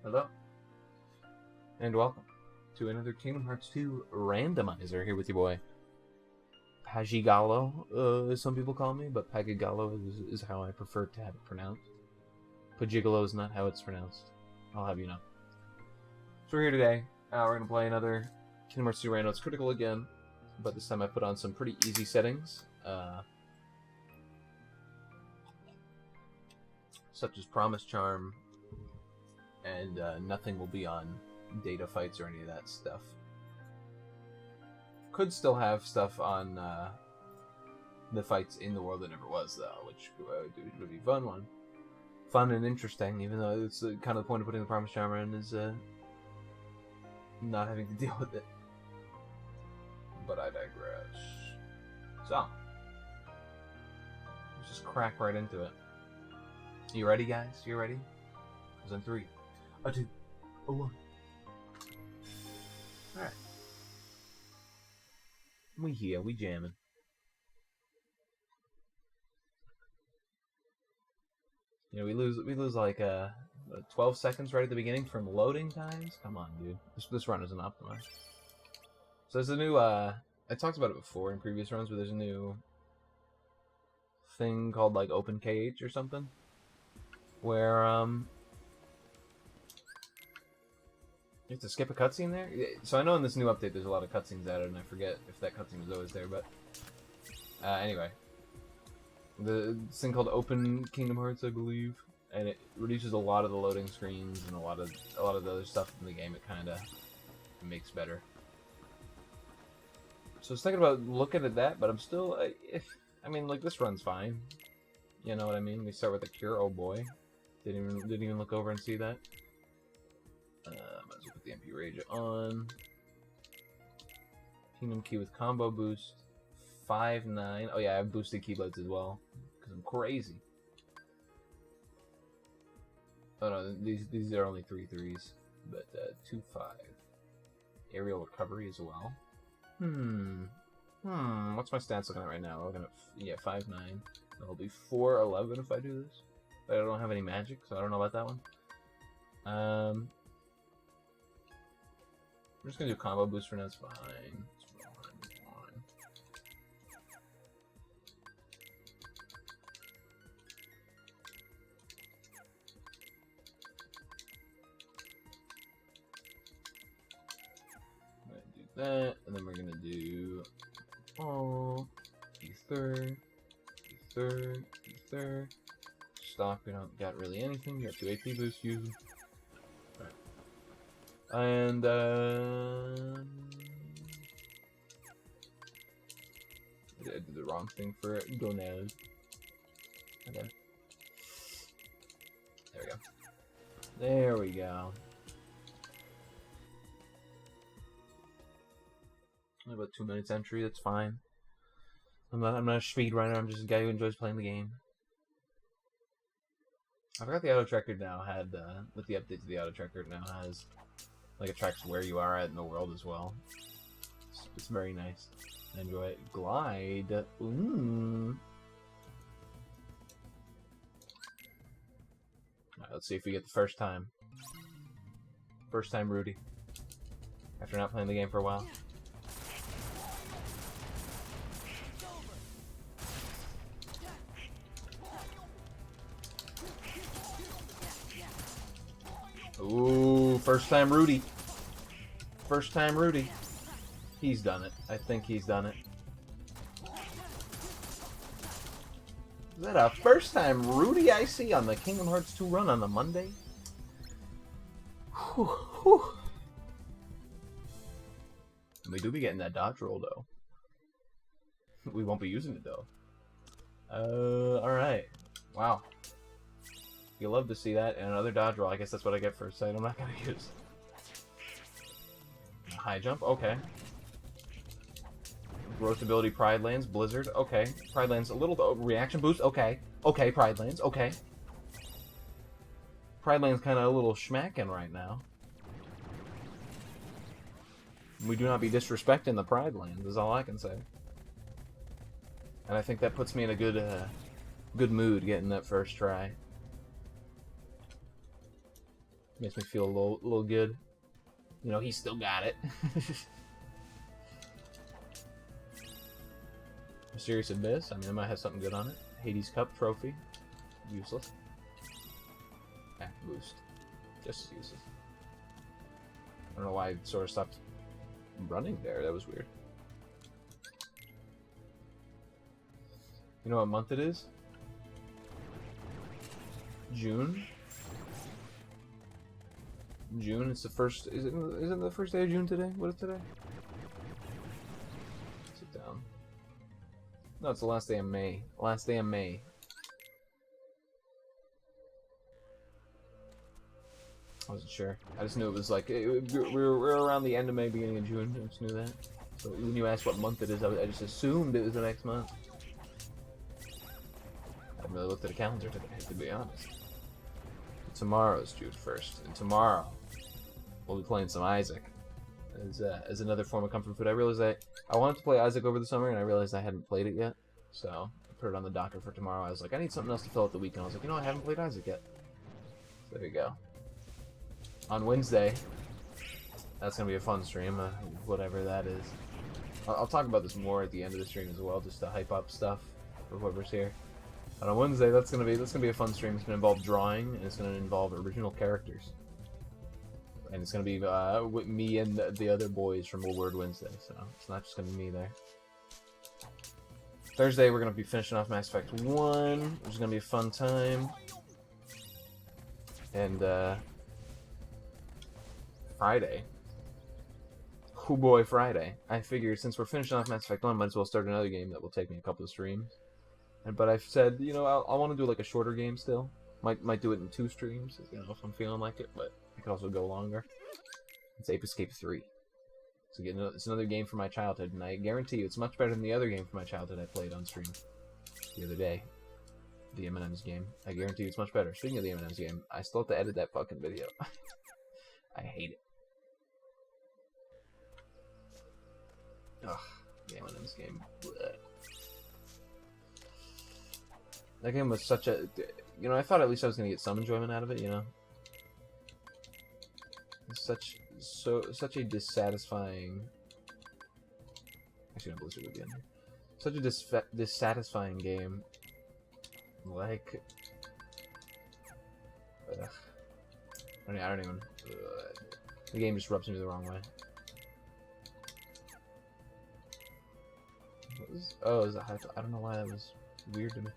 Hello, and welcome to another Kingdom Hearts 2 Randomizer here with your boy Paggigalo, as some people call me, but Paggigalo is how I prefer to have it pronounced. Paggigalo is not how it's pronounced, I'll have you know. So we're here today, we're going to play another Kingdom Hearts 2 Rando. It's critical again, but this time I put on some pretty easy settings, such as Promise Charm, and nothing will be on data fights or any of that stuff. Could still have stuff on the fights in the world that never was, though, which would be fun and interesting, even though it's kind of the point of putting the Promise Charm in is not having to deal with it. But I digress. So, let's just crack right into it. You ready, guys? You ready? Because in 3, a 2, a 1. Alright. We here, we jamming. You know, we lose like 12 seconds right at the beginning from loading times. Come on, dude. This run isn't optimized. So there's a new I talked about it before in previous runs, but there's a new thing called like Open KH or something, where you have to skip a cutscene there? So I know in this new update there's a lot of cutscenes added, and I forget if that cutscene was always there, but... anyway. This thing called Open Kingdom Hearts, I believe, and it reduces a lot of the loading screens and a lot of the other stuff in the game. It kind of makes better. So I was thinking about looking at that, but I'm still... I mean, like, this run's fine. You know what I mean? We start with a cure, oh boy. Didn't even look over and see that. Might as well put the MP Rage on. Kingdom Key with combo boost. 5-9. Oh yeah, I have boosted keyblades as well, because I'm crazy. Oh no, these are only 3 3s, but 2-5. Aerial recovery as well. What's my stats looking at right now? Looking at 5-9. It'll be 4-11 if I do this. But I don't have any magic, so I don't know about that one. I'm just gonna do combo boost for now. It's fine. It's fine. I'm gonna do that, and then we're gonna do ether. Stock. We don't got really anything. We got 2 AP boost usually. And I did the wrong thing for it. Go now. Okay. There we go. There we go. Only about 2 minutes entry. That's fine. I'm not a speedrunner. I'm just a guy who enjoys playing the game. I forgot the auto tracker now had with the update to the auto tracker, it now has. Like, it tracks where you are at in the world as well. It's very nice. I enjoy it. Glide. Ooh. Alright, let's see if we get the first time. First time Rudy. After not playing the game for a while. Ooh, first time Rudy. First time Rudy. He's done it. I think he's done it. Is that a first time Rudy I see on the Kingdom Hearts 2 run on the Monday? Whew, whew. We do be getting that dodge roll though. We won't be using it though. Alright. Wow. You love to see that, and another dodge roll. I guess that's what I get for a sight I'm not going to use. High jump, okay. Growth ability, Pride Lands, Blizzard, okay. Pride Lands, a little reaction boost, okay. Okay, Pride Lands, okay. Pride Lands kind of a little schmacking right now. We do not be disrespecting the Pride Lands, is all I can say. And I think that puts me in a good mood getting that first try. Makes me feel a little good. You know, he still got it. Mysterious Abyss. I mean, I might have something good on it. Hades Cup Trophy. Useless. Act Boost. Just as useless. I don't know why it sort of stopped running there. That was weird. You know what month it is? June. June. It's the first. Isn't it the first day of June today? What is today? Sit down. No, it's the last day of May. Last day of May. I wasn't sure. I just knew it was like we were around the end of May, beginning of June. I just knew that. So when you asked what month it is, I just assumed it was the next month. I haven't really looked at the calendar today, to be honest. Tomorrow's June 1st, and tomorrow we'll be playing some Isaac as another form of comfort food. I realized I wanted to play Isaac over the summer, and I realized I hadn't played it yet, so I put it on the docket for tomorrow. I was like, I need something else to fill out the weekend. I was like, you know, I haven't played Isaac yet. So there you go. On Wednesday, that's gonna be a fun stream, whatever that is. I'll talk about this more at the end of the stream as well, just to hype up stuff for whoever's here. But on Wednesday, that's gonna be a fun stream. It's gonna involve drawing, and it's gonna involve original characters, and it's gonna be with me and the other boys from Old Word Wednesday. So it's not just gonna be me there. Thursday, we're gonna be finishing off Mass Effect 1, which is gonna be a fun time, and Friday. Oh boy, Friday. I figured since we're finishing off Mass Effect 1, might as well start another game that will take me a couple of streams. But I've said, you know, I want to do like a shorter game still. Might do it in 2 streams, you know, if I'm feeling like it, but I could also go longer. It's Ape Escape 3. So it's another game from my childhood, and I guarantee you it's much better than the other game from my childhood I played on stream the other day. The M&M's game. I guarantee you it's much better. Speaking of the M&M's game, I still have to edit that fucking video. I hate it. Ugh, the M&M's game. Blech. That game was such a... You know, I thought at least I was going to get some enjoyment out of it, you know? It's such a dissatisfying... Actually, no, Blizzard would be in here. Such a dissatisfying game. Like... Ugh. I don't even... The game just rubs me the wrong way. Oh, is that high? I don't know why that was weird to me.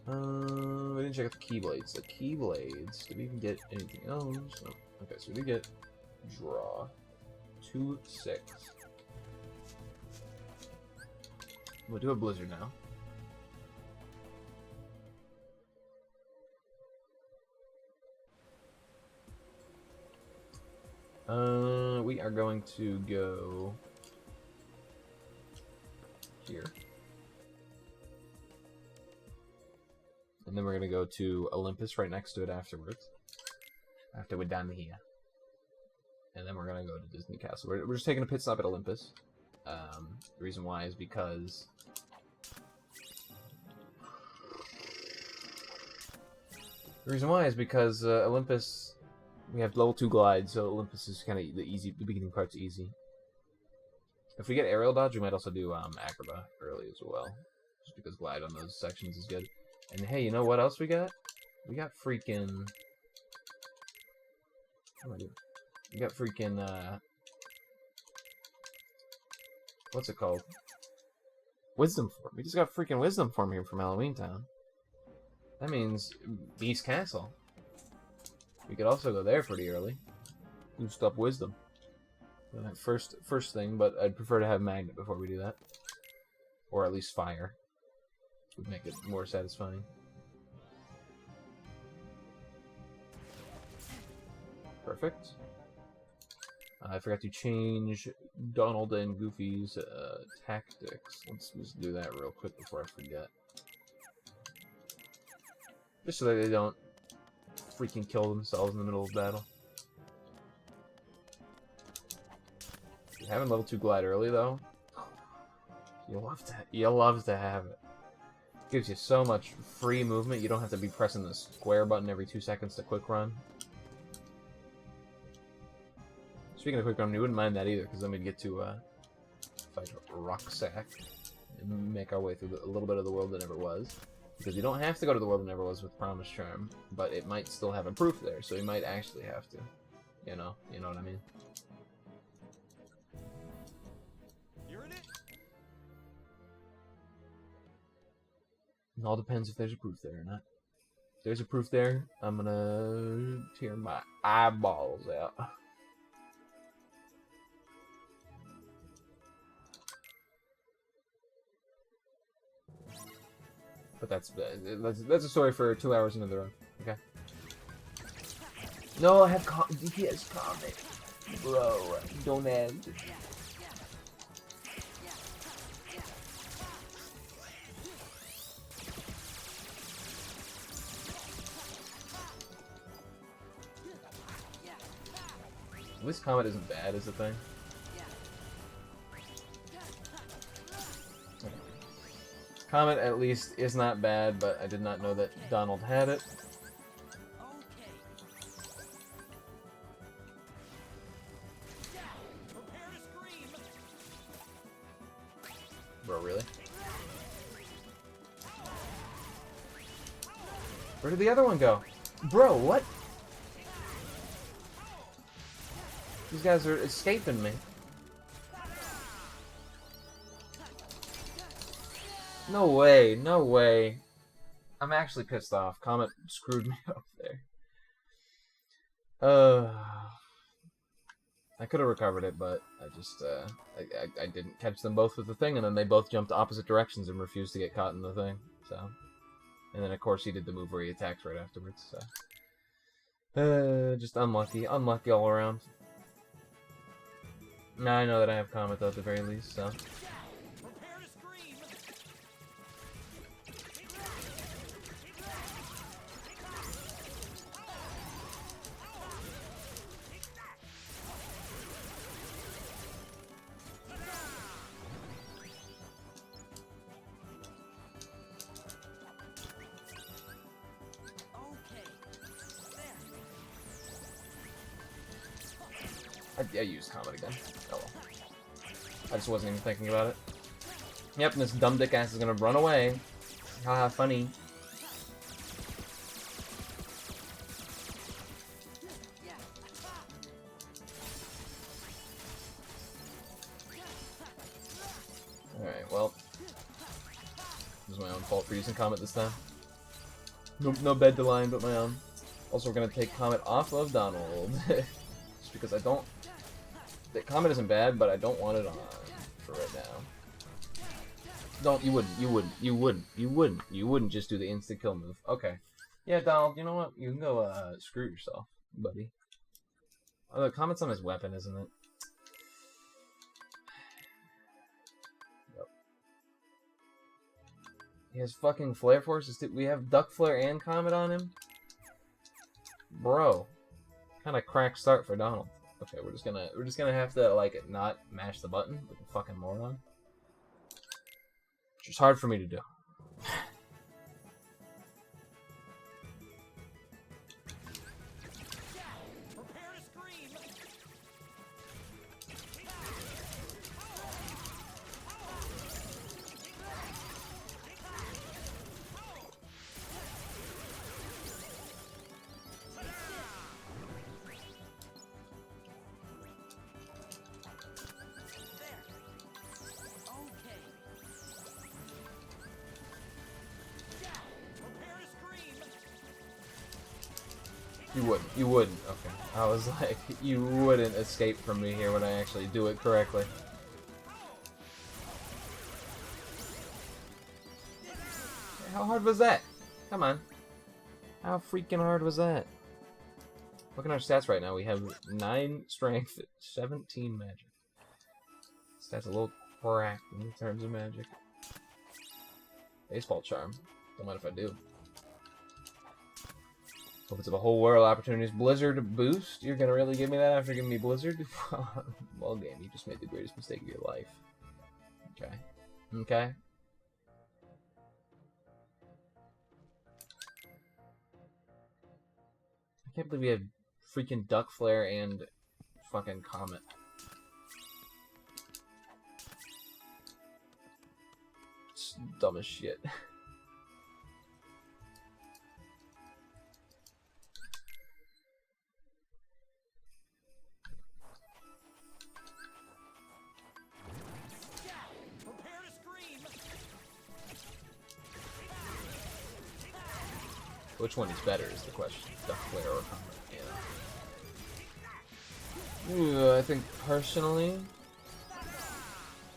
We didn't check out the Keyblades. The Keyblades. Did we even get anything else? No. Okay, so we did get draw 2/6. We'll do a Blizzard now. We are going to go here. And then we're going to go to Olympus right next to it afterwards. After we're done here. And then we're going to go to Disney Castle. We're just taking a pit stop at Olympus. The reason why is because... Olympus... We have level 2 glide, so Olympus is kind of the beginning part's easy. If we get aerial dodge, we might also do Acrobat early as well. Just because glide on those sections is good. And hey, you know what else we got? We got freaking... What am I doing? We got freaking, what's it called? Wisdom Form. We just got freaking Wisdom Form here from Halloween Town. That means Beast Castle. We could also go there pretty early. Boost up Wisdom. First thing, but I'd prefer to have Magnet before we do that. Or at least Fire. Would make it more satisfying. Perfect. I forgot to change Donald and Goofy's tactics. Let's just do that real quick before I forget. Just so that they don't freaking kill themselves in the middle of battle. Having level 2 glide early though, you'll love to have it. Gives you so much free movement. You don't have to be pressing the square button every 2 seconds to quick run. Speaking of quick run, we wouldn't mind that either, because then we'd get to fight Rucksack and make our way through a little bit of the world that never was. Because you don't have to go to the world that never was with Promise Charm, but it might still have a proof there, so you might actually have to. You know what I mean? You're in it. It all depends if there's a proof there or not. If there's a proof there, I'm gonna tear my eyeballs out. But that's a story for 2 hours into the run. Okay. No, I have DPS comment. Bro, don't end. This comet isn't bad, is the thing. Comet, at least, is not bad, but I did not know that Donald had it. Bro, really? Where did the other one go? Bro, what? These guys are escaping me. No way, no way. I'm actually pissed off. Comet screwed me up there. I could have recovered it, but I just, I didn't catch them both with the thing, and then they both jumped opposite directions and refused to get caught in the thing, so. And then, of course, he did the move where he attacks right afterwards, so. Just unlucky. Unlucky all around. Now I know that I have Comet, though, at the very least, so. I used Comet again. Oh well. I just wasn't even thinking about it. Yep, and this dumb dick ass is gonna run away. Haha, funny. Alright, well. It was my own fault for using Comet this time. No bed to lie in, but my own. Also, we're gonna take Comet off of Donald. Just because I don't... The Comet isn't bad, but I don't want it on for right now. You wouldn't just do the instant kill move. Okay. Yeah, Donald, you know what? You can go, screw yourself, buddy. Oh, the Comet's on his weapon, isn't it? Yep. He has fucking Flare Forces too. We have Duck Flare and Comet on him? Bro. Kinda crack start for Donald. Okay, we're just gonna have to like not mash the button like a fucking moron. Which is hard for me to do. You wouldn't. Okay. I was like, you wouldn't escape from me here when I actually do it correctly. How hard was that? Come on. How freaking hard was that? Look at our stats right now. We have 9 strength, 17 magic. Stats a little cracked in terms of magic. Baseball charm. Don't mind if I do. Opens up a whole world of opportunities. Blizzard boost? You're gonna really give me that after giving me Blizzard? Well, game, you just made the greatest mistake of your life. Okay. Okay. can't believe we have freaking Duck Flare and fucking Comet. It's dumb as shit. Which one is better is the question. Duck Flare or Comet, you know. I think personally,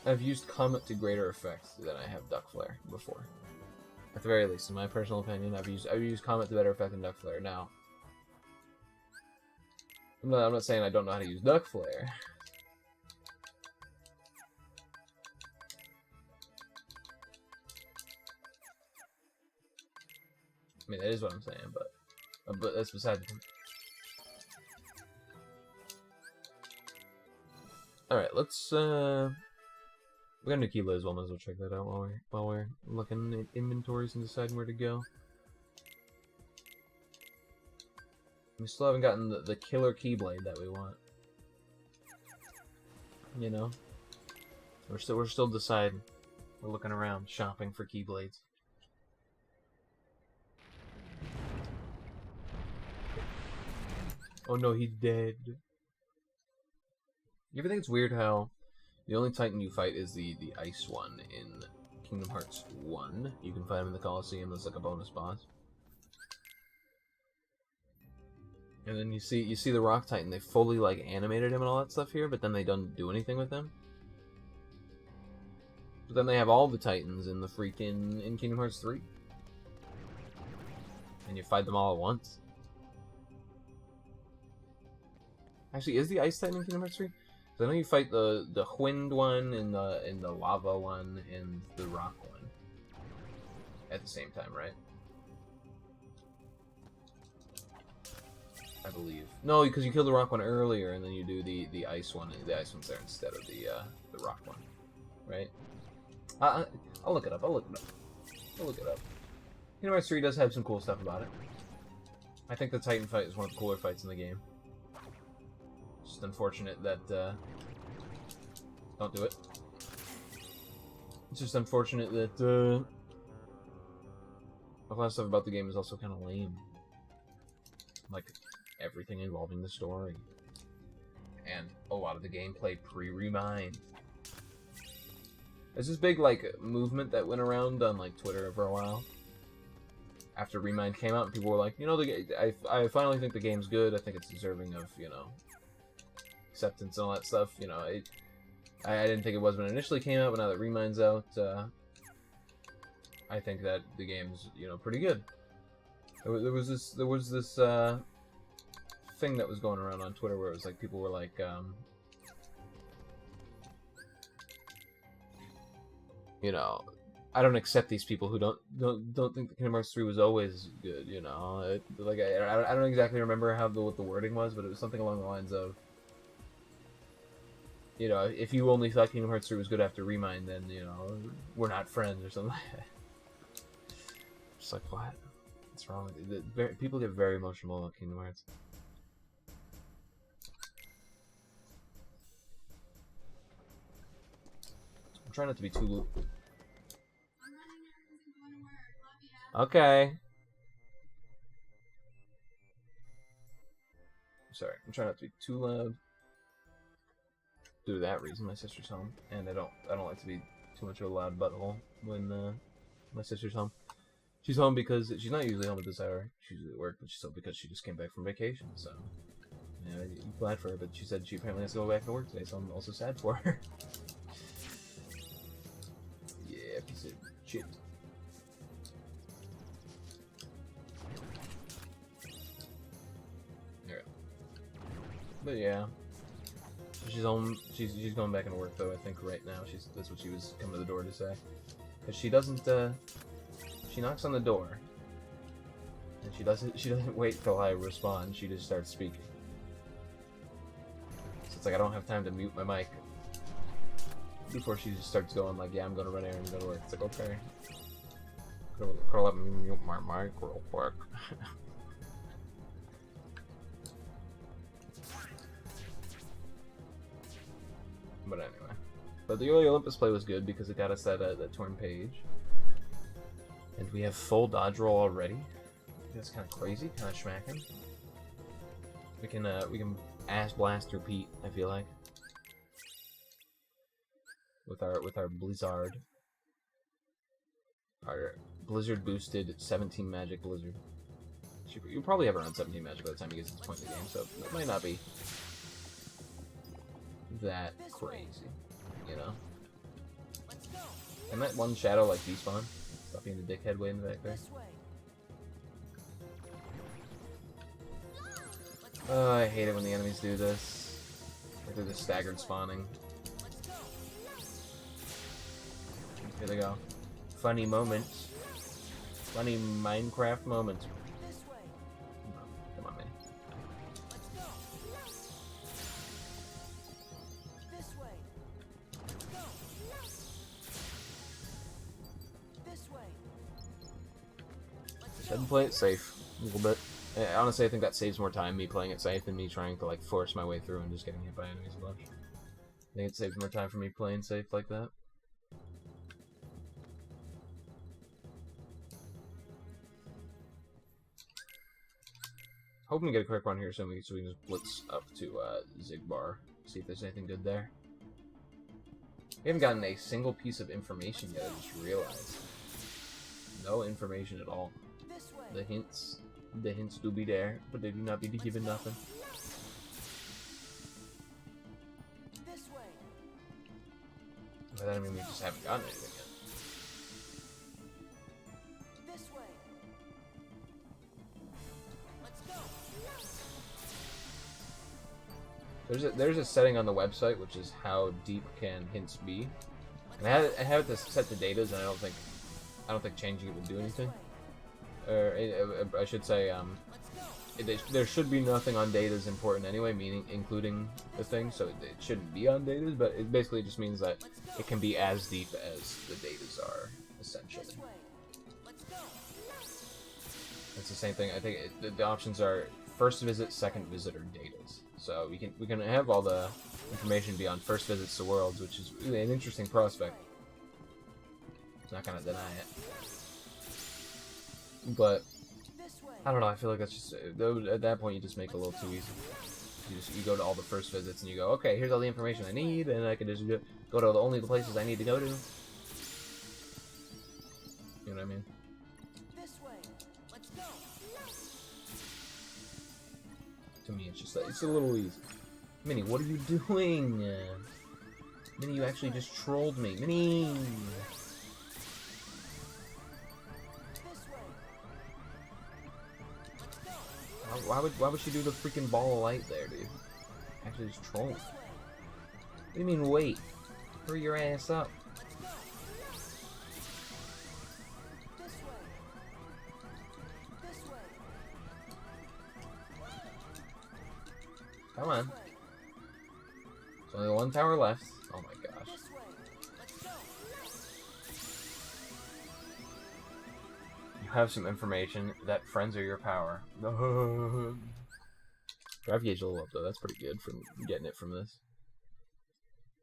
I've used Comet to greater effect than I have Duck Flare before. At the very least, in my personal opinion, I've used Comet to better effect than Duck Flare. Now, I'm not saying I don't know how to use Duck Flare. I mean, that is what I'm saying, but that's beside the point. Alright, let's, we got a new keyblade as well, might as well check that out while we're looking at inventories and deciding where to go. We still haven't gotten the killer keyblade that we want. You know? We're still deciding. We're looking around, shopping for keyblades. Oh no, he's dead. You ever think it's weird how the only Titan you fight is the ice one in Kingdom Hearts 1? You can fight him in the Colosseum as like a bonus boss. And then you see the Rock Titan, they fully like animated him and all that stuff here, but then they don't do anything with him. But then they have all the Titans in the freaking in Kingdom Hearts 3. And you fight them all at once. Actually, is the Ice Titan in Kingdom Hearts 3? Because I know you fight the Wind one and the Lava one and the Rock one at the same time, right? I believe. No, because you kill the Rock one earlier and then you do the Ice one. The Ice one's there instead of the Rock one, right? I'll look it up. I'll look it up. Kingdom Hearts 3 does have some cool stuff about it. I think the Titan fight is one of the cooler fights in the game. Just unfortunate that, don't do it. It's just unfortunate that, a lot of stuff about the game is also kind of lame. Like, everything involving the story. And a lot of the gameplay pre-remind. There's this big, like, movement that went around on, like, Twitter for a while. After Remind came out, and people were like, you know, I finally think the game's good. I think it's deserving of, you know, acceptance and all that stuff. You know, I didn't think it was when it initially came out, but now that Remind's out, I think that the game's, you know, pretty good. There was this thing that was going around on Twitter where it was like people were like, you know, I don't accept these people who don't think that Kingdom Hearts 3 was always good. You know, like I don't exactly remember what the wording was, but it was something along the lines of, you know, if you only thought Kingdom Hearts 3 was good after Remind, then, you know, we're not friends or something like that. Just like, what? What's wrong with it? People get very emotional about Kingdom Hearts. I'm trying not to be too... Okay. Sorry, I'm trying not to be too loud. Due to that reason, my sister's home, and I don't like to be too much of a loud butthole when my sister's home. She's home because she's not usually home at this hour. She's usually at work, but she's home because she just came back from vacation. So, yeah, I'm glad for her. But she said she apparently has to go back to work today, so I'm also sad for her. Yeah, piece of shit. There. But yeah. She's home. She's going back into work though. I think right now that's what she was coming to the door to say. Because she doesn't. She knocks on the door, and she doesn't wait till I respond. She just starts speaking. So it's like I don't have time to mute my mic before she just starts going like, yeah, I'm gonna run errands and go to work. It's like, okay, could let me mute my mic real quick. But anyway. But the early Olympus play was good because it got us that torn page. And we have full dodge roll already. That's kind of crazy, kind of smacking. We can ass blast through Pete, I feel like. With our Blizzard. Our Blizzard boosted 17 magic Blizzard. You'll probably have around 17 magic by the time you get to this point in the game, so it might not be that crazy, you know? And that one shadow like despawn. Stop being the dickhead way in the back there. Oh, I hate it when the enemies do this. Like they're just staggered spawning. Here they go. Funny moments. Funny Minecraft moments. Come on, man. Just head and play it safe a little bit. Honestly, I think that saves more time, me playing it safe, than me trying to like force my way through and just getting hit by enemies a bunch. I think it saves more time for me playing safe like that. Hoping to get a quick run here so we can just blitz up to Zigbar, see if there's anything good there. We haven't gotten a single piece of information yet, I just realized. No information at all. The hints do be there, but they do not be given nothing. By that I mean we just haven't gotten anything yet. There's a setting on the website which is how deep can hints be, and I have it set to datas, and I don't think changing it would do anything. Or I should say, there should be nothing on datas important anyway, meaning including the thing, so it shouldn't be on datas. But it basically just means that it can be as deep as the datas are, essentially. It's the same thing. I think the options are first visit, second visit, or datas. So we can have all the information be on first visits to worlds, which is really an interesting prospect. Not gonna deny it. But I don't know. I feel like that's just at that point you just make it a little too easy. You go to all the first visits and you go, okay, here's all the information I need, and I can just go to only the places I need to go to. You know what I mean? To me, it's a little easy. Minnie, what are you doing? Minnie, you actually just trolled me. Minnie! Why would she do the freaking ball of light there, dude? Actually just troll me. What do you mean wait? Hurry your ass up. Come on. There's only one tower left. Oh my gosh. You have some information that friends are your power. Drive gauge level up though, that's pretty good from getting it from this.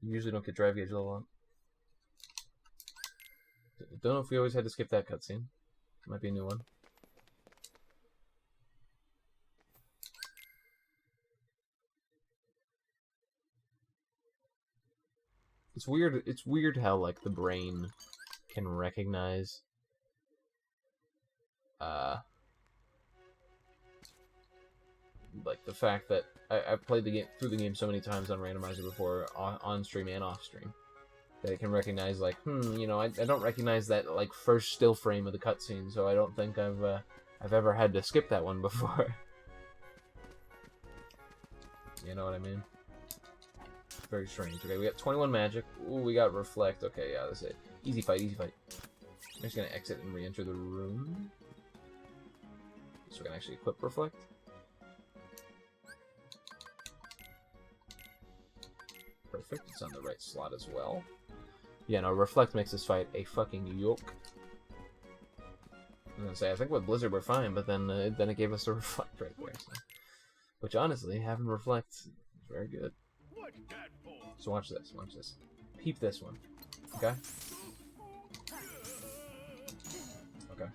You usually don't get drive gauge level up. Don't know if we always had to skip that cutscene. Might be a new one. It's weird how like the brain can recognize like the fact that I've played the game through the game so many times on Randomizer before, on stream and off stream, that it can recognize like, you know, I don't recognize that like first still frame of the cutscene, so I don't think I've ever had to skip that one before. You know what I mean? Very strange. Okay, we got 21 magic. Ooh, we got reflect. Okay, yeah, that's it. Easy fight, easy fight. I'm just gonna exit and re-enter the room. So we can actually equip reflect. Perfect. It's on the right slot as well. Yeah, no, reflect makes this fight a fucking yoke. I was gonna say, I think with Blizzard we're fine, but then it gave us a reflect right there. So. Which honestly, having reflect is very good. So watch this. Watch this. Peep this one. Okay. Okay.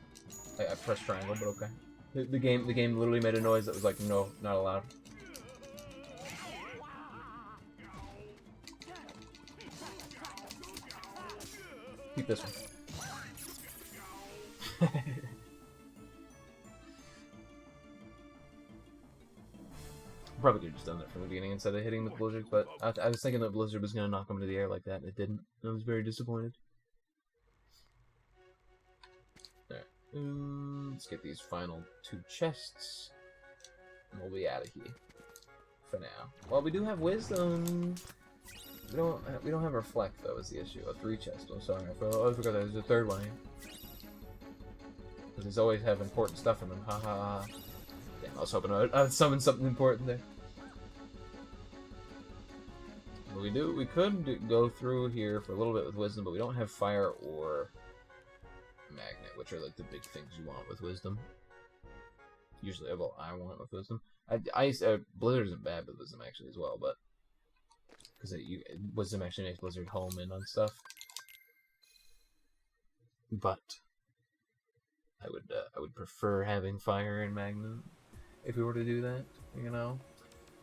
I pressed triangle, but okay. The game literally made a noise that was like, no, not allowed. Keep this one. Probably could have just done that from the beginning instead of hitting the blizzard, but I was thinking that blizzard was going to knock him into the air like that, and it didn't. I was very disappointed. Alright, let's get these final 2 chests, and we'll be out of here for now. Well, we do have wisdom. We don't have reflect though. Is the issue? A 3 chest. I'm sorry, I forgot there's a 3rd one here. Because these always have important stuff in them. Ha ha ha. Damn, I was hoping I'd summon something important there. But we could go through here for a little bit with wisdom, but we don't have fire or magnet, which are like the big things you want with wisdom. Usually, well, I want with wisdom. Blizzard isn't bad with wisdom actually as well, but because wisdom actually makes Blizzard home in on stuff. But I would prefer having fire and magnet if we were to do that, you know.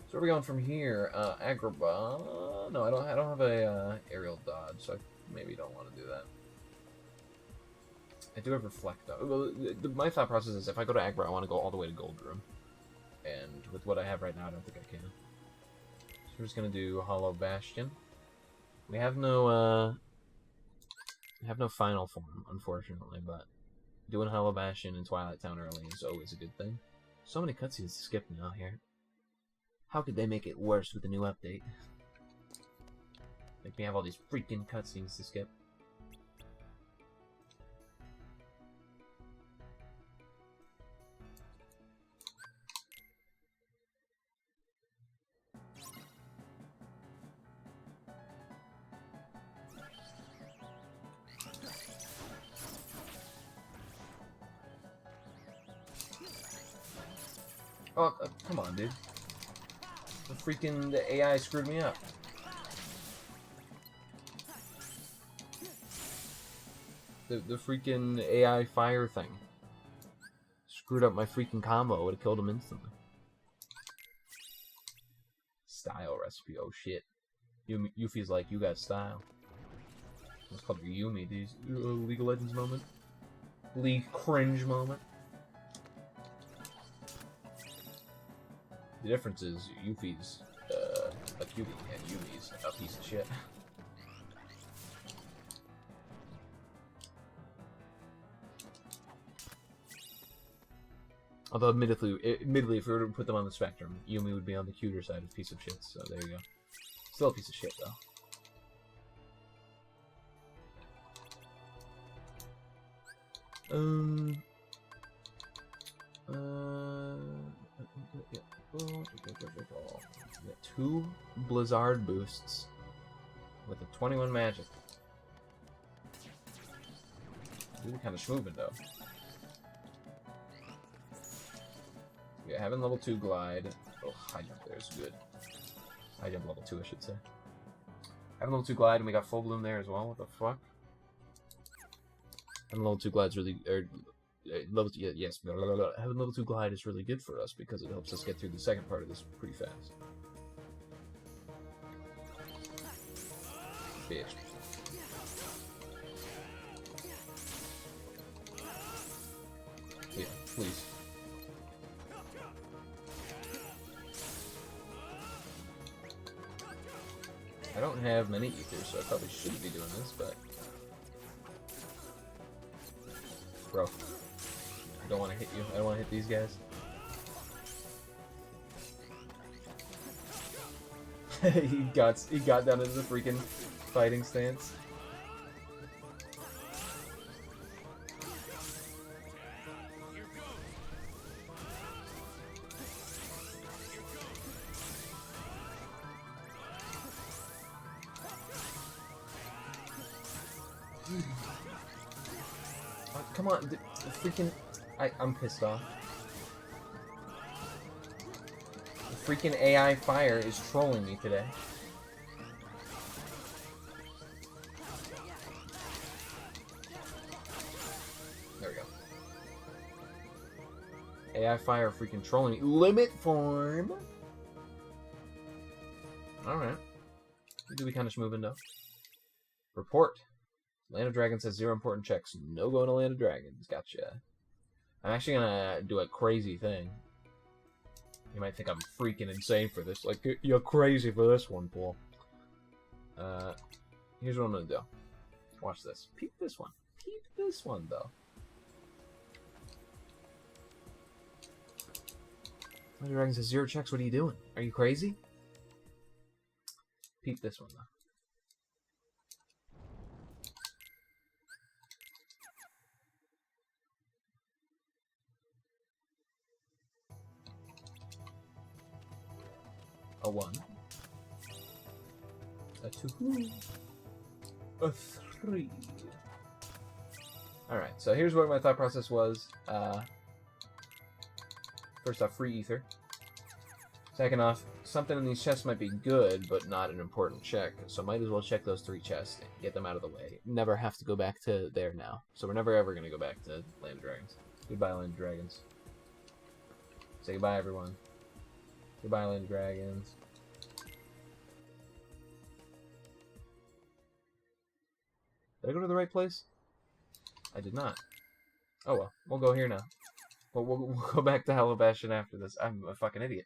So where are we going from here? Agrabah. No, I don't have a aerial dodge, so I maybe don't want to do that. I do have reflect though. Well, my thought process is if I go to Agrabah, I want to go all the way to Gold Room, and with what I have right now, I don't think I can. So we're just gonna do Hollow Bastion. We have no final form, unfortunately, but doing Hollow Bastion in Twilight Town early is always a good thing. So many cutscenes to skip now here. How could they make it worse with the new update? Make me have all these freaking cutscenes to skip. Oh, come on, dude. The AI screwed me up. The freaking AI fire thing screwed up my freaking combo. Would have killed him instantly. Style recipe. Oh shit. Yuffie's like, you got style. Let's call it Yumi, dude. League of Legends moment. League cringe moment. The difference is Yuffie's a cutie and Yumi's a piece of shit. Although admittedly, if we were to put them on the spectrum, Yumi would be on the cuter side of piece of shit, so there you go. Still a piece of shit though. We got 2 Blizzard boosts with a 21 magic. Really kind of schmoving though. Yeah, having level 2 glide. Oh, high jump there is good. High jump level 2, I should say. Having level 2 glide, and we got full bloom there as well. What the fuck? Having level 2 glide's really, yes. Having level 2 glide is really good for us because it helps us get through the second part of this pretty fast. Bitch. Yeah, please. I don't have many ethers, so I probably shouldn't be doing this, but... Bro. I don't want to hit you. I don't want to hit these guys. he got down into the freaking fighting stance. Come on, the freaking... I'm pissed off. The freaking AI fire is trolling me today. AI fire freaking trolling me. Limit form! Alright. Do we kind of move into? Report. Land of Dragons has 0 important checks. No going to Land of Dragons. Gotcha. I'm actually gonna do a crazy thing. You might think I'm freaking insane for this. Like, you're crazy for this one, Paul. Here's what I'm gonna do. Watch this. Peep this one. Peep this one, though. Land of Dragons has 0 checks. What are you doing? Are you crazy? Peep this one, though. A 1. A 2. A 3. Alright, so here's what my thought process was. First off, free ether. Second off, something in these chests might be good, but not an important check. So might as well check those 3 chests and get them out of the way. Never have to go back to there now. So we're never ever going to go back to Land of Dragons. Goodbye, Land of Dragons. Say goodbye, everyone. Goodbye, Land of Dragons. Did I go to the right place? I did not. Oh well, we'll go here now. We'll go back to Bastion after this. I'm a fucking idiot.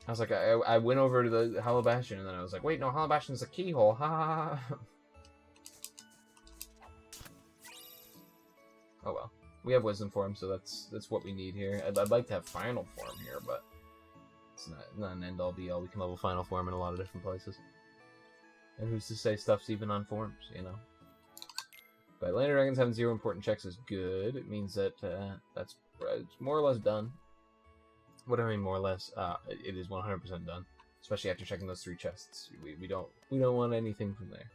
I was like, I went over to the Bastion, and then I was like, wait, no, Bastion's a keyhole. Ha ha ha. Oh well. We have wisdom form, so that's what we need here. I'd like to have final form here, but it's not an end all be all. We can level final form in a lot of different places. And who's to say stuff's even on forms, you know? But Land of Dragons having 0 important checks is good. It means that it's more or less done. What do I mean more or less? It is 100% done, especially after checking those 3 chests. We don't want anything from there.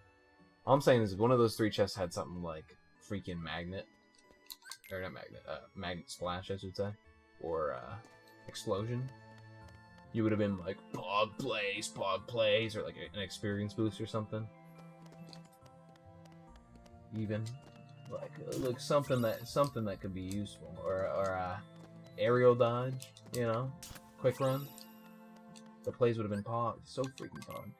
All I'm saying is if one of those 3 chests had something like freaking magnet. Or not magnet, magnet splash, I should say. Or, explosion. You would have been like, Pog plays, or like an experience boost or something. Even. Like something that could be useful. Or aerial dodge, you know? Quick run. The plays would have been Pog. So freaking Pog.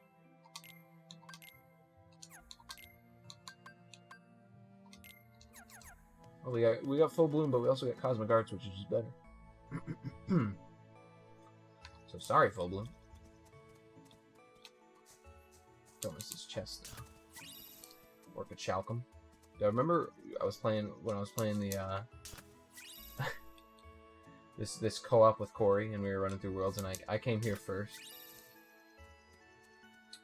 Oh, we got full bloom, but we also got cosmic arts, which is just better. So sorry, full bloom. Don't miss this chest now. Work at Chalcom. Do I remember when I was playing the this co-op with Corey, and we were running through worlds, and I came here first.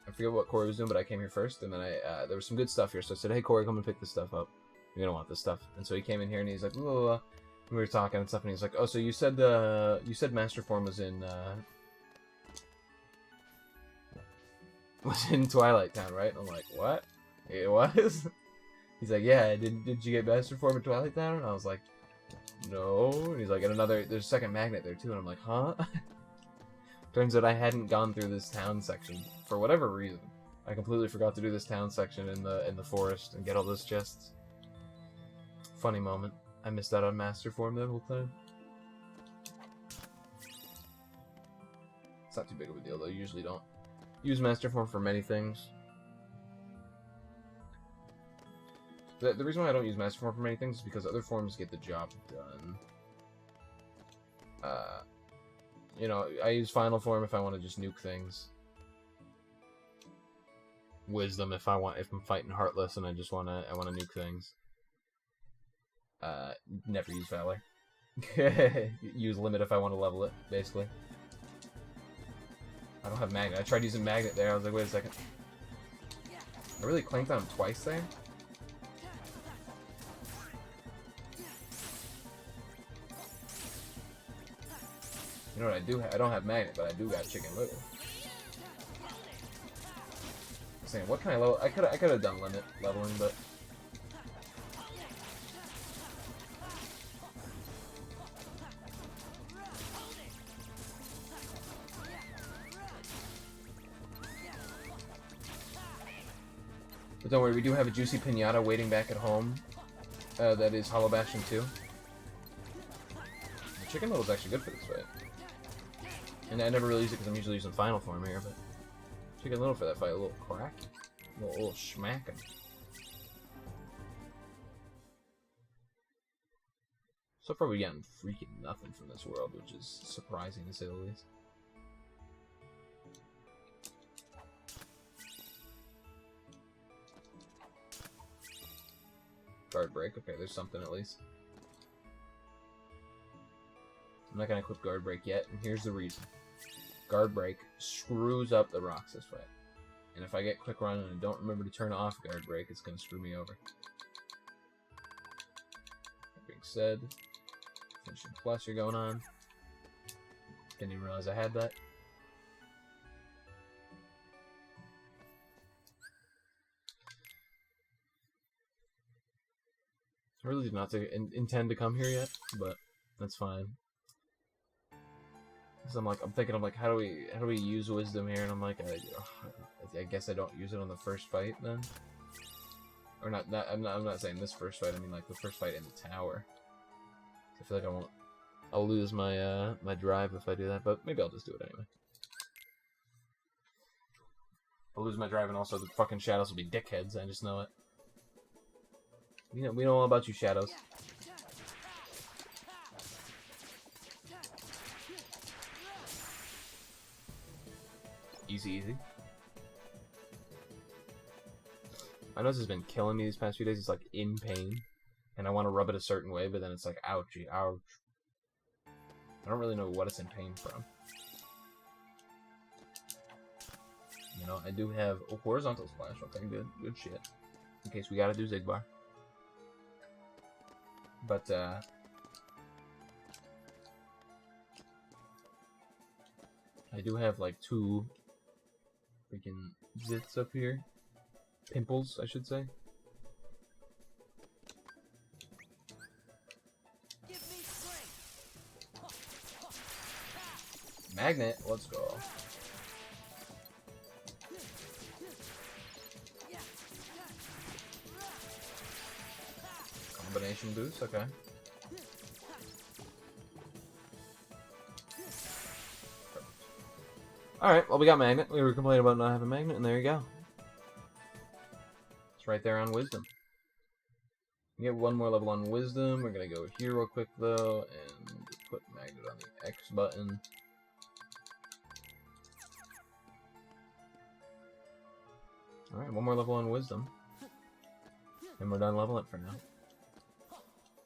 I forget what Corey was doing, but I came here first, and then there was some good stuff here, so I said, hey Corey, come and pick this stuff up. You're gonna want this stuff. And so he came in here and he's like, blah, blah, blah. And we were talking and stuff, and he's like, oh, so you said Master Form was in Twilight Town, right? And I'm like, what? It was? He's like, yeah, did you get Bastion Form in Twilight Town? And I was like, no. And he's like, and there's a second magnet there too. And I'm like, huh? Turns out I hadn't gone through this town section for whatever reason. I completely forgot to do this town section in the forest and get all those chests. Funny moment. I missed out on Master Form that whole time. It's not too big of a deal though. You usually don't use Master Form for many things. The reason why I don't use Master Form for many things is because other forms get the job done. You know, I use Final Form if I want to just nuke things. Wisdom if I'm fighting Heartless and I want to nuke things. Never use Valor. Use Limit if I want to level it, basically. I don't have Magnet. I tried using Magnet there. I was like, wait a second. I really clanked on him twice there? You know what I do? I don't have Magnet, but I do got Chicken Little. I'm saying, what can I level? I could have done Limit leveling, but. But don't worry, we do have a juicy pinata waiting back at home. That is Hollow Bastion 2. chicken little is actually good for this fight. And I never really use it because I'm usually using final form here, but chicken little for that fight, a little crack, a little smacking. So far, we've gotten freaking nothing from this world, which is surprising to say the least. Guard break. Okay, there's something at least. I'm not gonna equip guard break yet, and here's the reason. Guard break screws up the rocks this way. And if I get quick run and I don't remember to turn off guard break, it's gonna screw me over. That being said, finishing plus you're going on. Didn't even realize I had that. I really did not intend to come here yet, but that's fine. Because I'm thinking, how do we use wisdom here? And I'm like, I guess I don't use it on the first fight then, or not. I'm not saying this first fight. I mean like the first fight in the tower. I feel like I'll lose my my drive if I do that, but maybe I'll just do it anyway. I'll lose my drive, and also the fucking shadows will be dickheads. I just know it. We know all about you, shadows. Easy, easy. My nose has been killing me these past few days. It's like in pain, and I want to rub it a certain way, but then it's like ouchie, ouch. I don't really know what it's in pain from. You know, I do have a horizontal splash. Okay, good shit. In case we gotta do Zigbar. But, I do have, like, 2 freaking zits up here. Pimples, I should say. Magnet, let's go. Combination boost, okay. Alright, well we got Magnet. We were complaining about not having Magnet, and there you go. It's right there on Wisdom. We get 1 more level on Wisdom. We're gonna go here real quick though, and put Magnet on the X button. Alright, 1 more level on Wisdom. And we're done leveling for now.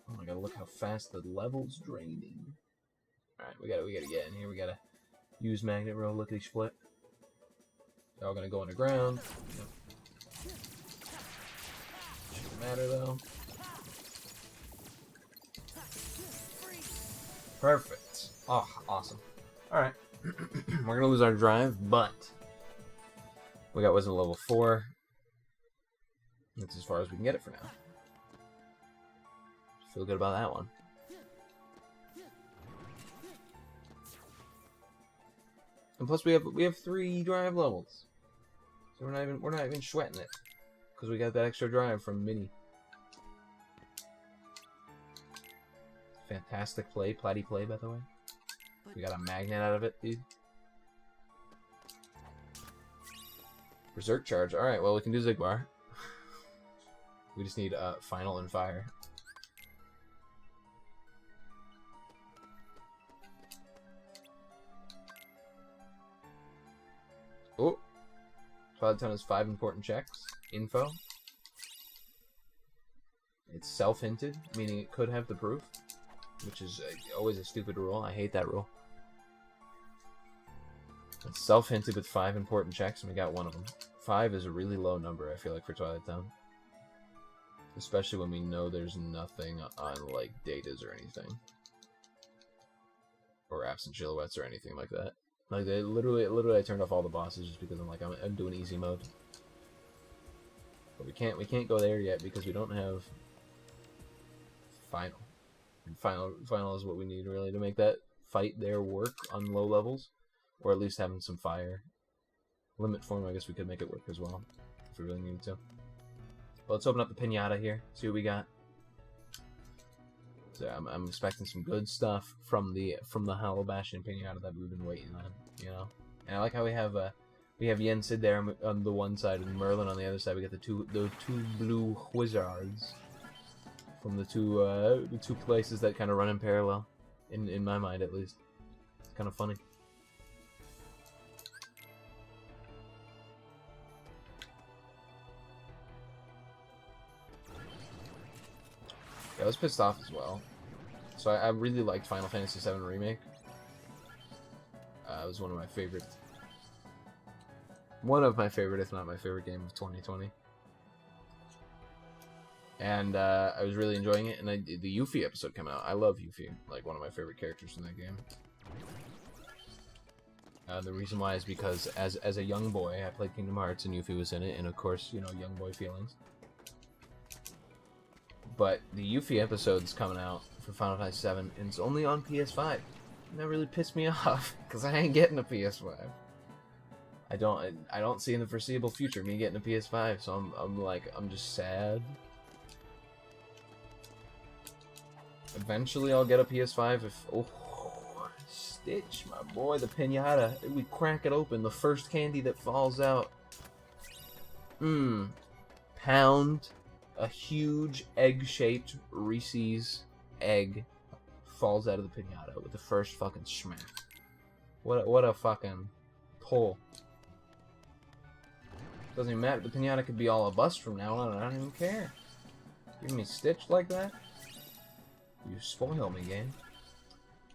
Oh my god, look how fast the level's draining. Alright, we gotta get in here. We gotta use Magnet real lickety split. They're all gonna go underground. Yep. Doesn't matter though. Perfect. Oh, awesome. Alright. We're gonna lose our drive, but we got Wisdom level 4. That's as far as we can get it for now. Feel good about that one. And plus we have 3 drive levels. So we're not even sweating it. Because we got that extra drive from Mini. Fantastic play, Platy play by the way. We got a magnet out of it, dude. Berserk charge. Alright, well we can do Zigbar. We just need final and fire. Oh, Twilight Town has 5 important checks. Info. It's self-hinted, meaning it could have the proof, which is always a stupid rule. I hate that rule. It's self-hinted with 5 important checks, and we got 1 of them. 5 is a really low number, I feel like, for Twilight Town. Especially when we know there's nothing on, like, datas or anything. Or absent silhouettes or anything like that. Like, they literally I turned off all the bosses just because I'm like, I'm doing easy mode. But we can't go there yet because we don't have final. And final is what we need really to make that fight there work on low levels, or at least having some fire. Limit form, I guess we could make it work as well if we really needed to. Well, let's open up the pinata here. See what we got. So I'm expecting some good stuff from the Hollow Bastion pinata that we've been waiting on, you know. And I like how we have Yensid there on the one side and Merlin on the other side. We got the two blue wizards from the two places that kind of run in parallel, in my mind at least. It's kind of funny. I was pissed off as well. So I really liked Final Fantasy VII Remake. It was one of my favorite, if not my favorite game of 2020. And I was really enjoying it. And the Yuffie episode came out. I love Yuffie, like one of my favorite characters in that game. The reason why is because as a young boy, I played Kingdom Hearts and Yuffie was in it, and of course, you know, young boy feelings. But the Yuffie episode's coming out for Final Fantasy VII, and it's only on PS5. And that really pissed me off, because I ain't getting a PS5. I don't see in the foreseeable future me getting a PS5, so I'm just sad. Eventually I'll get a PS5 if... Oh, Stitch, my boy, the pinata. We crack it open, the first candy that falls out. Pound... A huge egg-shaped Reese's egg falls out of the pinata with the first fucking smack. What a fucking pull. Doesn't even matter. The pinata could be all a bust from now on, and I don't even care. Give me Stitch like that? You spoil me, game.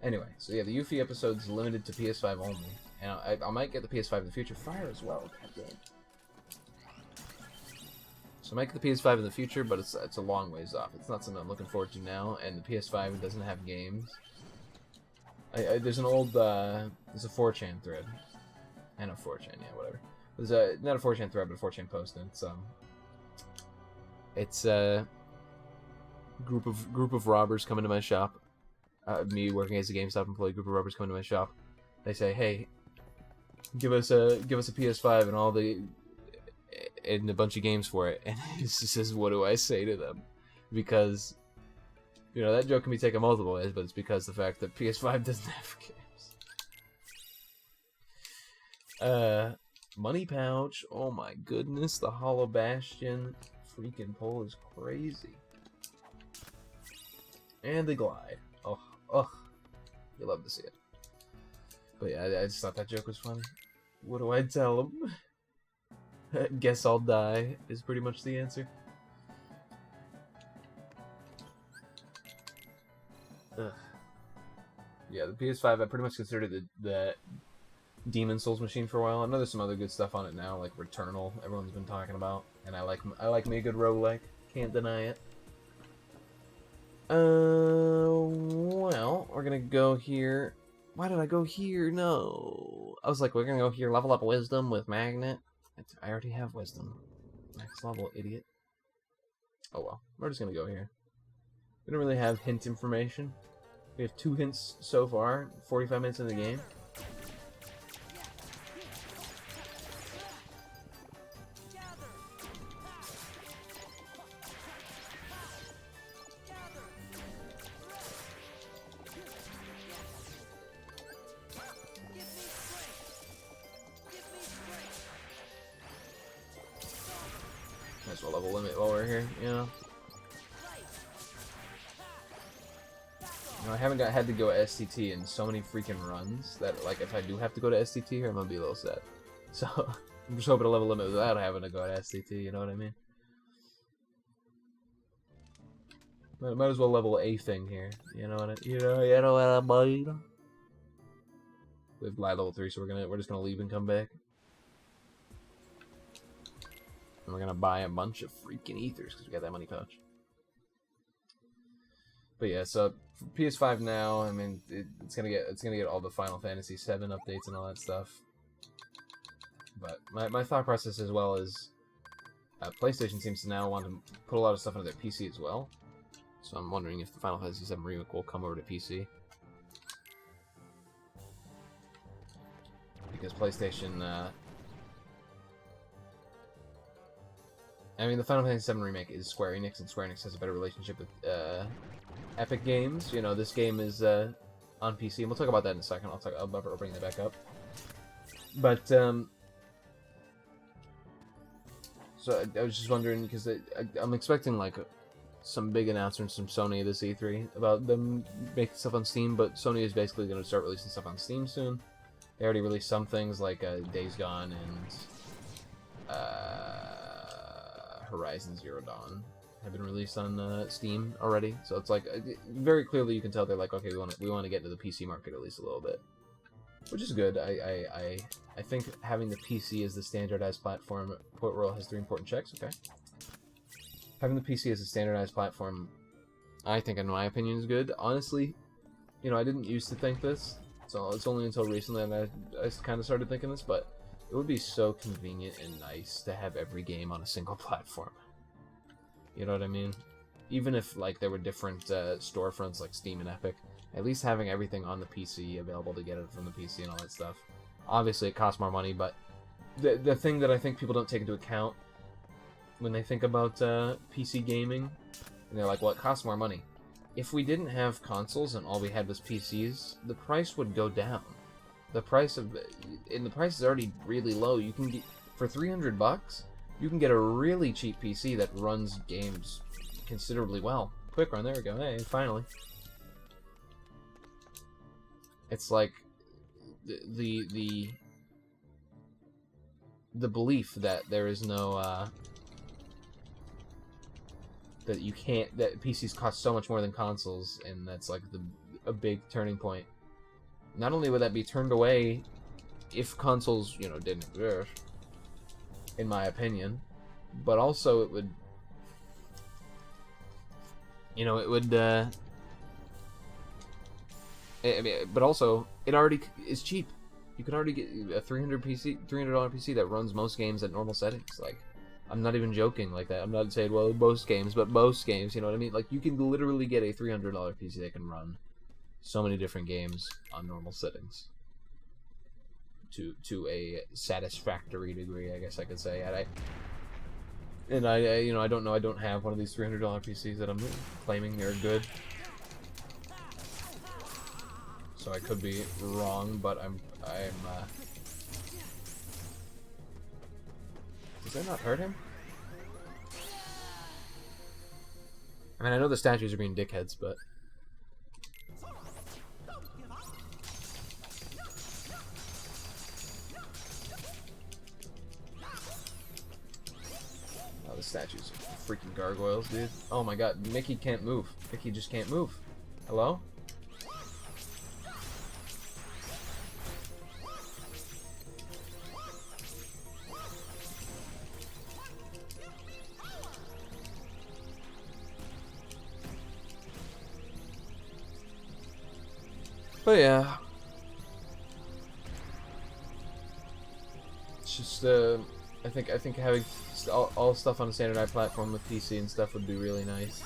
Anyway, so yeah, the Yuffie episode's limited to PS5 only. And I might get the PS5 in the future. Fire as well, goddamn. So I might get the PS5 in the future, but it's a long ways off. It's not something I'm looking forward to now, and the PS5 doesn't have games. There's an old, there's a 4chan thread. I know 4chan, yeah, whatever. There's not a 4chan thread, but a 4chan post, and it's a group of robbers coming to my shop. Me working as a GameStop employee, group of robbers coming to my shop. They say, hey, give us a PS5 and a bunch of games for it. And this is what do I say to them? Because, you know, that joke can be taken multiple ways, but it's because the fact that PS5 doesn't have games. Money Pouch, oh my goodness, the Hollow Bastion freaking pull is crazy. And the glide. Oh, you love to see it. But yeah, I just thought that joke was funny. What do I tell them? Guess I'll die is pretty much the answer. Ugh. Yeah, the PS5, I pretty much considered it the Demon Souls machine for a while. I know there's some other good stuff on it now, like Returnal, everyone's been talking about, and I like me a good roguelike, can't deny it. Well, we're gonna go here. Why did I go here? No. I was like, we're gonna go here, level up Wisdom with Magnet. I already have Wisdom. Max level, idiot. Oh well, we're just gonna go here. We don't really have hint information. We have 2 hints so far, 45 minutes in the game. Might as well level limit while we're here, you know. I haven't had to go STT in so many freaking runs that, like, if I do have to go to STT here, I'm gonna be a little sad. So, I'm just hoping to level limit without having to go to STT, you know what I mean? Might as well level a thing here, you know what I mean? We have glide level 3, so we're just gonna leave and come back. And we're gonna buy a bunch of freaking ethers because we got that money pouch. But yeah, so for PS5 now, I mean, it's gonna get all the Final Fantasy VII updates and all that stuff. But my thought process as well is, PlayStation seems to now want to put a lot of stuff into their PC as well. So I'm wondering if the Final Fantasy VII Remake will come over to PC. Because PlayStation, I mean, the Final Fantasy VII Remake is Square Enix, and Square Enix has a better relationship with Epic Games. You know, this game is on PC, and we'll talk about that in a second. I'll bring that back up. But so I was just wondering, because I'm expecting like some big announcements from Sony this E3 about them making stuff on Steam, but Sony is basically going to start releasing stuff on Steam soon. They already released some things like Days Gone and Horizon Zero Dawn have been released on Steam already. So it's like very clearly you can tell they're like, okay, we want to get into the PC market at least a little bit, which is good. I think having the PC as the standardized platform. Port Royal has 3 important checks. Okay. Having the PC as a standardized platform, I think, in my opinion, is good. Honestly, you know, I didn't used to think this, so it's only until recently that I kind of started thinking this, but it would be so convenient and nice to have every game on a single platform. You know what I mean? Even if, like, there were different storefronts like Steam and Epic, at least having everything on the PC, available to get it from the PC and all that stuff. Obviously, it costs more money, but the thing that I think people don't take into account when they think about PC gaming, and they're like, well, it costs more money. If we didn't have consoles and all we had was PCs, the price would go down. The price is already really low. You can get, for $300, you can get a really cheap PC that runs games considerably well. Quick run, there we go. Hey, finally. It's like the belief that there is no that PCs cost so much more than consoles, and that's like a big turning point. Not only would that be turned away if consoles, you know, didn't exist, in my opinion, but also it would, you know, it would, but also it already is cheap. You could already get a $300 PC that runs most games at normal settings. Like, I'm not even joking like that. I'm not saying, well, most games, but most games, you know what I mean? Like, you can literally get a $300 PC that can run so many different games on normal settings to a satisfactory degree, I guess I could say. And I you know, I don't know. I don't have one of these $300 PCs that I'm claiming they're good, so I could be wrong. But I'm Does that not hurt him? I mean, I know the statues are being dickheads, but... Oh, the statues are freaking gargoyles, dude. Oh my god, Mickey can't move. Mickey just can't move. Hello? But yeah, it's just I think having all stuff on a standardized platform with PC and stuff would be really nice.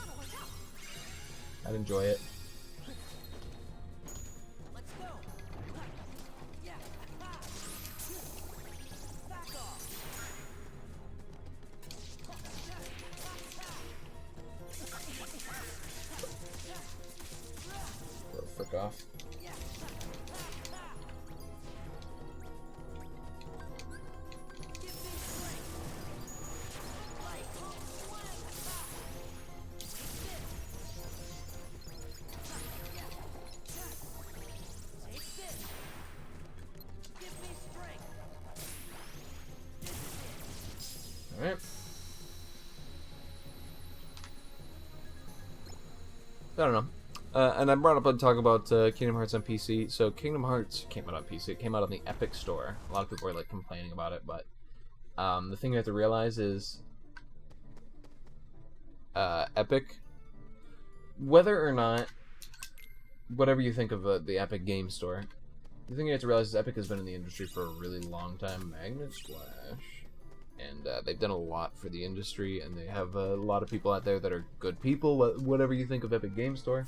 I'd enjoy it. Go frick off. Alright. I don't know. And I brought up a talk about Kingdom Hearts on PC. So Kingdom Hearts came out on PC. It came out on the Epic Store. A lot of people were like complaining about it, but the thing you have to realize is Epic, whether or not, whatever you think of the Epic Game Store, the thing you have to realize is Epic has been in the industry for a really long time. Magnet Splash. And they've done a lot for the industry, and they have a lot of people out there that are good people, whatever you think of Epic Game Store.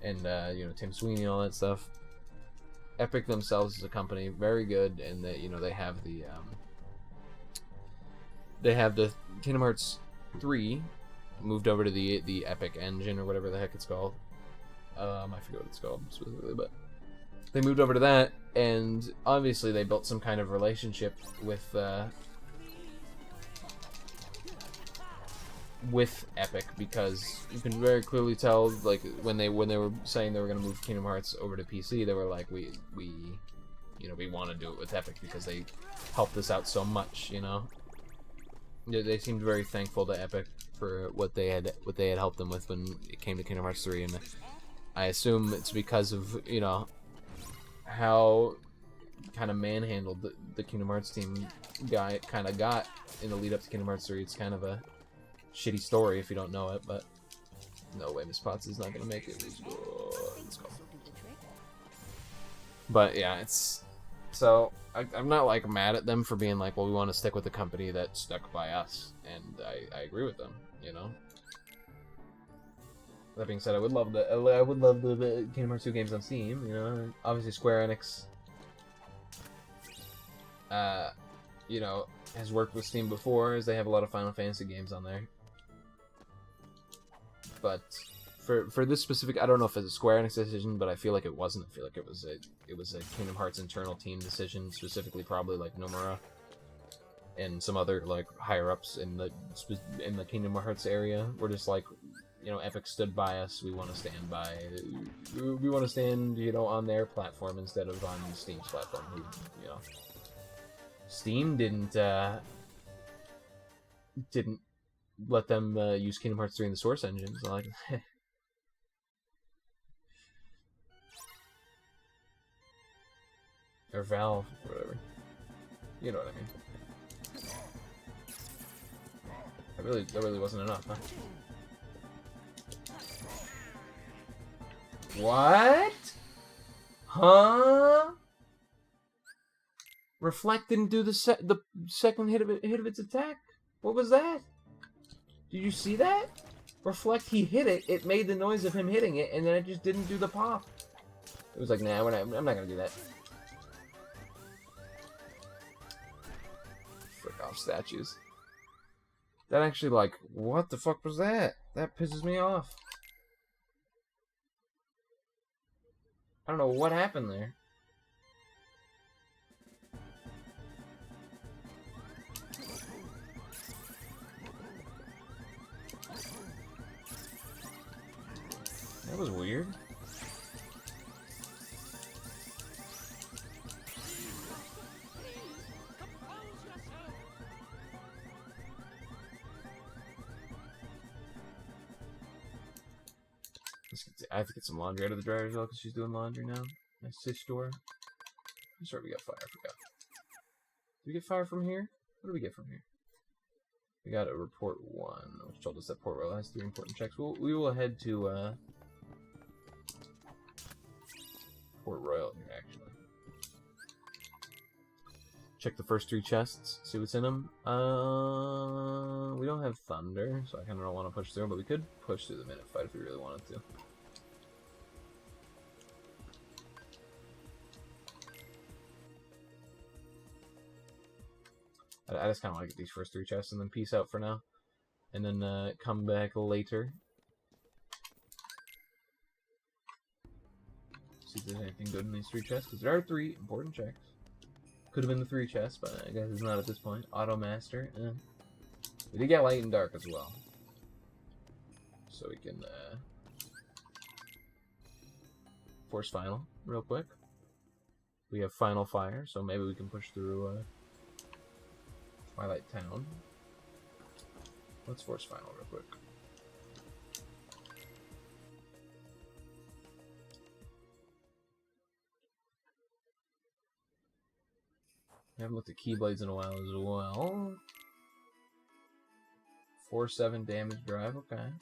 And, you know, Tim Sweeney and all that stuff. Epic themselves is a company, very good, and that, you know, they have the Kingdom Hearts 3 moved over to the Epic engine or whatever the heck it's called. I forget what it's called specifically, but they moved over to that, and obviously they built some kind of relationship with Epic, because you can very clearly tell, like, when they were saying they were going to move Kingdom Hearts over to PC, they were like, we want to do it with Epic because they helped us out so much, you know. They seemed very thankful to Epic for what they had helped them with when it came to Kingdom Hearts 3, and I assume it's because of, you know, how kind of manhandled the Kingdom Hearts team kind of got in the lead up to Kingdom Hearts 3. It's kind of a shitty story if you don't know it, but no way Miss Potts is not gonna make it. Let's go. But yeah, it's so I'm not like mad at them for being like, well, we want to stick with the company that stuck by us, and I agree with them, you know. That being said, I would love the Kingdom Hearts 2 games on Steam, you know. Obviously Square Enix you know, has worked with Steam before, as they have a lot of Final Fantasy games on there. But for this specific, I don't know if it's a Square Enix decision, but I feel like it wasn't. I feel like it was a Kingdom Hearts internal team decision, specifically probably like Nomura and some other like higher ups in the Kingdom Hearts area were just like, you know, Epic stood by us. We want to stand by. We want to stand, you know, on their platform instead of on Steam's platform. You know, Steam didn't let them use Kingdom Hearts 3 in the Source engine. So like, or Valve, or whatever. You know what I mean. That really wasn't enough, huh? What? Huh? Reflect didn't do the second hit of its attack. What was that? Did you see that? Reflect, he hit it. It made the noise of him hitting it, and then it just didn't do the pop. It was like, nah, I'm not gonna do that. Frick off statues. That actually, like, what the fuck was that? That pisses me off. I don't know what happened there. That was weird. I have to get some laundry out of the dryer as well because she's doing laundry now. Nice Tish door. I'm sorry, we got fire. I forgot. Did we get fire from here? What do we get from here? We got a report 1, which told us that Port Royal has 3 important checks. We will head to Port Royal here, actually. Check the first 3 chests, see what's in them. We don't have thunder, so I kind of don't want to push through, but we could push through the minute fight if we really wanted to. I just kind of want to get these first 3 chests and then peace out for now. And then come back later. See if there's anything good in these 3 chests, because there are 3 important checks. Could have been the 3 chests, but I guess it's not at this point. Auto Master. We did get Light and Dark as well. So we can Force Final real quick. We have Final Fire, so maybe we can push through Twilight Town. Let's Force Final real quick. I haven't looked at Keyblades in a while as well. 4/7 damage drive, okay.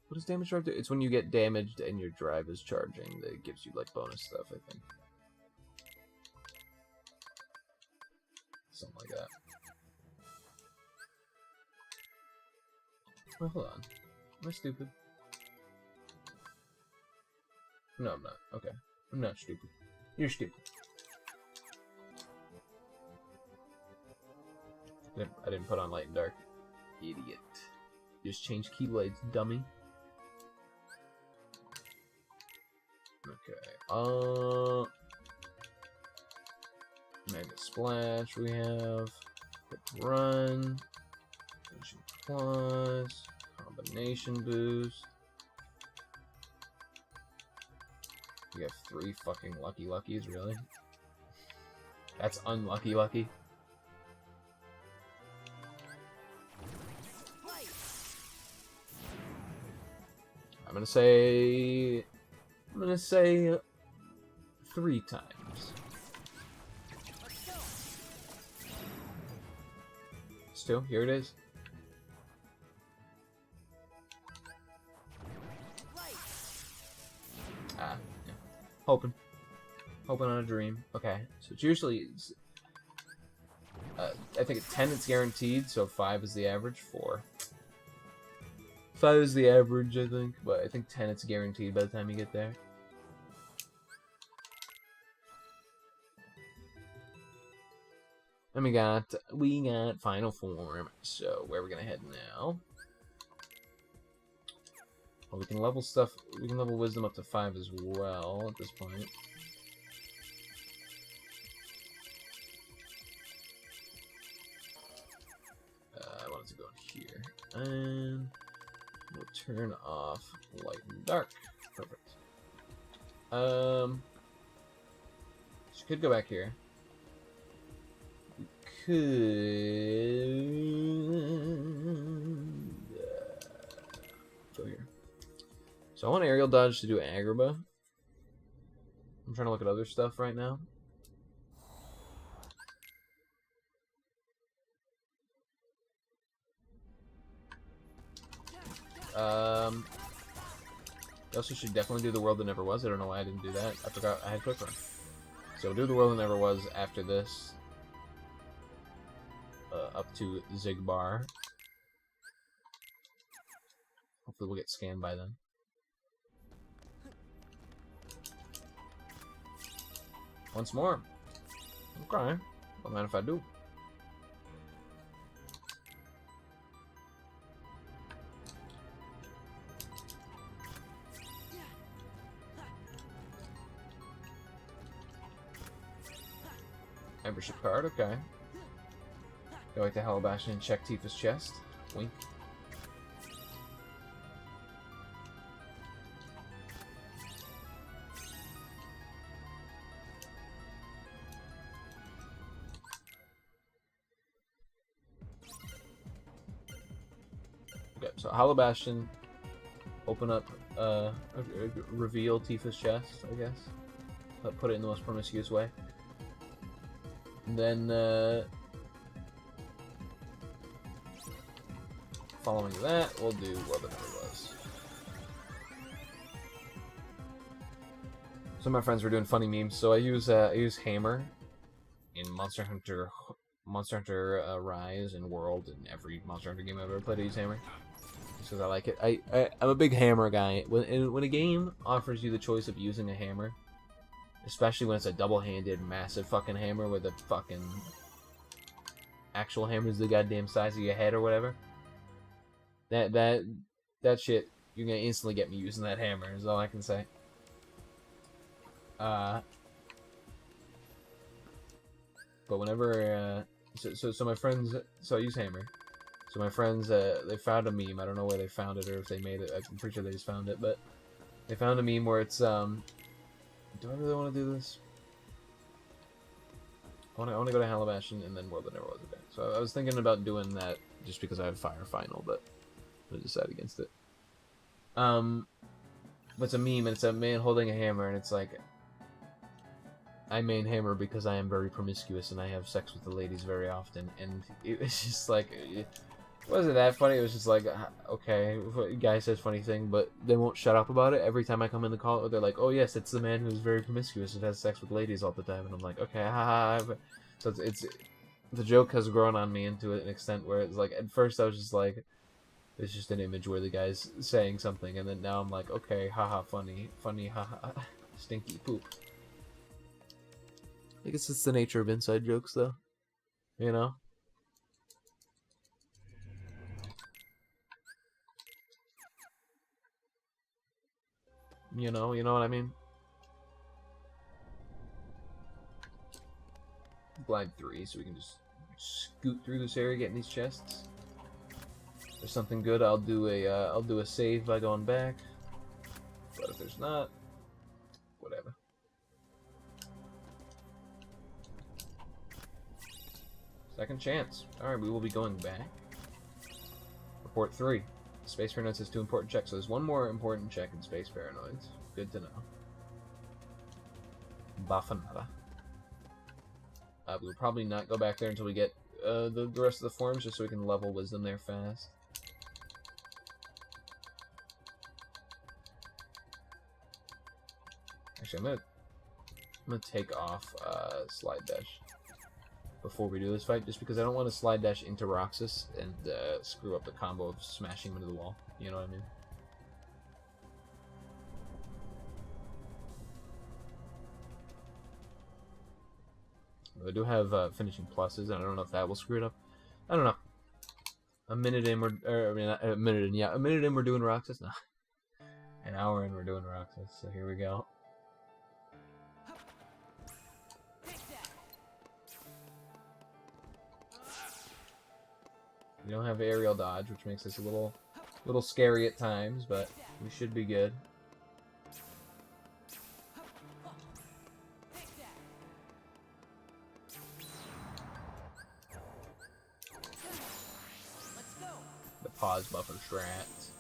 What does damage drive do? It's when you get damaged and your drive is charging that gives you like bonus stuff, I think. Something like that. Well, hold on. Am I stupid? No, I'm not. Okay. I'm not stupid. You're stupid. I didn't put on light and dark. Idiot. Just change keyblades, dummy. Okay. Mega Splash we have. Quick Run. Vision Plus. Combination Boost. We have 3 fucking Lucky Luckies, really? That's unlucky lucky. I'm gonna say 3 times. It's 2. Here it is. Ah, yeah. Hoping on a dream. Okay, so it's usually I think at 10 it's guaranteed, so 5 is the average. 4. 5 is the average, I think, but I think 10 it's guaranteed by the time you get there. And we got final form. So where are we gonna head now? Well, we can level stuff. We can level wisdom up to 5 as well at this point. I wanted to go in here, and we'll turn off light and dark. Perfect. So you could go back here. We could go here. So I want aerial dodge to do Agrabah. I'm trying to look at other stuff right now. You also should definitely do the world that never was. I don't know why I didn't do that. I forgot I had quick run. So we'll do the world that never was after this. Up to Zigbar. Hopefully we'll get scanned by then. Once more. Okay. Don't mind if I do. Membership card, okay. Go back to Bastion and check Tifa's chest. Wink. Okay, so Bastion, open up, reveal Tifa's chest, I guess. Put it in the most promiscuous way. And then, following that, we'll do World That Never Was. Some of my friends were doing funny memes, so I use Hammer in Monster Hunter Rise and World, and every Monster Hunter game I've ever played, I use Hammer. Just because I like it. I'm a big Hammer guy. When a game offers you the choice of using a hammer, especially when it's a double-handed, massive fucking hammer where the fucking actual hammer is the goddamn size of your head or whatever, that shit, you're gonna instantly get me using that hammer, is all I can say. But whenever, so my friends, so I use Hammer. So my friends, they found a meme. I don't know where they found it or if they made it. I'm pretty sure they just found it, but they found a meme where it's, do I really want to do this? I want to go to Bastion and then World That Never Was. Okay. So I was thinking about doing that just because I have Fire Final, but I decided against it. But it's a meme, and it's a man holding a hammer, and it's like, I main Hammer because I am very promiscuous and I have sex with the ladies very often, and it was just like, it wasn't that funny. It was just like, okay, guy says funny thing, but they won't shut up about it. Every time I come in the call, they're like, oh yes, it's the man who's very promiscuous and has sex with ladies all the time, and I'm like, okay, haha. So it's the joke has grown on me into an extent where it's like, at first I was just like, it's just an image where the guy's saying something, and then now I'm like, okay, haha, funny, haha, stinky poop. I guess it's the nature of inside jokes, though. You know? You know what I mean? Glide 3, so we can just scoot through this area, getting these chests. If there's something good, I'll do a save by going back. But if there's not, whatever. Second chance. Alright, we will be going back. Report 3. Space Paranoid says 2 important checks, so there's one more important check in Space Paranoids. Good to know. Baffanada. We'll probably not go back there until we get the rest of the forms, just so we can level Wisdom there fast. Actually, I'm gonna take off Slide Dash before we do this fight, just because I don't want to Slide Dash into Roxas and screw up the combo of smashing him into the wall. You know what I mean? I do have finishing pluses, and I don't know if that will screw it up. I don't know. A minute in, a minute in, we're doing Roxas. No, an hour in, we're doing Roxas. So here we go. We don't have aerial dodge, which makes this a little scary at times, but we should be good. The pause buffer strats.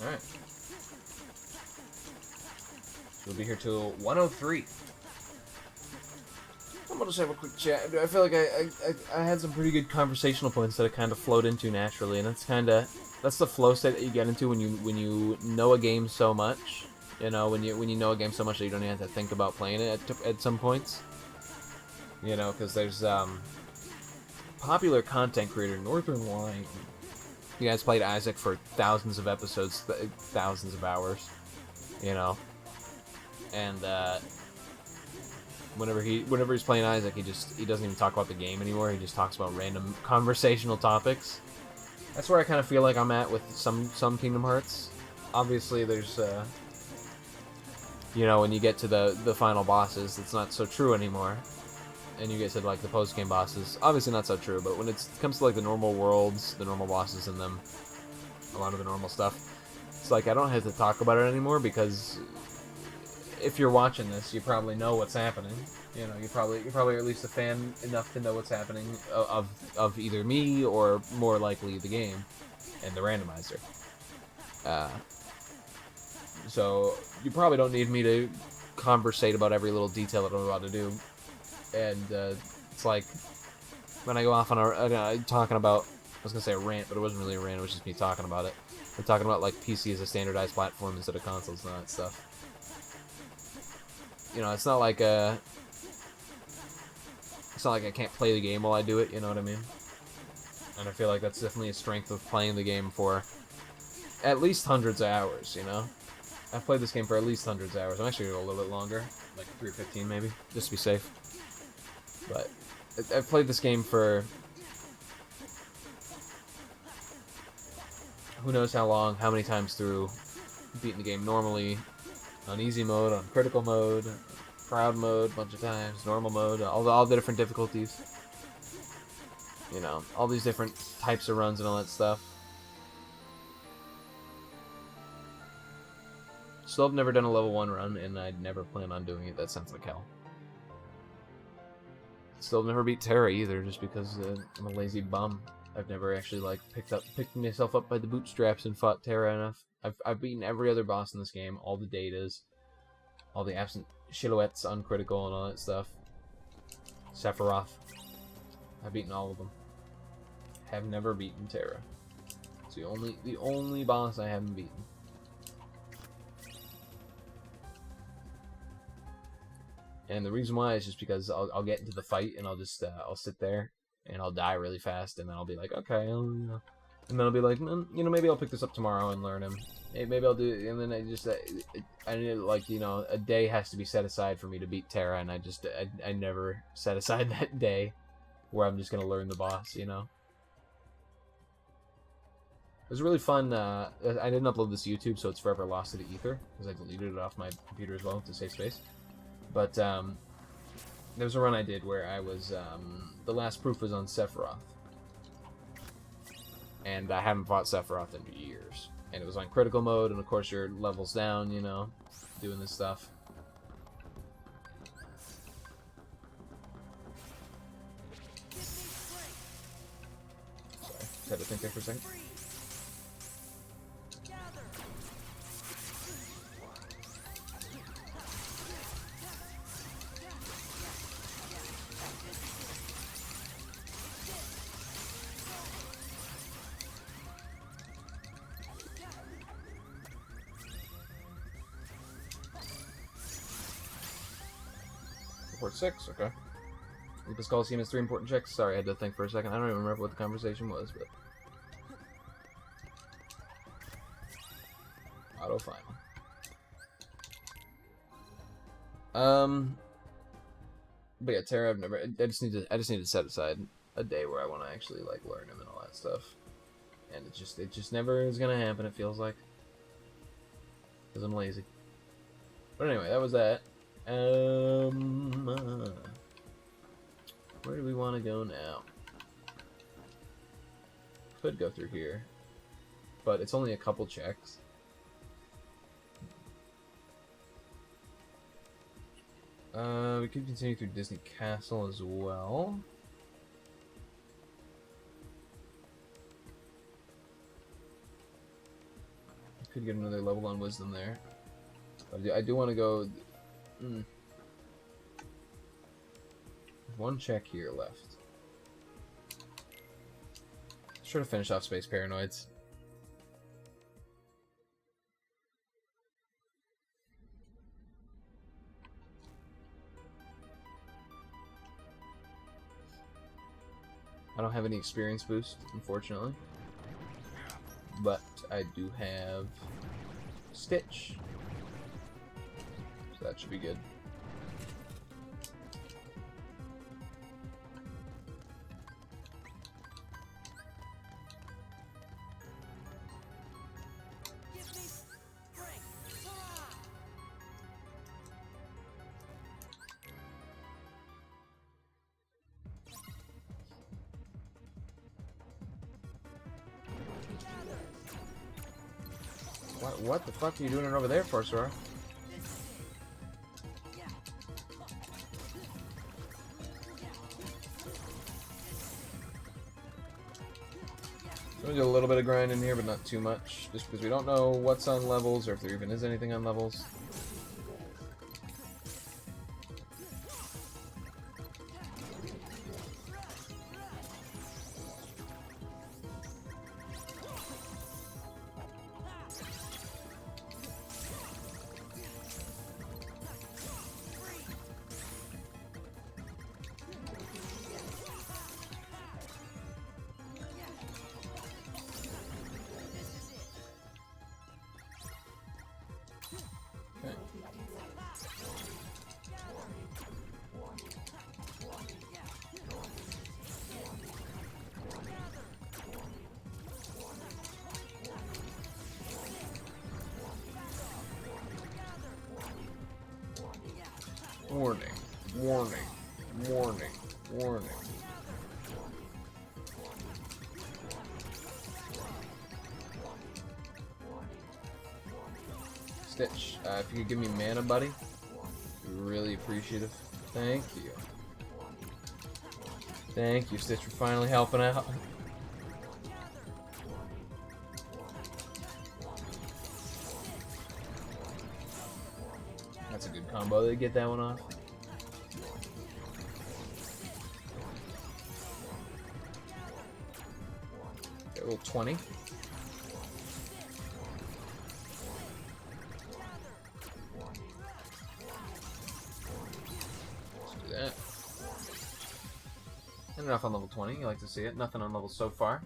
Alright. We'll be here till 1:03. I'm gonna just have a quick chat. I feel like I had some pretty good conversational points that I kind of flowed into naturally, and that's the flow state that you get into when you know a game so much. You know, when you know a game so much that you don't even have to think about playing it at some points. You know, because there's popular content creator Northern Light. You guys played Isaac for thousands of episodes, thousands of hours. You know. And whenever he's playing Isaac, he doesn't even talk about the game anymore. He just talks about random conversational topics. That's where I kind of feel like I'm at with some Kingdom Hearts. Obviously, there's you know, when you get to the final bosses, it's not so true anymore. And you get to like the post game bosses, obviously not so true. But when it comes to like the normal worlds, the normal bosses in them, a lot of the normal stuff, it's like I don't have to talk about it anymore because if you're watching this, you probably know what's happening. You know, you're probably at least a fan enough to know what's happening of either me or more likely the game and the randomizer. So you probably don't need me to conversate about every little detail that I'm about to do. And it's like when I go off on talking about, I was gonna say a rant, but it wasn't really a rant. It was just me talking about it. I'm talking about like PC as a standardized platform instead of consoles and all that stuff. You know, it's not like I can't play the game while I do it, you know what I mean? And I feel like that's definitely a strength of playing the game for at least hundreds of hours, you know? I've played this game for at least hundreds of hours. I'm actually going to go a little bit longer, like 315 maybe, just to be safe. But I've played this game for who knows how long, how many times through, beating the game normally, on easy mode, on critical mode, proud mode a bunch of times, normal mode, all the different difficulties. You know, all these different types of runs and all that stuff. Still have never done a level 1 run, and I'd never plan on doing it. That sounds like hell. Still have never beat Terra either, just because I'm a lazy bum. I've never actually like picked myself up by the bootstraps and fought Terra enough. I've beaten every other boss in this game, all the datas, all the absent silhouettes, uncritical, and all that stuff. Sephiroth. I've beaten all of them. Have never beaten Terra. It's the only boss I haven't beaten. And the reason why is just because I'll get into the fight and I'll sit there and I'll die really fast, and then I'll be like, okay, and then I'll be like, you know, maybe I'll pick this up tomorrow and learn him. Maybe I'll do it, and then I need, like, you know, a day has to be set aside for me to beat Terra, and I never set aside that day. where I'm just gonna learn the boss, you know. It was really fun. I didn't upload this to YouTube, so it's forever lost to the ether because I deleted it off my computer as well to save space. But there was a run I did where I was the last proof was on Sephiroth, and I haven't fought Sephiroth in years. And it was on critical mode, and of course your levels down, you know, doing this stuff. Sorry, just had to think there for a second. Report 6, okay. Olympus Coliseum has 3 important checks. Sorry, I had to think for a second. I don't even remember what the conversation was, but... Auto final. But yeah, Terra, I've never... I just need to set aside a day where I want to actually, like, learn him and all that stuff. And it just never is gonna happen, it feels like. Because I'm lazy. But anyway, that was that. Where do we want to go now? Could go through here, but it's only a couple checks. We could continue through Disney Castle as well. Could get another level on Wisdom there. But I do want to go... One check here left. Sure to finish off Space Paranoids. I don't have any experience boost, unfortunately. But I do have Stitch. So that should be good. What the fuck are you doing it over there for, Sora? I'm gonna do a little bit of grind in here, but not too much, just because we don't know what's on levels or if there even is anything on levels. Warning, warning, warning, warning. Stitch, if you could give me mana, buddy, really appreciative. Thank you. Thank you, Stitch, for finally helping out. That's a good combo to get that one off. Okay, a little 20. Let's do that. And enough on level 20, you like to see it. Nothing on level so far.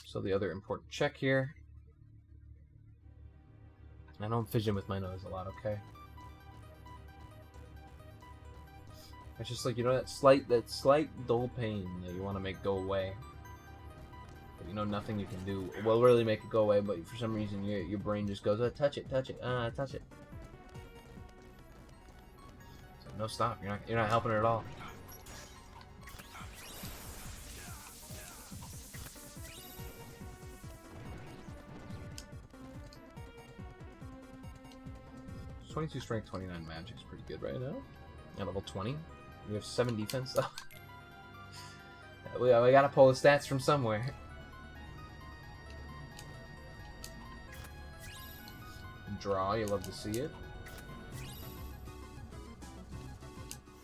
So the other important check here. I know I'm fidgeting with my nose a lot, okay? It's just like, you know, that slight dull pain that you want to make go away. But you know, nothing you can do will really make it go away, but for some reason your brain just goes, touch it, touch it, touch it. So, no, stop. You're not helping her at all. So 22 strength, 29 magic is pretty good right now. At level 20. We have 7 defense though. We gotta pull the stats from somewhere. Draw, you love to see it.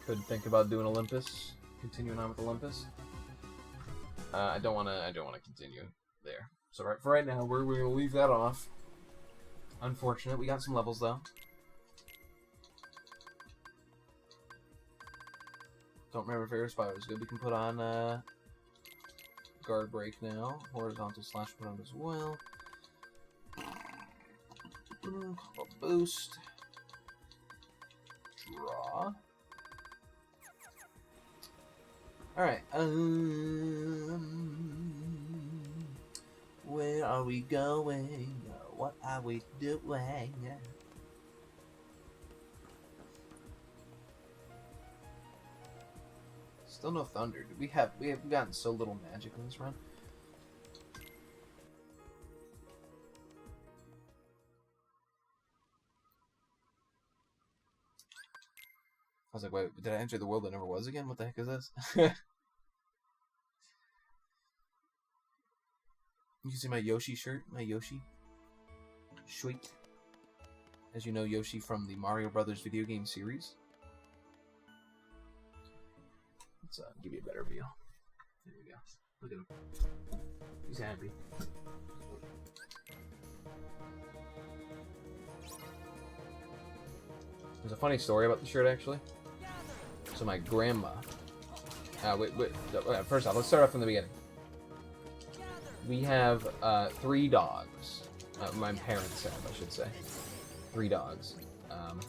Could think about doing Olympus, continuing on with Olympus. I don't wanna continue there. So for right now, we're gonna leave that off. Unfortunate, we got some levels though. Don't remember if air spire was good. We can put on guard break now. Horizontal slash put on as well. Combo boost. Draw. Alright. Where are we going? What are we doing? Still no thunder. We have gotten so little magic in this run. I was like, wait, did I enter the world that never was again? What the heck is this? You can see my Yoshi shirt, my Yoshi. Sweet. As you know, Yoshi from the Mario Brothers video game series. Let's give you a better view. There we go. Look at him. He's happy. There's a funny story about the shirt, actually. So my grandma... first off, let's start off from the beginning. We have 3 dogs. My parents have, I should say. 3 dogs. And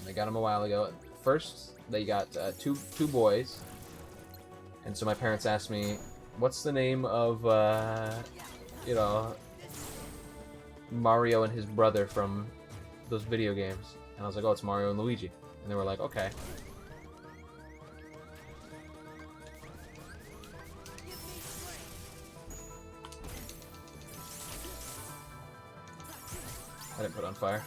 they got them a while ago. First, they got two boys. And so my parents asked me, what's the name of, you know, Mario and his brother from those video games? And I was like, oh, it's Mario and Luigi. And they were like, okay. I didn't put on fire.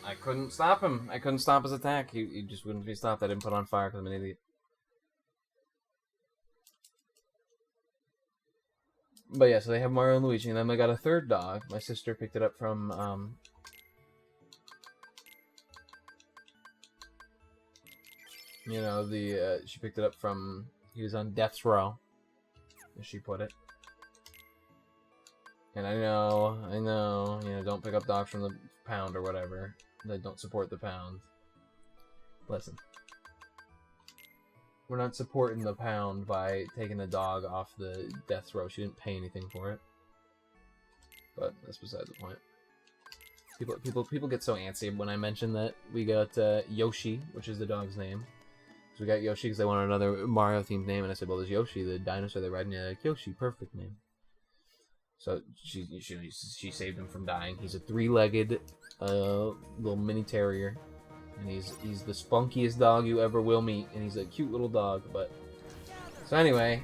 I couldn't stop him. I couldn't stop his attack. He just wouldn't be stopped. I didn't put on fire because I'm an idiot. But yeah, so they have Mario and Luigi, and then they got a 3rd dog. My sister picked it up from, you know, she picked it up from, he was on death's row, as she put it. And I know, you know, don't pick up dogs from the pound or whatever. They don't support the pound. Listen. We're not supporting the pound by taking the dog off the death row. She didn't pay anything for it. But that's beside the point. People get so antsy when I mention that we got Yoshi, which is the dog's name. So we got Yoshi because they wanted another Mario-themed name, and I said, well, there's Yoshi, the dinosaur they're riding. Like, Yoshi, perfect name. So she saved him from dying. He's a 3-legged little mini terrier, and he's the spunkiest dog you ever will meet, and he's a cute little dog. But so anyway,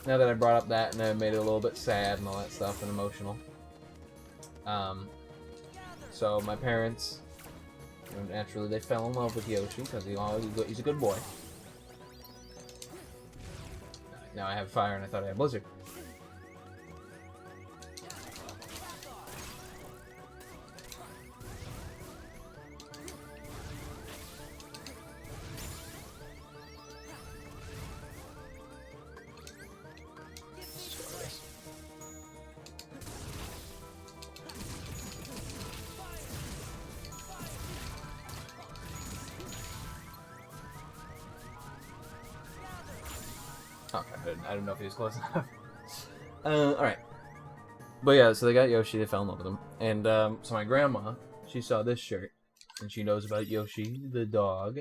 now that I brought up that and I made it a little bit sad and all that stuff and emotional, so my parents, naturally, they fell in love with Yoshi because he's a good boy. Now I have fire and I thought I had blizzard. I didn't know if he was close enough. Alright. But yeah, so they got Yoshi, they fell in love with him. And so my grandma, she saw this shirt, and she knows about Yoshi, the dog.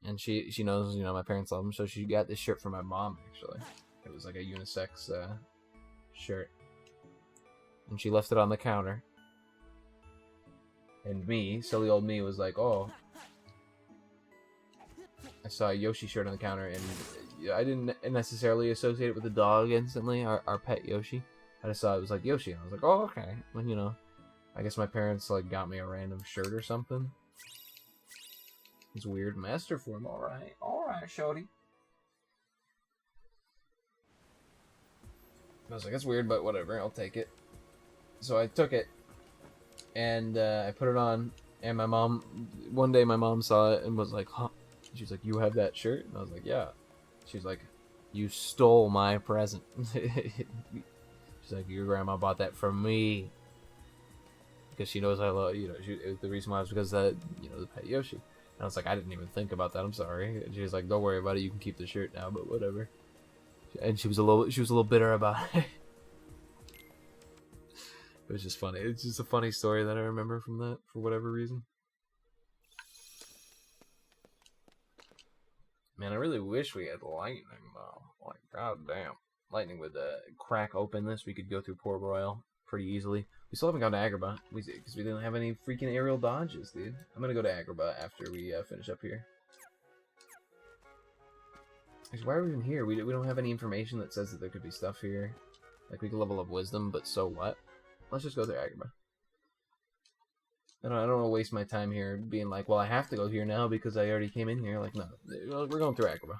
And she knows, you know, my parents love him, so she got this shirt for my mom, actually. It was like a unisex shirt. And she left it on the counter. And me, silly old me, was like, oh. I saw a Yoshi shirt on the counter, and I didn't necessarily associate it with the dog instantly, our pet Yoshi. I just saw it was like Yoshi, and I was like, oh, okay. Well, you know, I guess my parents, like, got me a random shirt or something. It's weird. Master form, alright. Alright, shorty. I was like, that's weird, but whatever, I'll take it. So I took it, and I put it on, and my mom, one day my mom saw it and was like, huh? She was like, you have that shirt? And I was like, yeah. She's like, you stole my present. She's like, your grandma bought that from me. Because she knows I love, you know, the reason why was because that, you know, the pet Yoshi. And I was like, I didn't even think about that, I'm sorry. And she was like, don't worry about it, you can keep the shirt now, but whatever. And she was a little bitter about it. It was just funny. It's just a funny story that I remember from that, for whatever reason. Man, I really wish we had lightning, though. Like, goddamn. Lightning would crack open this. We could go through Port Royal pretty easily. We still haven't gone to Agrabah, because we didn't have any freaking aerial dodges, dude. I'm gonna go to Agrabah after we finish up here. Actually, why are we even here? We don't have any information that says that there could be stuff here. Like, we could level up wisdom, but so what? Let's just go to Agrabah. I don't want to waste my time here being like, well, I have to go here now because I already came in here. Like, no. We're going through Agrabah.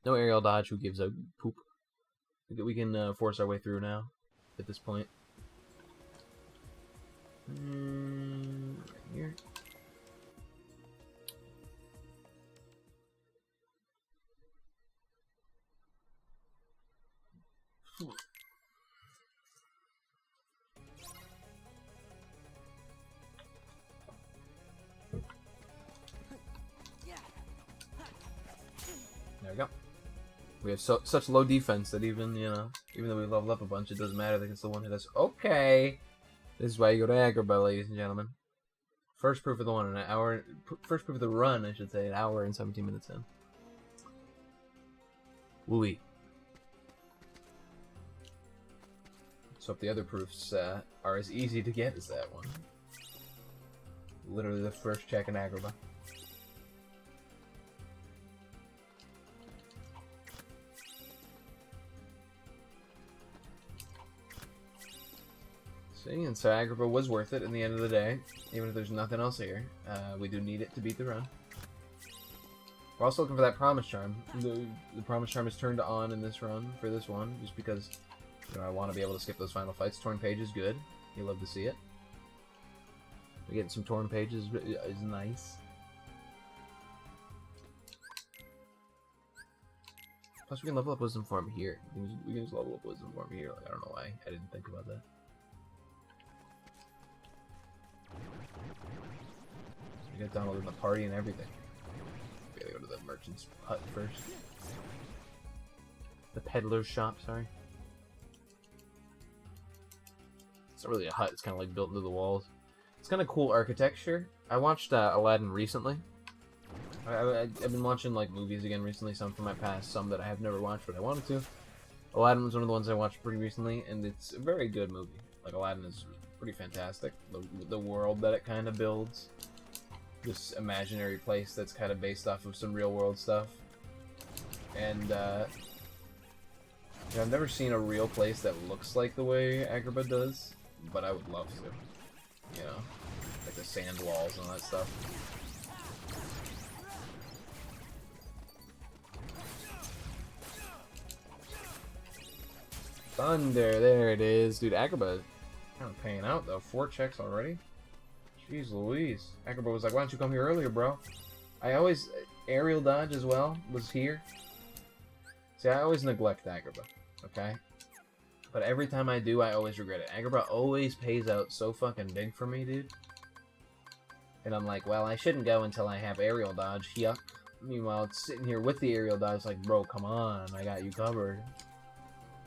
No aerial dodge, who gives a poop. We can force our way through now, at this point. Right here. There we go. We have such low defense that even though we level up a bunch, it doesn't matter. They can still one hit us. Okay, this is why you go to Agrabah, ladies and gentlemen. First proof of the one in an hour. First proof of the run, I should say, an hour and 17 minutes in. Wooey. So if the other proofs are as easy to get as that one. Literally the first check in Agrabah. See, and so Agrabah was worth it in the end of the day, even if there's nothing else here. We do need it to beat the run. We're also looking for that Promise Charm. The Promise Charm is turned on in this run, for this one, just because I want to be able to skip those final fights. Torn Page is good. You love to see it. We're getting some Torn Pages is nice. Plus we can level up Wisdom Form here. We can just level up Wisdom Form here. Like, I don't know why I didn't think about that. We get Donald in the party and everything. We gotta go to the merchant's hut first. The peddler's shop, sorry. It's not really a hut, it's kind of like built into the walls. It's kind of cool architecture. I watched Aladdin recently. I've been watching like movies again recently, some from my past, some that I have never watched but I wanted to. Aladdin was one of the ones I watched pretty recently, and it's a very good movie. Like, Aladdin is pretty fantastic. The world that it kind of builds. This imaginary place that's kind of based off of some real world stuff. And I've never seen a real place that looks like the way Agrabah does, but I would love to. You know, like the sand walls and all that stuff. Thunder, there it is. Dude, Agrabah kind of paying out though. 4 checks already? Jeez Louise. Agrabah was like, why don't you come here earlier, bro? I always... Aerial dodge as well was here. See, I always neglect Agrabah, okay? But every time I do, I always regret it. Agrabah always pays out so fucking big for me, dude. And I'm like, well, I shouldn't go until I have aerial dodge. Yuck. Meanwhile, it's sitting here with the aerial dodge, like, bro, come on, I got you covered.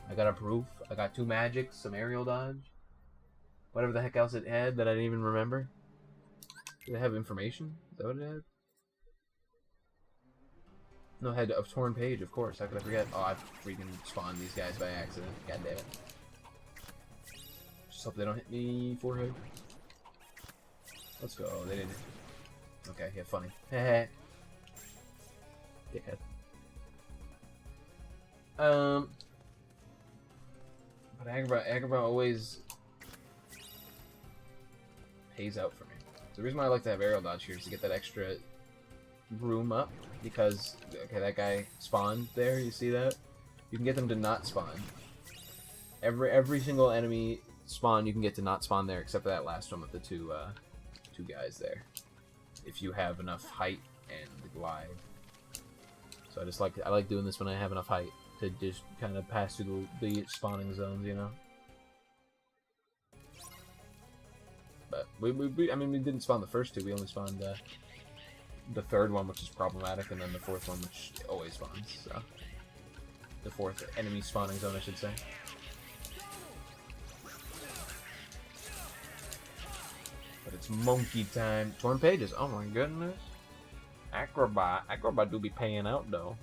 I got a proof. I got 2 magics, some aerial dodge. Whatever the heck else it had that I didn't even remember. Did it have information? Is that what it had? No, it had a torn page, of course. How could I forget? Oh, I freaking spawned these guys by accident. God damn it. Just hope they don't hit me forehead. Let's go. Oh, they didn't. Okay, yeah, funny. Heh. Dickhead. But Agrabah always pays out for me. So the reason why I like to have aerial dodge here is to get that extra room up, because okay, that guy spawned there. You see that? You can get them to not spawn. Every single enemy spawn, you can get to not spawn there, except for that last one with the two guys there. If you have enough height and the glide. So I like doing this when I have enough height to just kind of pass through the spawning zones, you know. But I mean, we didn't spawn the first 2. We only spawned the 3rd one, which is problematic, and then the 4th one, which always spawns. So the 4th enemy spawning zone, I should say. But it's monkey time. Torn pages. Oh my goodness. Agrabah do be paying out though.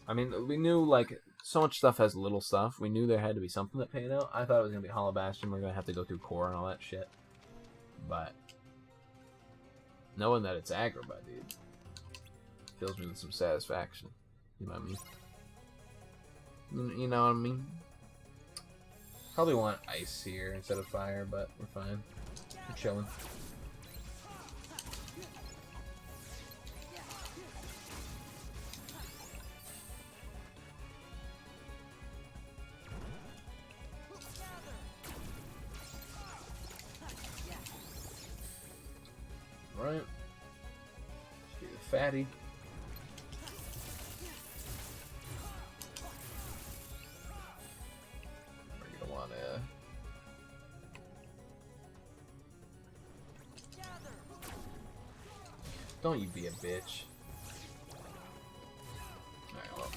I mean, we knew like so much stuff has little stuff. We knew there had to be something that paid out. I thought it was gonna be Hollow Bastion. We're gonna have to go through core and all that shit. But knowing that it's Agrabah, dude, fills me with some satisfaction. You know what I mean? You know what I mean? Probably want ice here instead of fire, but we're fine. We're chilling. Right. Get the fatty. We're gonna wanna don't you be a bitch. Alright, well.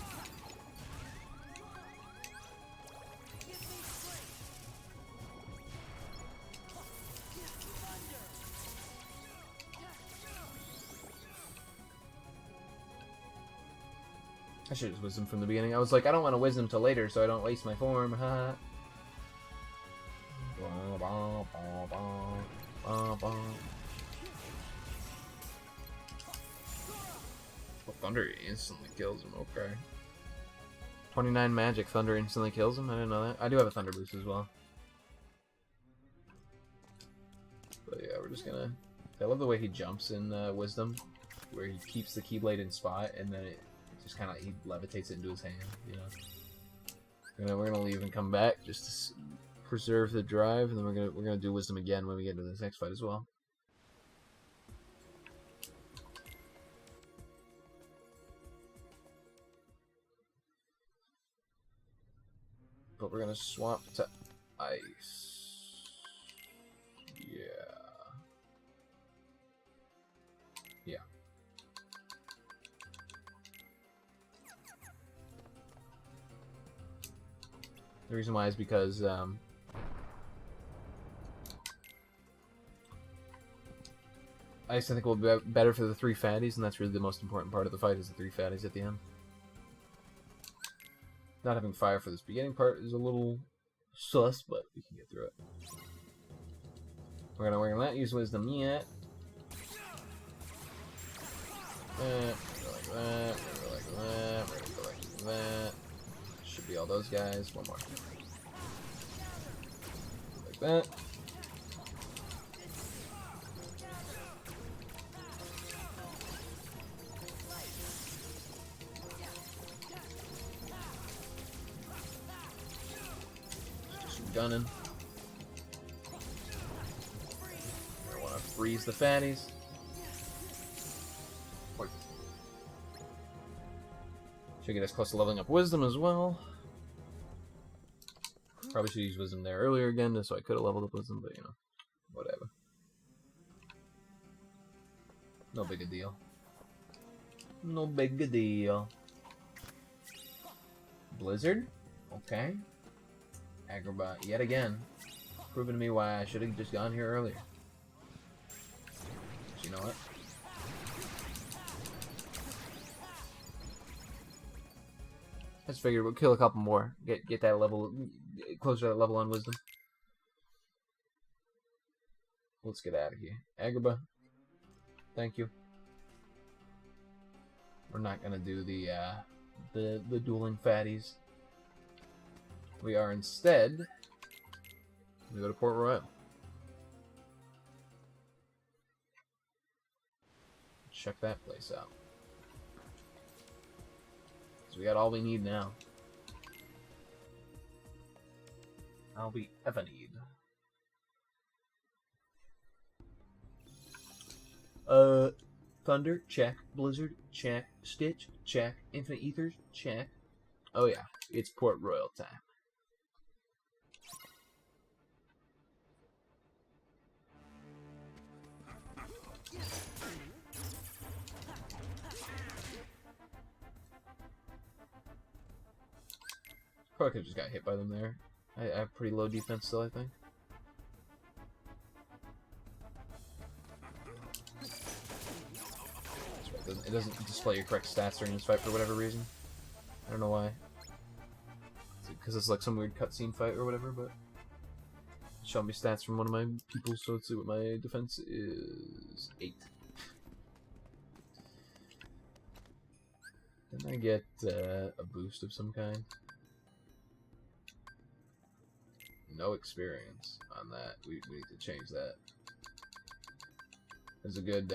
I should have wisdom from the beginning. I was like, I don't want to wisdom till later, so I don't waste my form. Haha. Well, Thunder instantly kills him. Okay. 29 magic. Thunder instantly kills him. I didn't know that. I do have a Thunder boost as well. But yeah, we're just gonna. I love the way he jumps in Wisdom, where he keeps the Keyblade in spot, and then it just kind of he levitates it into his hand. You know. We're gonna leave and come back just to preserve the drive, and then we're gonna do Wisdom again when we get into this next fight as well. But we're gonna swap to ice. Yeah. Yeah. The reason why is because ice I think will be better for the 3 fatties, and that's really the most important part of the fight is the 3 fatties at the end. Not having fire for this beginning part is a little sus, but we can get through it. We're gonna not use Wisdom yet. We're gonna go like that. We're gonna go like that. We're gonna go like that. Should be all those guys. One more. Like that. Gunning. I want to freeze the fatties. Should get us close to leveling up Wisdom as well. Probably should use Wisdom there earlier again, just so I could have leveled up Wisdom, but you know, whatever. No big a deal. No big deal. Blizzard? Okay. Agrabah, yet again. Proving to me why I should have just gone here earlier. But you know what? I just figured we'll kill a couple more. Get that level, closer to that level on wisdom. Let's get out of here. Agrabah, thank you. We're not gonna do the dueling fatties. We are instead gonna go to Port Royal. Check that place out. So we got all we need now. I'll be effing need. Thunder, check. Blizzard, check. Stitch, check. Infinite Ethers, check. Oh yeah, it's Port Royal time. Probably could have just got hit by them there. I have pretty low defense still, I think. It doesn't display your correct stats during this fight for whatever reason. I don't know why. Because it's like some weird cutscene fight or whatever, but it's showing me stats from one of my people, so let's see what my defense is. 8. Didn't I get a boost of some kind? No experience on that. We need to change that. There's a good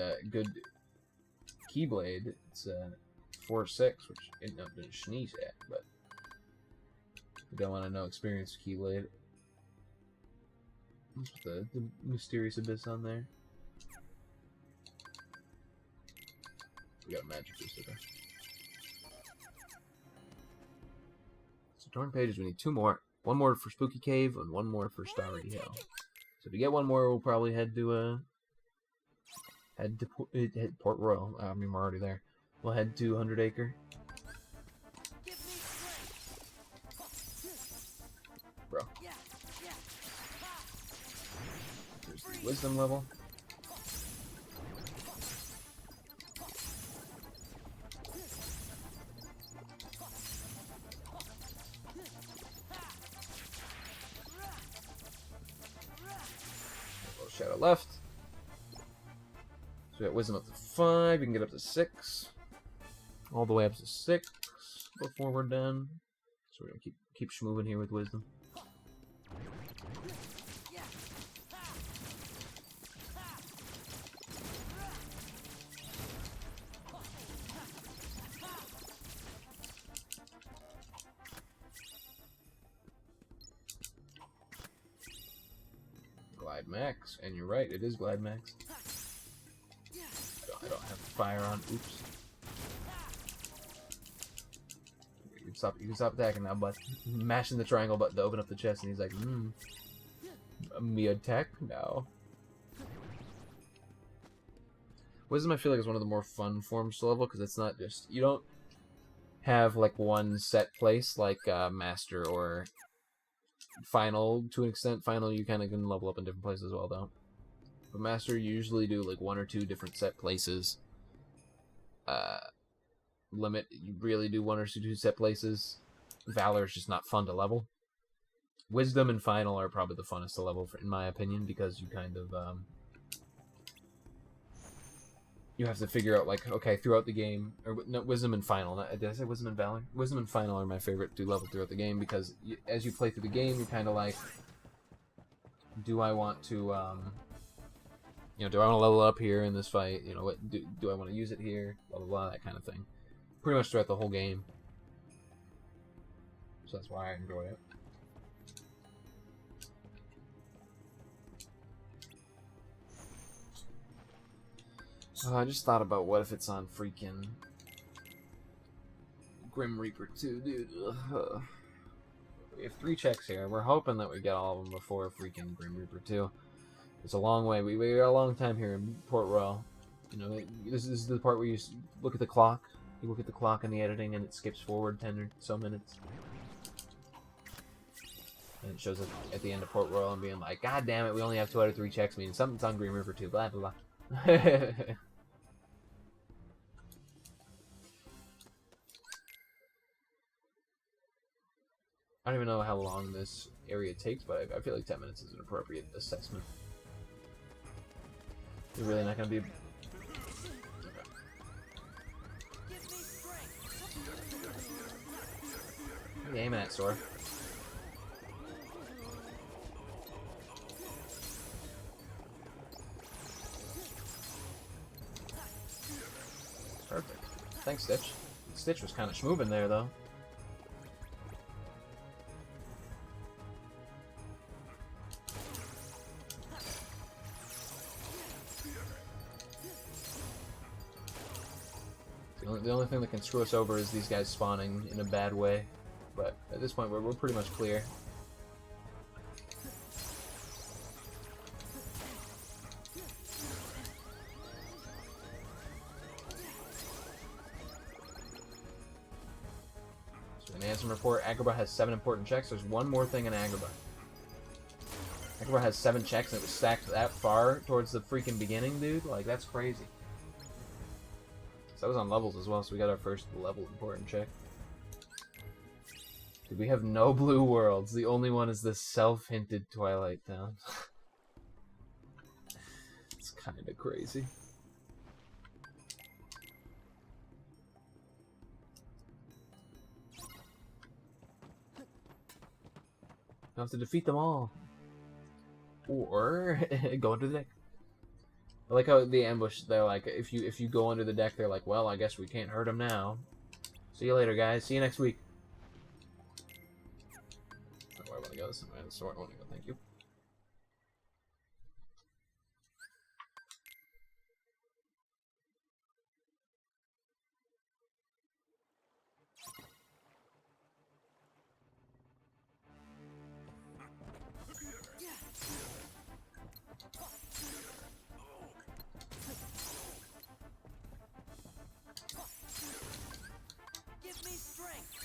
Keyblade. It's 4-6, which ain't nothing to sneeze at, but we don't want to know experience with Keyblade. Let's put the Mysterious Abyss on there. We got a magic booster there. So torn pages, we need 2 more. 1 more for Spooky Cave and 1 more for Starry Hill. So if we get 1 more, we'll probably head to Port Royal. I mean, we're already there. We'll head to 100 Acre. Bro. There's the wisdom level. Shadow left. So we got wisdom up to 5. We can get up to 6. All the way up to 6 before we're done. So we're gonna keep schmoving here with wisdom. Glide Max, and you're right, it is Glide Max. I don't have fire on. Oops. You can stop attacking now, but mashing the triangle button to open up the chest, and he's like, me attack now. Wisdom, I feel like, is one of the more fun forms to level, because it's not just, you don't have like one set place like Master or Final. To an extent, Final you kind of can level up in different places as well, though. But Master, you usually do like 1 or 2 different set places. Limit, you really do 1 or 2 set places. Valor is just not fun to level. Wisdom and Final are probably the funnest to level, in my opinion, because you kind of you have to figure out, like, okay, throughout the game, or no, Wisdom and Final. Did I say Wisdom and Valor? Wisdom and Final are my favorite to level throughout the game, because as you play through the game, you're kind of like, do I want to, you know, do I want to level up here in this fight? You know, what do I want to use it here? Blah blah blah, that kind of thing. Pretty much throughout the whole game. So that's why I enjoy it. I just thought about what if it's on freaking Grim Reaper 2, dude. We have 3 checks here. We're hoping that we get all of them before freaking Grim Reaper 2. It's a long way. We got a long time here in Port Royal. You know, this is the part where you look at the clock. You look at the clock in the editing and it skips forward 10 or so minutes. And it shows up at the end of Port Royal and being like, God damn it, we only have 2 out of 3 checks, meaning something's on Green River too, blah blah blah. I don't even know how long this area takes, but I feel like 10 minutes is an appropriate assessment. You're really not going to be... What are you aiming at, Sora? Perfect. Thanks, Stitch. Stitch was kind of schmoovin' there, though. The only thing that can screw us over is these guys spawning in a bad way. But at this point, we're pretty much clear. So, an Ansem report. Agrabah has 7 important checks. There's one more thing in Agrabah. Agrabah has 7 checks and it was stacked that far towards the freaking beginning, dude. Like, that's crazy. That was on levels as well, so we got our first level important check. Dude, we have no blue worlds. The only one is this self-hinted Twilight Town. It's kind of crazy. You have to defeat them all. Or go into the deck. I like how the ambush, they're like, if you go under the deck, they're like, well, I guess we can't hurt them now. See you later, guys. See you next week. Oh, where I want to go? This is where I want to go. Thank you.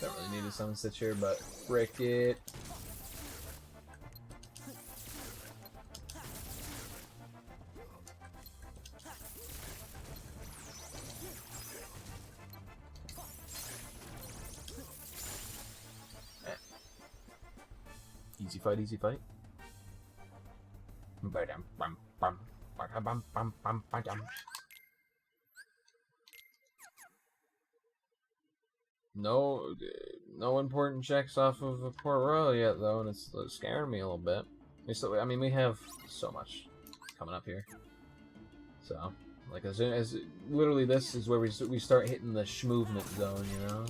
Don't really need a summon stitch here, but frick it. Easy fight, easy fight. No important checks off of Port Royal yet, though, and it's scaring me a little bit. I mean, we have so much coming up here. So, like, as literally this is where we start hitting the schmoovement zone, you know?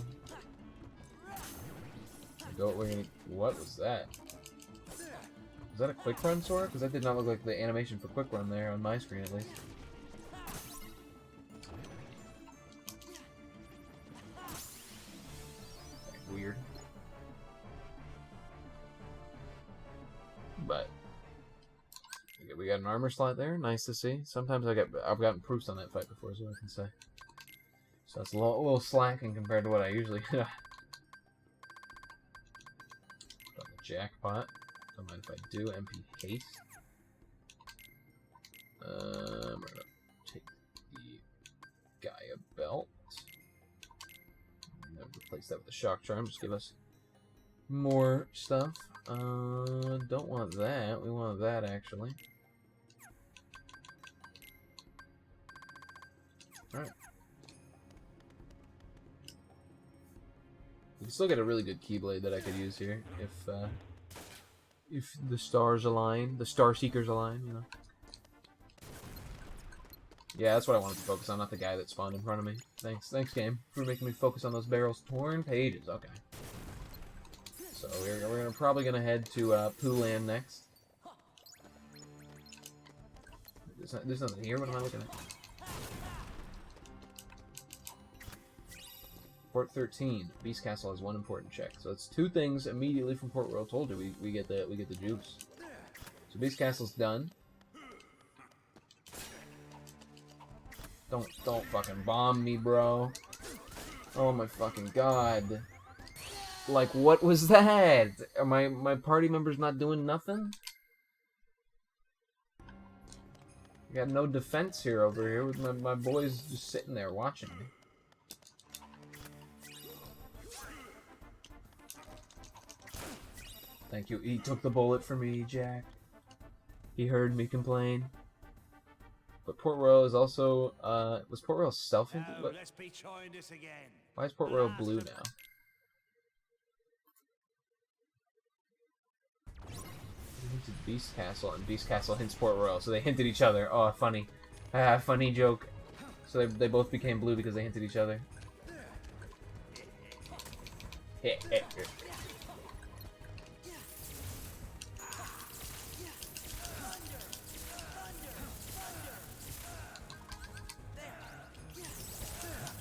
What was that? Was that a quick run, Sora? Because that did not look like the animation for quick run there on my screen, at least. Weird. But we got an armor slot there. Nice to see. Sometimes I've gotten proofs on that fight before, is what I can say. So it's a little slacking compared to what I usually do. Jackpot. Don't mind if I do. MP haste. We're gonna take the Gaia belt. Replace that with the shock charm. Just give us more stuff. Don't want that. We want that actually. Alright. We can still get a really good Keyblade that I could use here if the stars align, the Star Seekers align, you know. Yeah, that's what I wanted to focus on, not the guy that spawned in front of me. Thanks game, for making me focus on those barrels. Torn pages, okay. So we're probably gonna head to Pooh Land next. There's nothing here. What am I looking at? Port 13. Beast Castle has 1 important check, so it's 2 things immediately from Port Royal. Told you we get the juice. So Beast Castle's done. Don't fucking bomb me, bro. Oh my fucking god. Like, what was that? Are my party members not doing nothing? I got no defense here over here with my boys just sitting there watching me. Thank you. He took the bullet for me, Jack. He heard me complain. But Port Royal is also, was Port Royal stealthy? Oh, let's be trying this again. Why is Port Royal blue now? Beast Castle, and Beast Castle hints Port Royal, so they hinted each other. Oh, funny. Funny joke. So they both became blue because they hinted each other.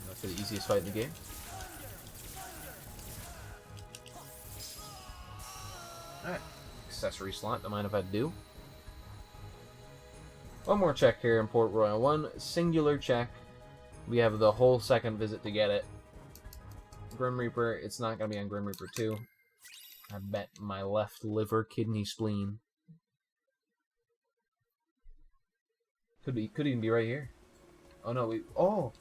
That's the easiest fight in the game. Alright. Accessory slot, don't mind if I do. One more check here in Port Royal. One singular check. We have the whole second visit to get it. Grim Reaper, it's not going to be on Grim Reaper 2. I bet my left liver, kidney, spleen. Could even be right here. Oh no, oh!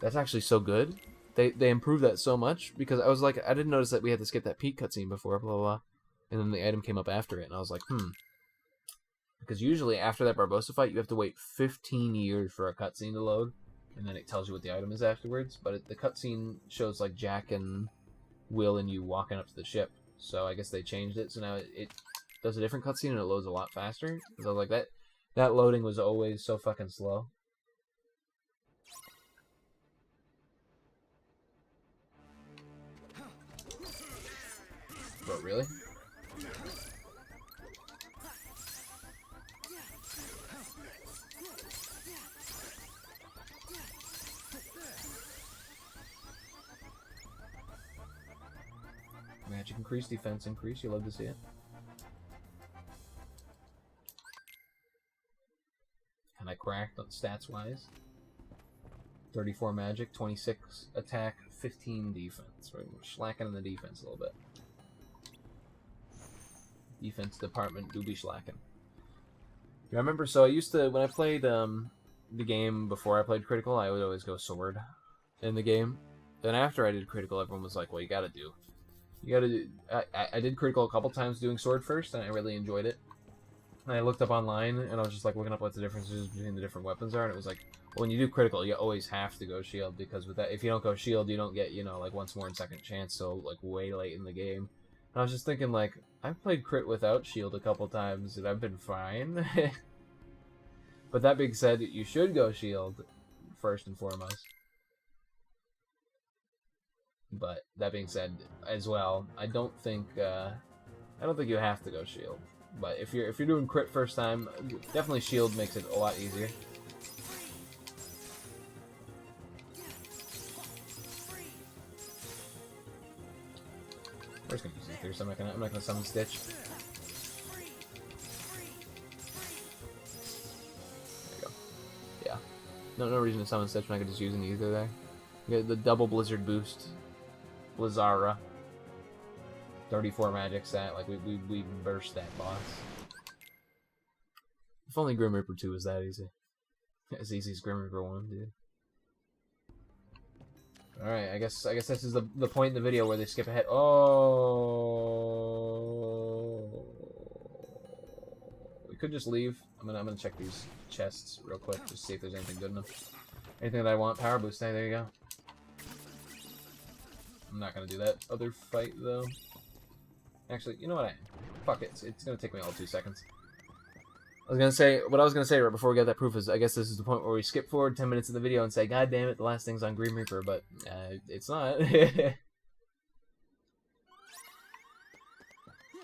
That's actually so good. They improved that so much, because I was like, I didn't notice that we had to skip that peak cutscene before, blah blah blah. And then the item came up after it, and I was like, Because usually after that Barbossa fight, you have to wait 15 years for a cutscene to load, and then it tells you what the item is afterwards. But the cutscene shows like Jack and Will and you walking up to the ship. So I guess they changed it, so now it does a different cutscene and it loads a lot faster. So like that loading was always so fucking slow. But really? Magic increase, defense increase, you love to see it. And I cracked stats wise. 34 magic, 26 attack, 15 defense. We're slacking in the defense a little bit. Defense department do be slacking. I remember, so I used to, when I played the game before I played Critical, I would always go sword in the game. Then after I did Critical, everyone was like, well, you gotta do. I did Critical a couple times doing sword first, and I really enjoyed it. And I looked up online, and I was just like looking up what the differences between the different weapons are, and it was like, well, when you do Critical, you always have to go shield, because with that, if you don't go shield, you don't get, you know, like once more and second chance, so like way late in the game. And I was just thinking, like, I've played crit without shield a couple times, and I've been fine. But that being said, you should go shield first and foremost. But that being said, as well, I don't think you have to go shield. But if you're doing crit first time, definitely shield makes it a lot easier. We're just gonna use Ether, so I'm not gonna summon Stitch. There you go. Yeah. No reason to summon Stitch when I could just use an Ether there. You get the double Blizzard boost. Blizzara. 34 magic stat, like we burst that boss. If only Grim Reaper 2 was that easy. As easy as Grim Reaper 1, dude. Alright, I guess this is the point in the video where they skip ahead. Oh, we could just leave. I'm gonna check these chests real quick, just to see if there's anything good enough. Anything that I want, power boost. Hey, there you go. I'm not gonna do that other fight though. Actually, you know what? Fuck it. It's gonna take me all 2 seconds. What I was gonna say right before we get that proof is, I guess this is the point where we skip forward 10 minutes in the video and say, God damn it, the last thing's on Grim Reaper, but it's not.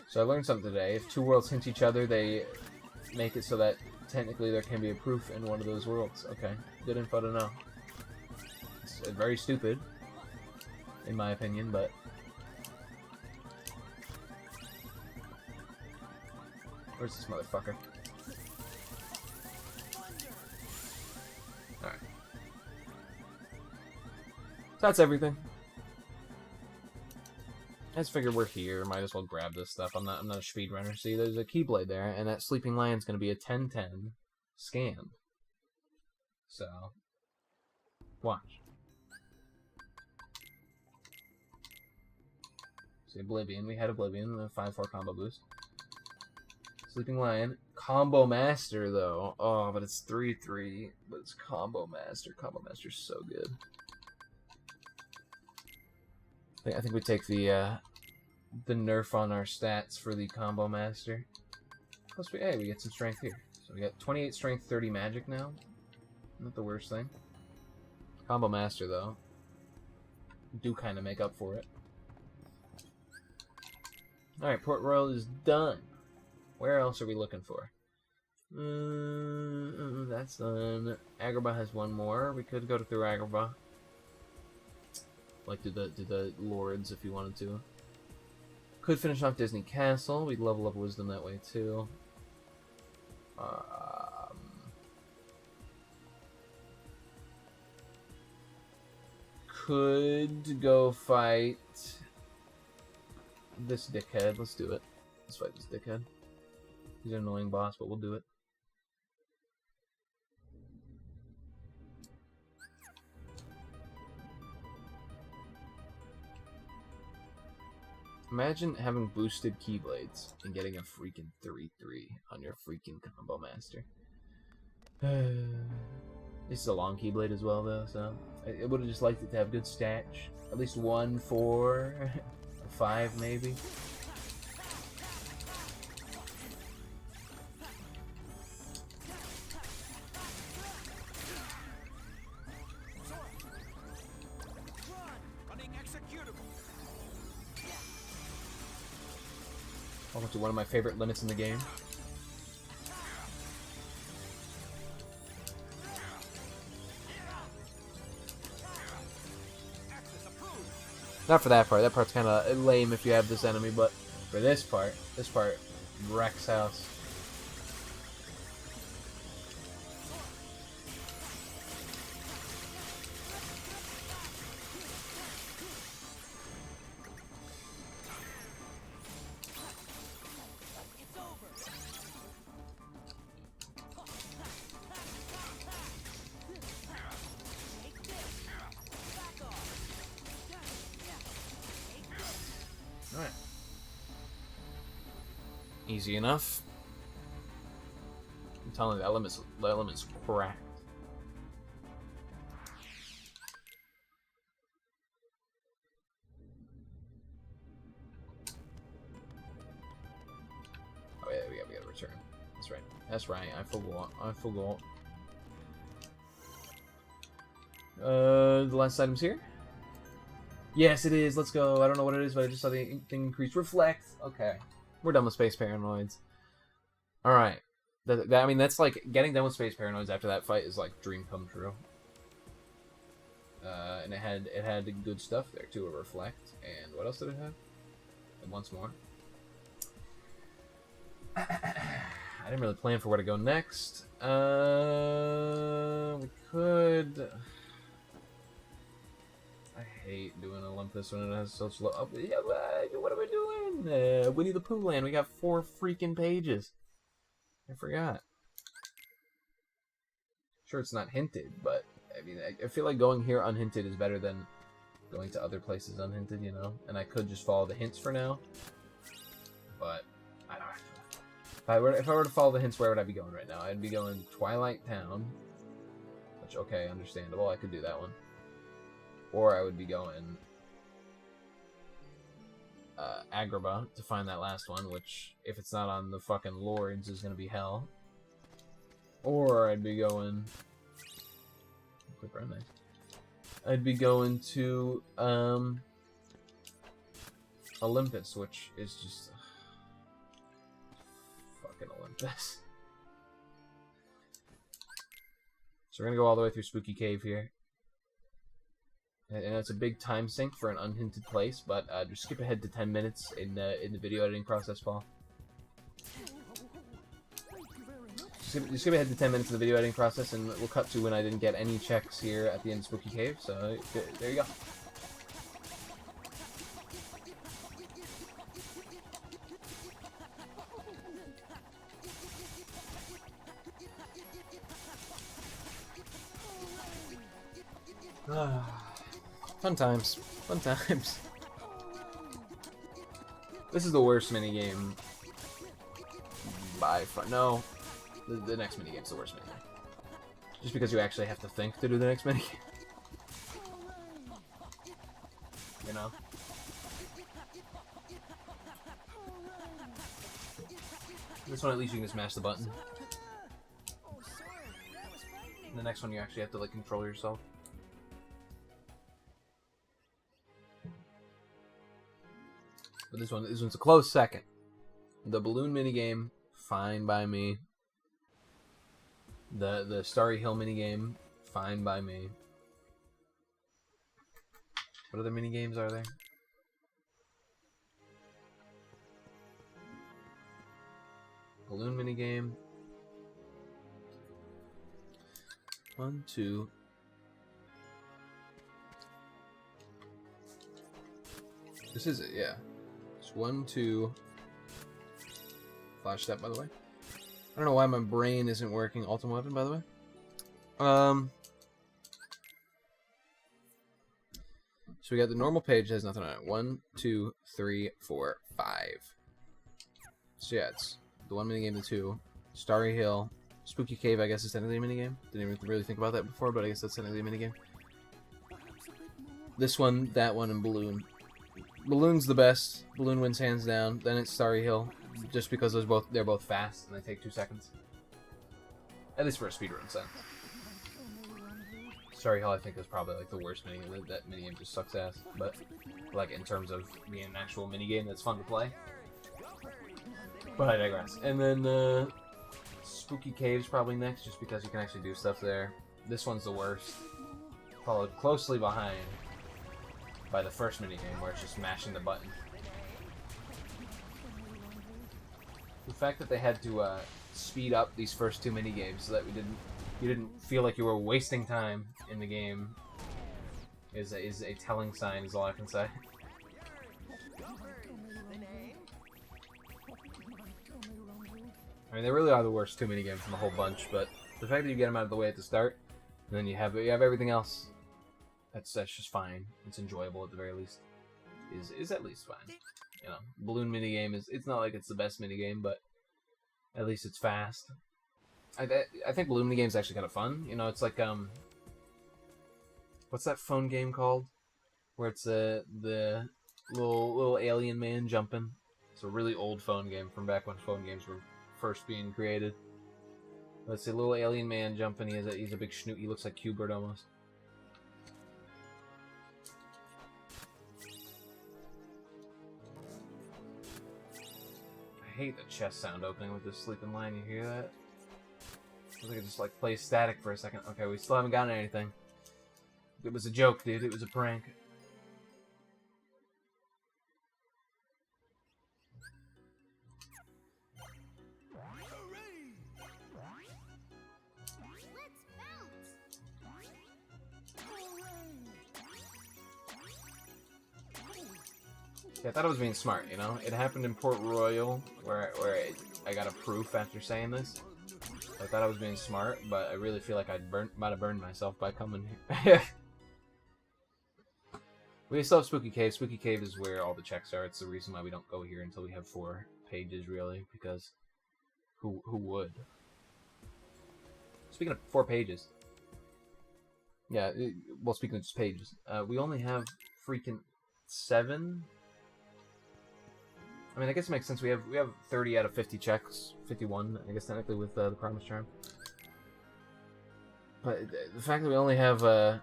So I learned something today. If two worlds hint each other, they make it so that technically there can be a proof in one of those worlds. Okay, good info to know. It's very stupid, in my opinion, but where's this motherfucker? Alright. that's everything. I just figured we're here. Might as well grab this stuff. I'm not a speedrunner. See, there's a Keyblade there, and that Sleeping Lion's gonna be a 10-10 scan. So, watch. See, Oblivion. We had Oblivion, the 5-4 combo boost. Sleeping Lion. Combo Master, though. Oh, but it's 3-3. But it's Combo Master. Combo Master's so good. I think we take the nerf on our stats for the Combo Master. Plus, hey, we get some strength here. So we got 28 strength, 30 magic now. Not the worst thing. Combo Master, though, do kind of make up for it. Alright, Port Royal is done. Where else are we looking for? That's done. Agrabah has one more. We could go through Agrabah. Like, do the Lords if you wanted to. Could finish off Disney Castle. We'd level up Wisdom that way, too. Could go fight this dickhead. Let's do it. Let's fight this dickhead. He's an annoying boss, but we'll do it. Imagine having boosted Keyblades and getting a freaking 3-3 on your freaking Combo Master. This is a long Keyblade as well, though, so I would have just liked it to have good stats. At least 1, 4, 5, maybe. Welcome to one of my favorite limits in the game. Not for that part. That part's kind of lame if you have this enemy, but for this part wrecks house. Alright. Easy enough. I'm telling you, the element's cracked. Oh yeah, we gotta return. That's right. That's right. I forgot. The last item's here? Yes, it is. Let's go. I don't know what it is, but I just saw the thing increase. Reflect. Okay. We're done with Space Paranoids. Alright. I mean, that's like, getting done with Space Paranoids after that fight is like dream come true. And it had good stuff there too, a Reflect. And what else did it have? And once more. I didn't really plan for where to go next. We could... I hate doing Olympus when it has such low... yeah, what are we doing? Winnie the Pooh Land. We got 4 freaking pages. I forgot. Sure, it's not hinted, but I mean, I feel like going here unhinted is better than going to other places unhinted, you know? And I could just follow the hints for now. But, I don't know. If I were to follow the hints, where would I be going right now? I'd be going Twilight Town. Which, okay, understandable. I could do that one. Or I would be going Agrabah to find that last one, which, if it's not on the fucking Lords, is going to be hell. Or I'd be going... Quick run, nice. I'd be going to Olympus, which is just... fucking Olympus. So we're going to go all the way through Spooky Cave here. And it's a big time sink for an unhinted place, but just skip ahead to 10 minutes in the video editing process, Paul. Just skip ahead to 10 minutes in the video editing process, and we'll cut to when I didn't get any checks here at the end of Spooky Cave. So there you go. Fun times. Fun times. This is the worst minigame by far. No, the next minigame's the worst minigame. Just because you actually have to think to do the next minigame. You know? This one at least you can just mash the button. The next one you actually have to like control yourself. But this one's a close second. The balloon minigame, fine by me. The Starry Hill minigame, fine by me. What other minigames are there? Balloon minigame. 1, 2. This is it, yeah. It's 1, 2. Flash step, by the way. I don't know why my brain isn't working. Ultimate weapon, by the way. So we got the normal page that has nothing on it. 1, 2, 3, 4, 5. So yeah, it's the one minigame, the 2. Starry Hill. Spooky Cave, I guess, is technically a minigame. Didn't even really think about that before, but I guess that's technically a minigame. This one, that one, and Balloon. Balloon's the best. Balloon wins hands down. Then it's Starry Hill, just because they're both fast and they take 2 seconds. At least for a speedrun sense. Starry Hill, I think, is probably like the worst minigame. That minigame just sucks ass. But like in terms of being an actual minigame that's fun to play. But I digress. And then Spooky Cave's probably next, just because you can actually do stuff there. This one's the worst. Followed closely behind by the first minigame, where it's just mashing the button. The fact that they had to speed up these first 2 minigames so that you didn't feel like you were wasting time in the game is a telling sign, is all I can say. I mean, they really are the worst 2 minigames from the whole bunch, but the fact that you get them out of the way at the start, and then you have everything else, that's just fine. It's enjoyable at the very least. Is at least fine. You know, balloon minigame it's not like it's the best minigame, but at least it's fast. I think balloon minigame is actually kind of fun. You know, it's like what's that phone game called? Where it's the little alien man jumping. It's a really old phone game from back when phone games were first being created. Let's see, little alien man jumping. He's a big schnoot. He looks like Q*bert almost. I hate the chest sound opening with this sleeping line. You hear that? Feels like it just like plays static for a second. Okay, we still haven't gotten anything. It was a joke, dude. It was a prank. Yeah, I thought I was being smart, you know? It happened in Port Royal, where I got a proof after saying this. I thought I was being smart, but I really feel like I might have burned myself by coming here. We still have Spooky Cave. Spooky Cave is where all the checks are. It's the reason why we don't go here until we have 4 pages, really, because who would? Speaking of 4 pages. Yeah, well, speaking of just pages, we only have freaking 7. I mean, I guess it makes sense. We have 30 out of 50 checks, 51, I guess technically with the Promise Charm. But the fact that we only have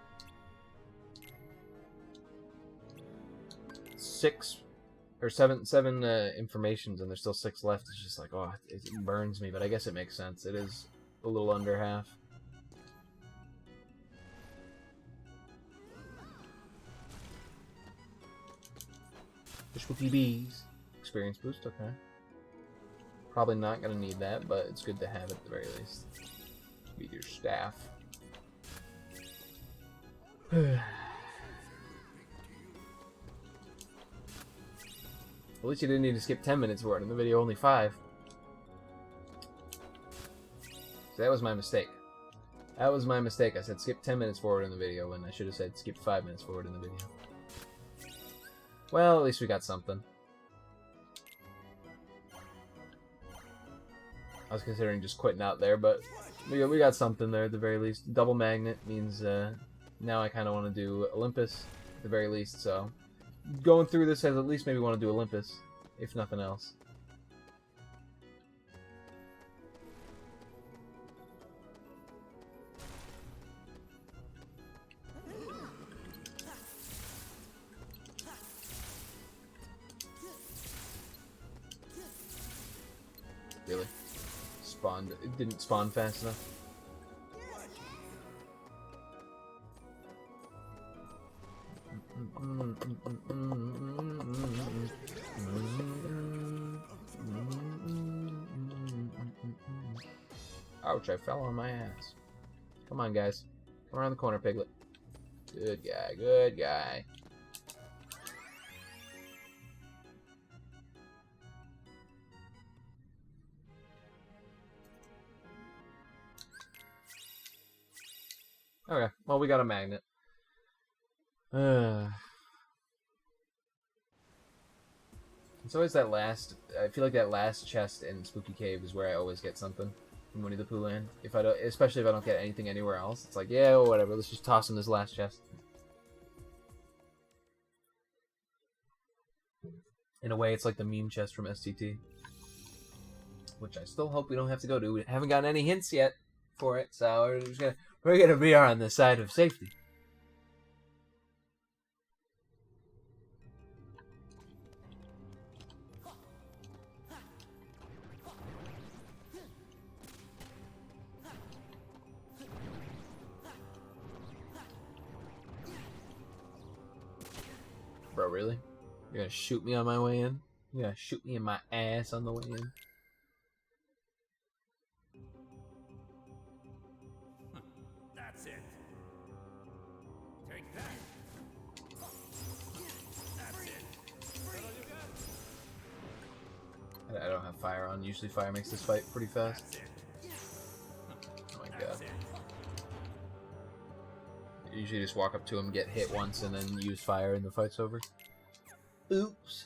6 or 7 informations and there's still 6 left, it's just like, oh, it burns me. But I guess it makes sense. It is a little under half. The Spooky Bees. Experience boost, okay. Probably not gonna need that, but it's good to have at the very least. Be your staff. At least you didn't need to skip 10 minutes for it. In the video, only 5. So that was my mistake. That was my mistake. I said skip 10 minutes forward in the video when I should have said skip 5 minutes forward in the video. Well, at least we got something. I was considering just quitting out there, but we got something there at the very least. Double magnet means now I kind of want to do Olympus at the very least, so going through this, I at least maybe want to do Olympus, if nothing else. Really? Spawned. It didn't spawn fast enough. Ouch, I fell on my ass. Come on, guys. Come around the corner, Piglet. Good guy, good guy. Okay, well, we got a magnet. It's always that last... I feel like that last chest in Spooky Cave is where I always get something from Winnie the Pooh Land. If I don't, especially if I don't get anything anywhere else. It's like, yeah, well, whatever, let's just toss in this last chest. In a way, it's like the meme chest from STT. Which I still hope we don't have to go to. We haven't gotten any hints yet for it, so we're gonna be on the side of safety. Bro, really? You're gonna shoot me on my way in? You're gonna shoot me in my ass on the way in? That's it. Take that. That's it. I don't have fire on. Usually fire makes this fight pretty fast. Oh my god. You usually just walk up to him, get hit once, and then use fire and the fight's over. Oops.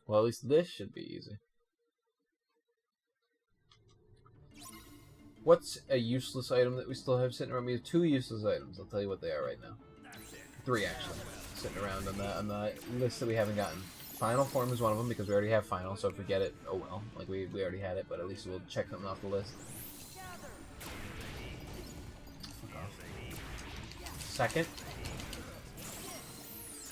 Well, at least this should be easy. What's a useless item that we still have sitting around? We have 2 useless items. I'll tell you what they are right now. 3 actually, sitting around on the list that we haven't gotten. Final form is one of them because we already have final. So if we get it, oh well. Like we already had it, but at least we'll check something off the list. Second,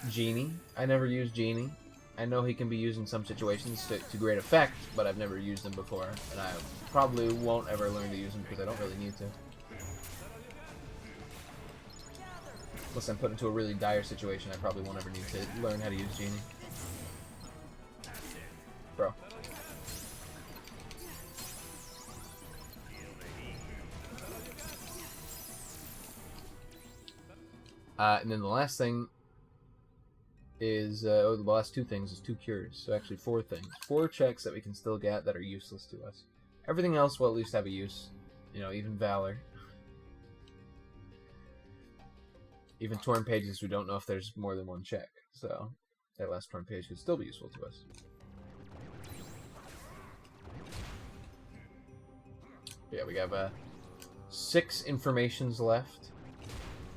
Genie. I never used Genie. I know he can be used in some situations to great effect, but I've never used him before, and I probably won't ever learn to use him because I don't really need to. Unless I'm put into a really dire situation, I probably won't ever need to learn how to use Genie. Bro. And then the last thing is, the last 2 things is 2 cures. So actually 4 things. 4 checks that we can still get that are useless to us. Everything else will at least have a use. You know, even Valor. Even Torn Pages, we don't know if there's more than 1 check. So, that last Torn Page could still be useful to us. Yeah, we have 6 informations left.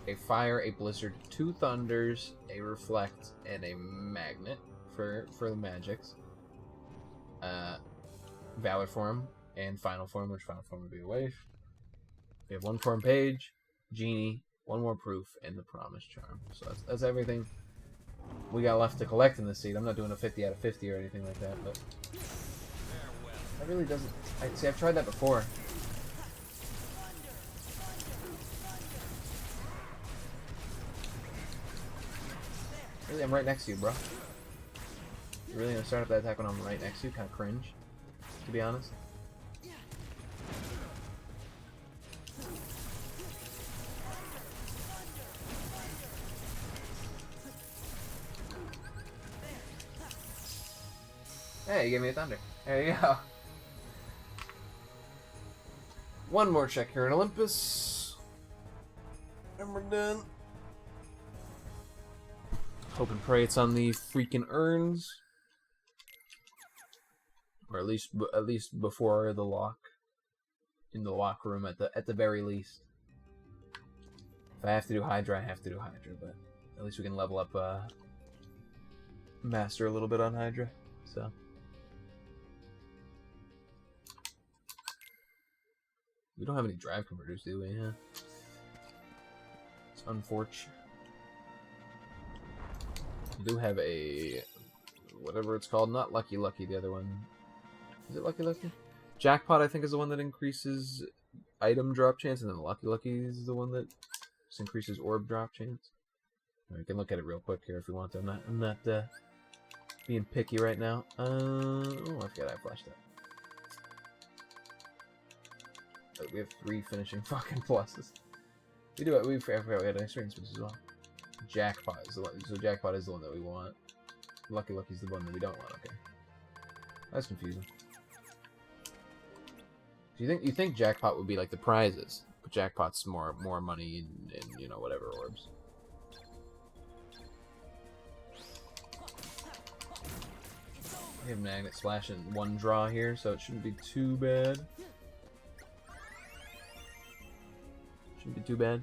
A fire, a blizzard, 2 thunders, a reflect, and a magnet for the magics. Valor form and final form, which final form would be a wave. We have 1 form page, Genie, 1 more proof, and the promise charm. So that's everything we got left to collect in this seed. I'm not doing a 50 out of 50 or anything like that, but that really doesn't. See, I've tried that before. Really, I'm right next to you, bro. You really gonna start up that attack when I'm right next to you? Kind of cringe, to be honest. Hey, you gave me a thunder. There you go. One more check here in Olympus. And we're done. Hope and pray it's on the freaking urns. Or at least before the lock. In the lock room at the very least. If I have to do Hydra, I have to do Hydra, but at least we can level up Master a little bit on Hydra. So we don't have any drive converters, do we? Yeah. It's unfortunate. We do have a whatever it's called, not Lucky Lucky, the other one. Is it Lucky Lucky? Jackpot, I think, is the one that increases item drop chance, and then Lucky Lucky is the one that just increases orb drop chance. We can look at it real quick here if we want to. I'm not being picky right now. Oh, I forgot I flashed that. But we have 3 finishing fucking pluses. We do it. We forgot we had an experience boost as well. Jackpot is the one. So Jackpot is the one that we want. Lucky Lucky is the one that we don't want. Okay, that's confusing. You think Jackpot would be like the prizes, but Jackpot's more money and you know, whatever orbs. We have Magnet Slash and 1 draw here, so it shouldn't be too bad. Shouldn't be too bad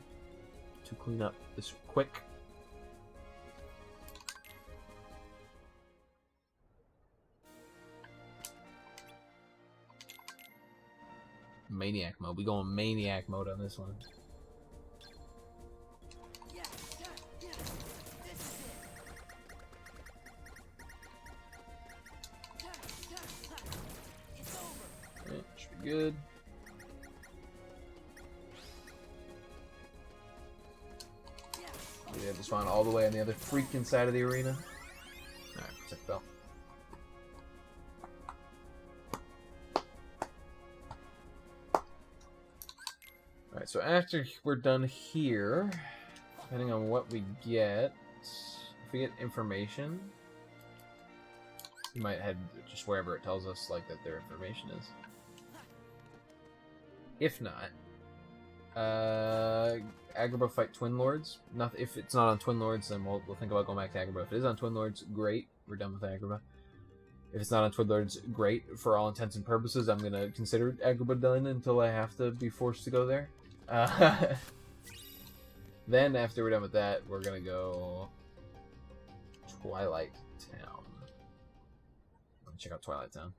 to clean up this quick. Maniac mode. We going Maniac mode on this one. Right, should be good. We have to spawn all the way on the other freaking side of the arena. Alright, protect bell. Alright, so after we're done here, depending on what we get, if we get information, we might head just wherever it tells us like that their information is. If not, Agrabah fight Twin Lords. If it's not on Twin Lords, then we'll think about going back to Agrabah. If it is on Twin Lords, great. We're done with Agrabah. If it's not on Twin Lords, great. For all intents and purposes, I'm gonna consider Agrabah done until I have to be forced to go there. Then after we're done with that, we're gonna go Twilight Town. Check out Twilight Town.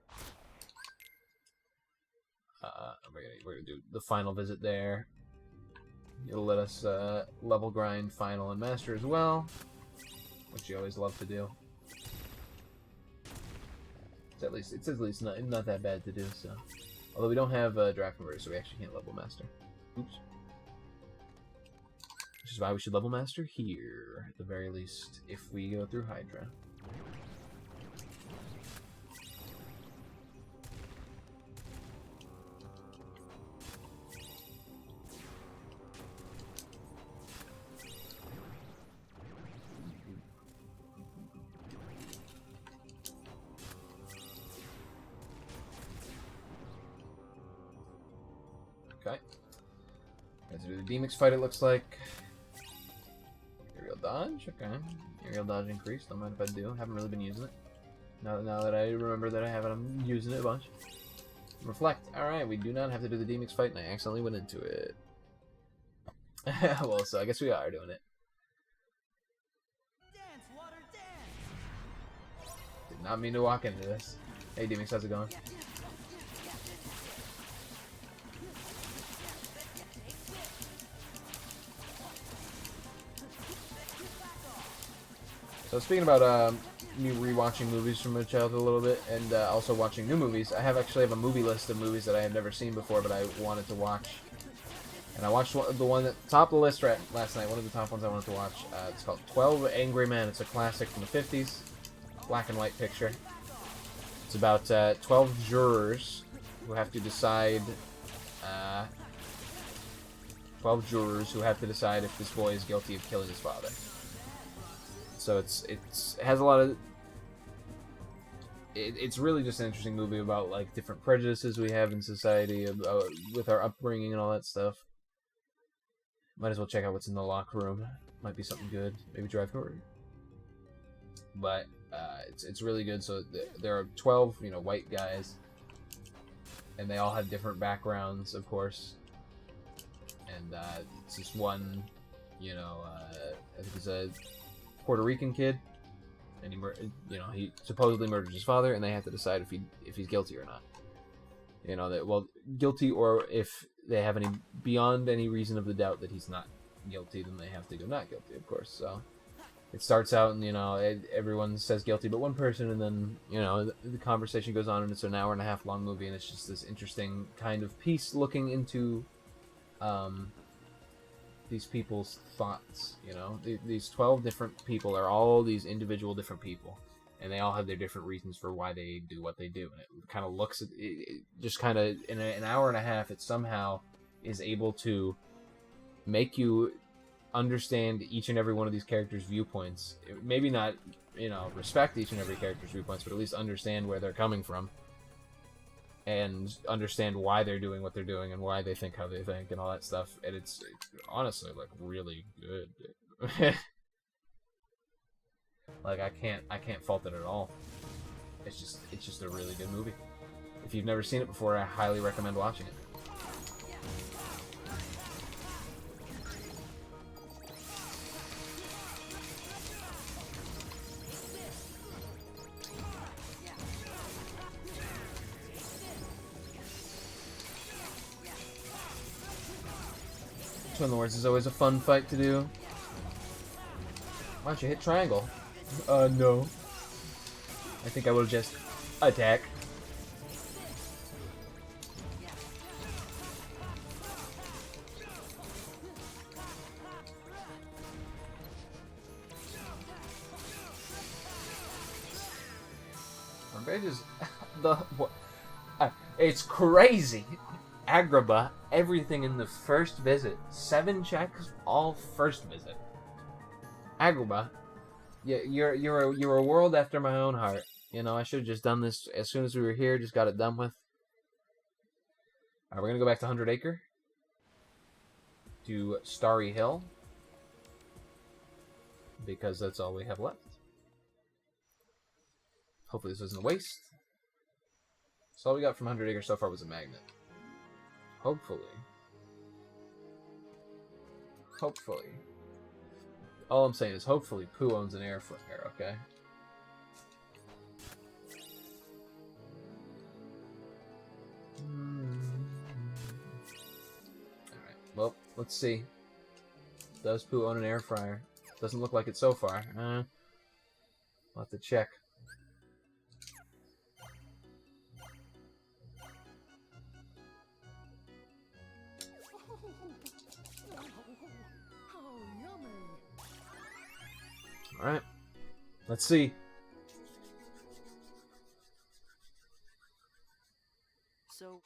We're gonna do the final visit there. It'll let us level grind final and master as well, which you always love to do. It's at least not that bad to do. So, although we don't have a draft converter, so we actually can't level master. Oops. Which is why we should level master here at the very least if we go through Hydra. Okay. Let's do the D-Mix fight, it looks like. Aerial dodge? Okay. Aerial dodge increased, don't mind if I do. Haven't really been using it. Now that I remember that I have it, I'm using it a bunch. Reflect. Alright, we do not have to do the D-Mix fight, and I accidentally went into it. Well, so I guess we are doing it. Dance, water, dance. Did not mean to walk into this. Hey, D-Mix, how's it going? So speaking about me rewatching movies from my childhood a little bit, and also watching new movies, I actually have a movie list of movies that I have never seen before, but I wanted to watch. And I watched the one at the top of the list last night. One of the top ones I wanted to watch. It's called 12 Angry Men. It's a classic from the 50s, black and white picture. It's about 12 jurors who have to decide. 12 jurors who have to decide if this boy is guilty of killing his father. So it has a lot of. it's really just an interesting movie about like different prejudices we have in society about, with our upbringing and all that stuff. Might as well check out what's in the locker room. Might be something good. Maybe drive forward. But it's really good. So there are 12 white guys, and they all have different backgrounds, of course. And it's this one, I think it's a Puerto Rican kid, and he supposedly murdered his father, and they have to decide if he's guilty or not. Guilty, or if they have beyond any reason of the doubt that he's not guilty, then they have to go not guilty, of course. So it starts out, and everyone says guilty but one person, and then the conversation goes on, and it's an hour and a half long movie, and it's just this interesting kind of piece looking into these people's thoughts. These 12 different people are all these individual different people, and they all have their different reasons for why they do what they do. And it kind of looks at it, just kind of in an hour and a half, it somehow is able to make you understand each and every one of these characters' viewpoints. Maybe not respect each and every character's viewpoints, but at least understand where they're coming from, and understand why they're doing what they're doing, and why they think how they think, and all that stuff. And it's honestly like really good. Like I can't fault it at all. It's just a really good movie. If you've never seen it before, I highly recommend watching it. Twin Lords is always a fun fight to do. Why don't you hit triangle? No. I think I will just attack. Just it's crazy. Agrabah, everything in the first visit. 7 checks, all first visit. Agrabah, yeah, you're a world after my own heart. I should have just done this as soon as we were here. Just got it done with. Alright, we're gonna go back to 100 Acre. To Starry Hill. Because that's all we have left. Hopefully this isn't a waste. So all we got from 100 Acre so far was a magnet. Hopefully. All I'm saying is hopefully Pooh owns an air fryer, okay? Alright, well, let's see. Does Pooh own an air fryer? Doesn't look like it so far. We'll have to check. Alright. Let's see. So...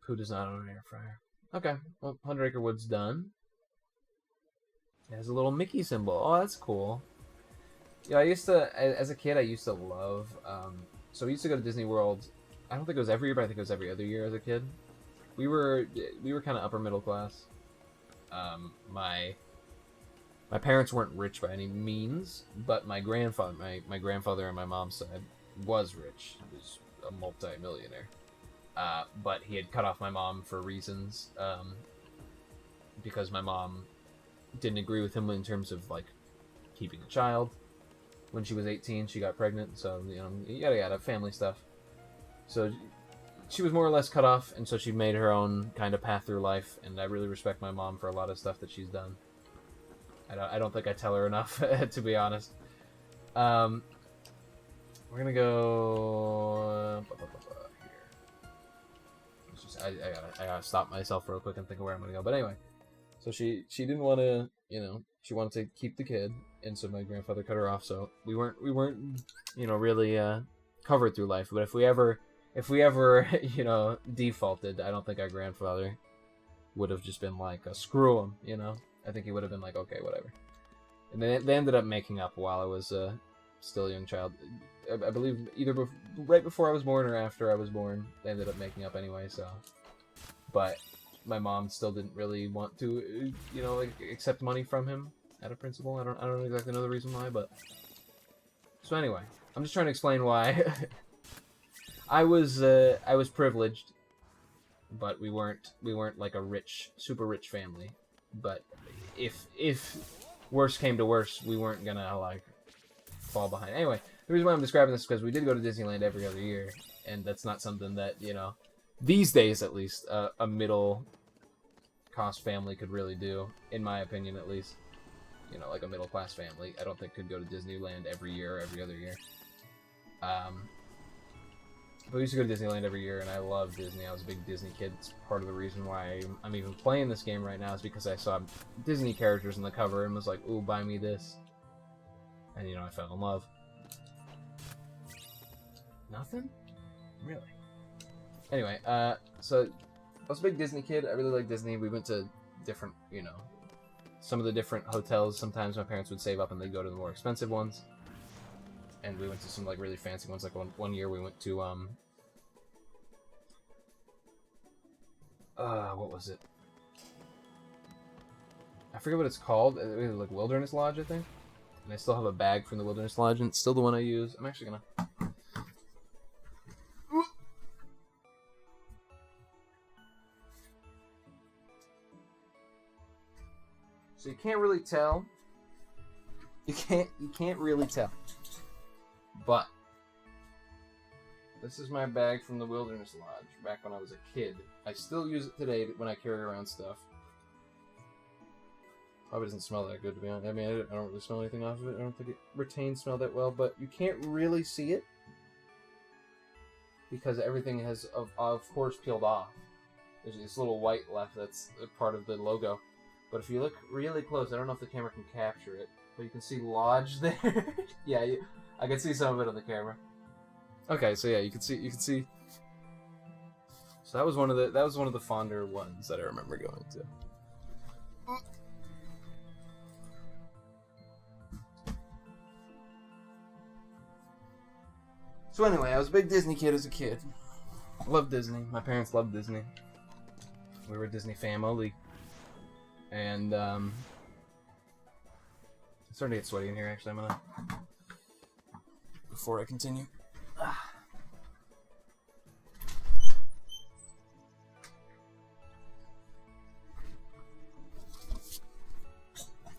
Pooh does not own an air fryer. Okay. Well, 100 Acre Wood's done. It has a little Mickey symbol. Oh, that's cool. Yeah, I used to... As a kid, I used to love... so we used to go to Disney World. I don't think it was every year, but I think it was every other year as a kid. We were kind of upper middle class. My parents weren't rich by any means, but my grandfather on my mom's side was rich. He was a multi-millionaire. But he had cut off my mom for reasons, because my mom didn't agree with him in terms of, like, keeping a child. When she was 18, she got pregnant, so, yada yada, family stuff. So she was more or less cut off, and so she made her own kind of path through life, and I really respect my mom for a lot of stuff that she's done. I don't think I tell her enough, to be honest. We're gonna go here. I gotta stop myself real quick and think of where I'm gonna go. But anyway, so she didn't want to, she wanted to keep the kid, and so my grandfather cut her off. So we weren't really covered through life. But if we ever defaulted, I don't think our grandfather would have just been like, screw him, I think he would have been like, okay, whatever. And they ended up making up while I was still a young child. I believe either right before I was born or after I was born. They ended up making up anyway, so. But my mom still didn't really want to, you know, like, accept money from him out of principle. I don't exactly know the reason why, but. So anyway, I'm just trying to explain why. I was privileged, but we weren't like a super rich family. But if worse came to worse, we weren't gonna like fall behind. Anyway, the reason why I'm describing this is because we did go to Disneyland every other year, and that's not something that, you know, these days at least, a middle cost family could really do, in my opinion at least. You know, like a middle class family, I don't think could go to Disneyland every year or every other year. But we used to go to Disneyland every year, and I love Disney. I was a big Disney kid. It's part of the reason why I'm even playing this game right now, is because I saw Disney characters on the cover and was like, ooh, buy me this. And, you know, I fell in love. Nothing? Really? Anyway, so I was a big Disney kid. I really like Disney. We went to different, you know, some of the different hotels. Sometimes my parents would save up and they'd go to the more expensive ones. And we went to some like really fancy ones. Like one year we went to what was it? I forget what it's called. It was like Wilderness Lodge, I think. And I still have a bag from the Wilderness Lodge, and it's still the one I use. I'm actually gonna. So you can't really tell. You can't really tell. But this is my bag from the Wilderness Lodge back when I was a kid. I still use it today when I carry around stuff. Probably doesn't smell that good, to be honest. I mean, I don't really smell anything off of it. I don't think it retains smell that well, but you can't really see it because everything has, of course, peeled off. There's this little white left that's a part of the logo. But if you look really close, I don't know if the camera can capture it, but you can see Lodge there. Yeah, I can see some of it on the camera. Okay, so yeah, you can see. So that was one of the fonder ones that I remember going to. So anyway, I was a big Disney kid as a kid. Loved Disney. My parents loved Disney. We were a Disney family. And, it's starting to get sweaty in here, actually. I'm gonna... Before I continue. I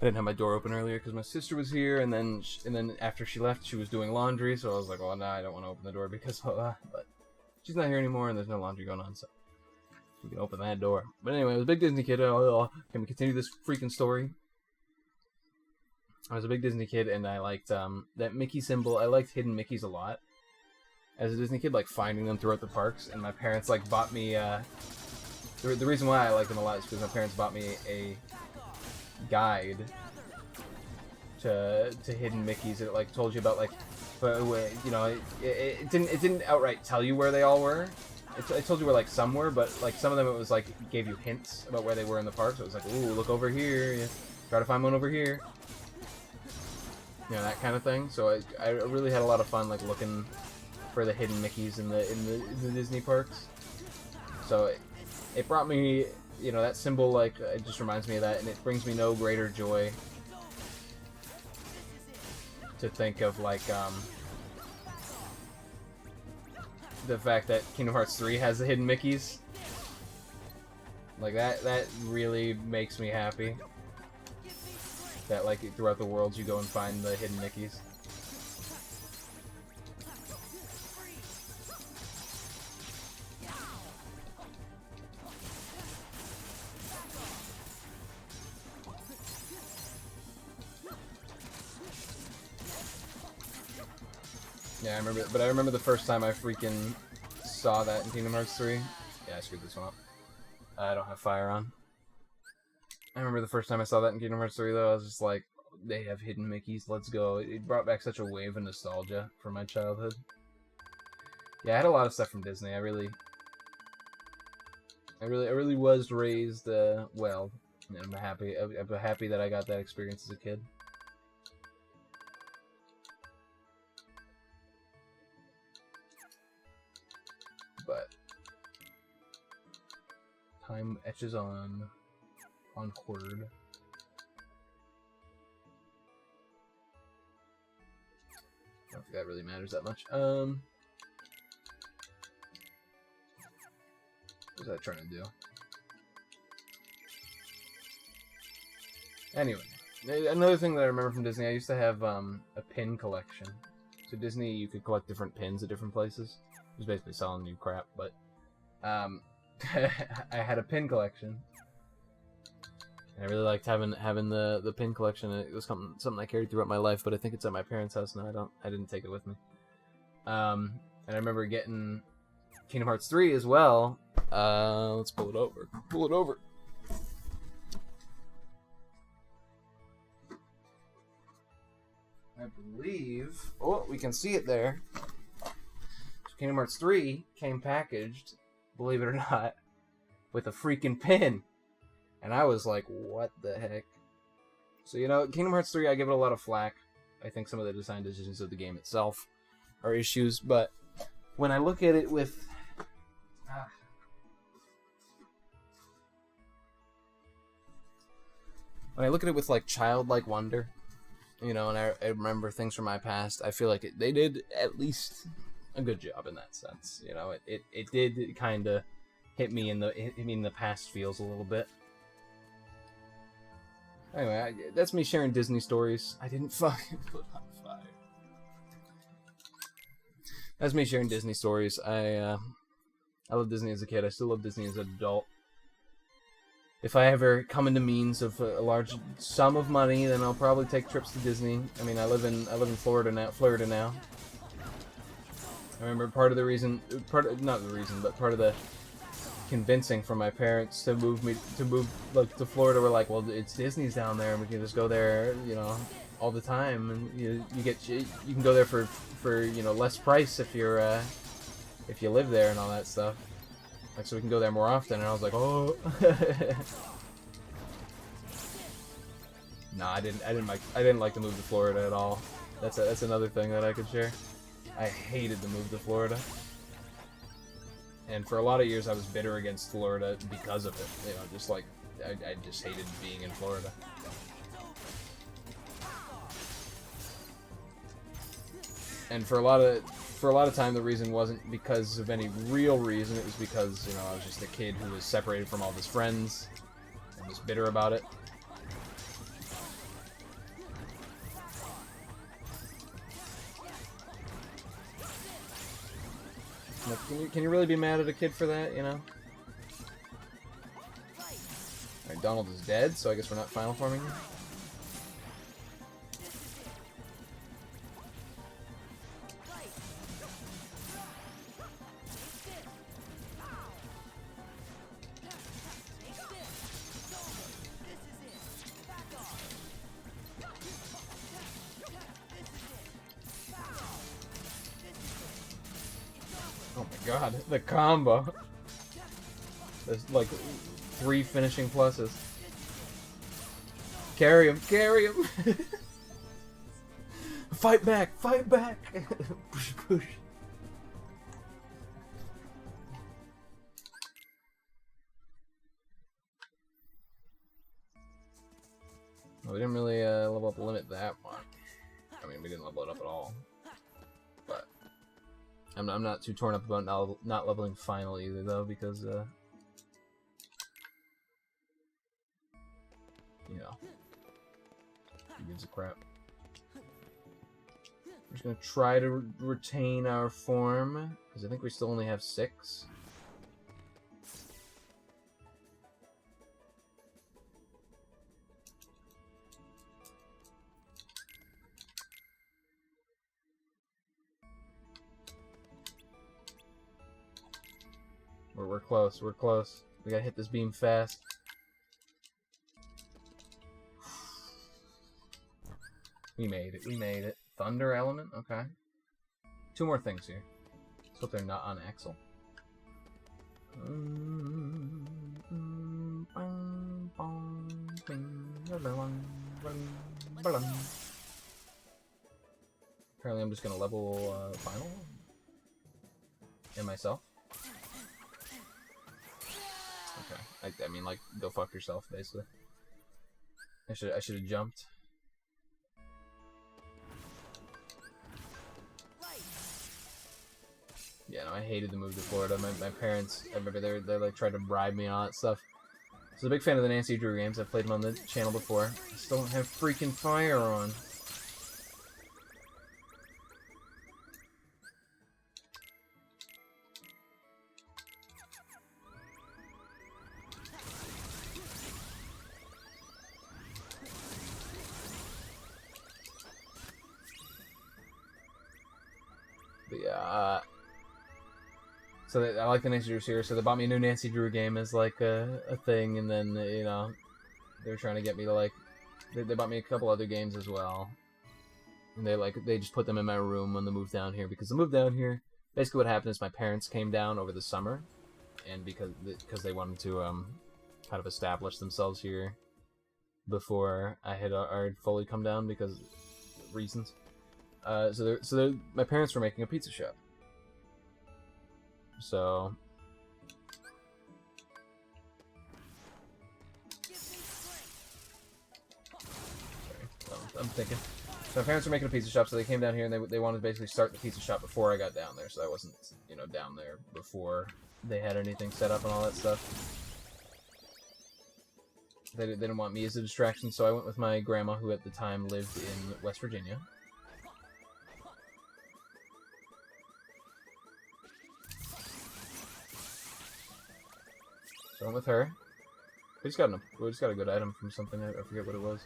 didn't have my door open earlier because my sister was here, and then after she left, she was doing laundry, so I was like, well, no, I don't want to open the door because, but she's not here anymore, and there's no laundry going on, so we can open that door. But anyway, I was a big Disney kid. Can we continue this freaking story? I was a big Disney kid, and I liked that Mickey symbol. I liked hidden Mickeys a lot. As a Disney kid, like finding them throughout the parks, and my parents like bought me. The reason why I like them a lot is because my parents bought me a guide to hidden Mickeys. It like told you about like, but you know, it didn't outright tell you where they all were. It told you where like some were, but like some of them it was like gave you hints about where they were in the park. So it was like, ooh, look over here. Yeah, try to find one over here. You know, that kind of thing. So I really had a lot of fun like looking for the hidden Mickeys in the Disney parks. So it brought me, you know, that symbol, like, it just reminds me of that, and it brings me no greater joy to think of, like, the fact that Kingdom Hearts 3 has the hidden Mickeys. Like, that really makes me happy. That, like, throughout the worlds you go and find the hidden Mickeys. Yeah, I remember the first time I freaking saw that in Kingdom Hearts 3. Yeah, I screwed this one up. I don't have fire on. I remember the first time I saw that in Kingdom Hearts 3, though, I was just like, they have hidden Mickeys, let's go. It brought back such a wave of nostalgia from my childhood. Yeah, I had a lot of stuff from Disney. I really was raised, well, and I'm happy that I got that experience as a kid. Time etches on. Onward. I don't think that really matters that much. What was I trying to do? Anyway, another thing that I remember from Disney, I used to have a pin collection. So Disney, you could collect different pins at different places. It was basically selling you crap, but I had a pin collection. And I really liked having the pin collection. It was something I carried throughout my life, but I think it's at my parents' house now. I didn't take it with me. And I remember getting Kingdom Hearts 3 as well. Let's pull it over. Pull it over. I believe... Oh, we can see it there. Kingdom Hearts 3 came packaged, believe it or not, with a freaking pin. And I was like, what the heck? So, you know, Kingdom Hearts 3, I give it a lot of flack. I think some of the design decisions of the game itself are issues, but when I look at it with... When I look at it with, like, childlike wonder, you know, and I remember things from my past, I feel like they did at least a good job in that sense. You know, it did kind of hit me in the past feels a little bit. Anyway, that's me sharing Disney stories. I didn't fucking put on fire. That's me sharing Disney stories. I love Disney as a kid. I still love Disney as an adult. If I ever come into means of a large sum of money, then I'll probably take trips to Disney. I mean, I live in Florida now. I remember part of the convincing from my parents to move like to Florida. We're like, well, it's Disney's down there, and we can just go there, you know, all the time, and you can go there for you know, less price if you live there and all that stuff. Like, so we can go there more often. And I was like, oh. Nah, I didn't like to move to Florida at all. That's another thing that I could share. I hated the move to Florida. And for a lot of years, I was bitter against Florida because of it. You know, just like, I just hated being in Florida. And for a lot of time, the reason wasn't because of any real reason. It was because, you know, I was just a kid who was separated from all of his friends and was bitter about it. Like, can you really be mad at a kid for that, you know? Alright, Donald is dead, so I guess we're not final forming him. God, the combo. There's like 3 finishing pluses. Carry him, carry him! Fight back, fight back! Push, push. Well, we didn't really level up the limit that much. I mean, we didn't level it up at all. But I'm not too torn up about not leveling final either, though, because, you know, who gives a crap. We're just gonna try to retain our form, because I think we still only have 6. We're close, we're close. We gotta hit this beam fast. We made it, we made it. Thunder element, okay. 2 more things here. Let's hope they're not on Axel. Apparently I'm just gonna level final. And myself. Okay. I mean, like, go fuck yourself, basically. I should have jumped. Yeah, no, I hated the move to Florida. My parents, I remember they like tried to bribe me and all that stuff. So, a big fan of the Nancy Drew games. I've played them on the channel before. I still don't have freaking fire on. But yeah, so I like the Nancy Drew series, so they bought me a new Nancy Drew game as like a thing, and then, you know, they were trying to get me to like, they bought me a couple other games as well, and they just put them in my room when they moved down here, because the move down here, basically what happened is my parents came down over the summer, and because they wanted to kind of establish themselves here before I had already fully come down because of reasons. So my parents were making a pizza shop. So I'm thinking. So my parents were making a pizza shop, so they came down here and they wanted to basically start the pizza shop before I got down there, so I wasn't, you know, down there before they had anything set up and all that stuff. They didn't want me as a distraction, so I went with my grandma, who at the time lived in West Virginia. So I went with her. We just got a good item from something. I forget what it was.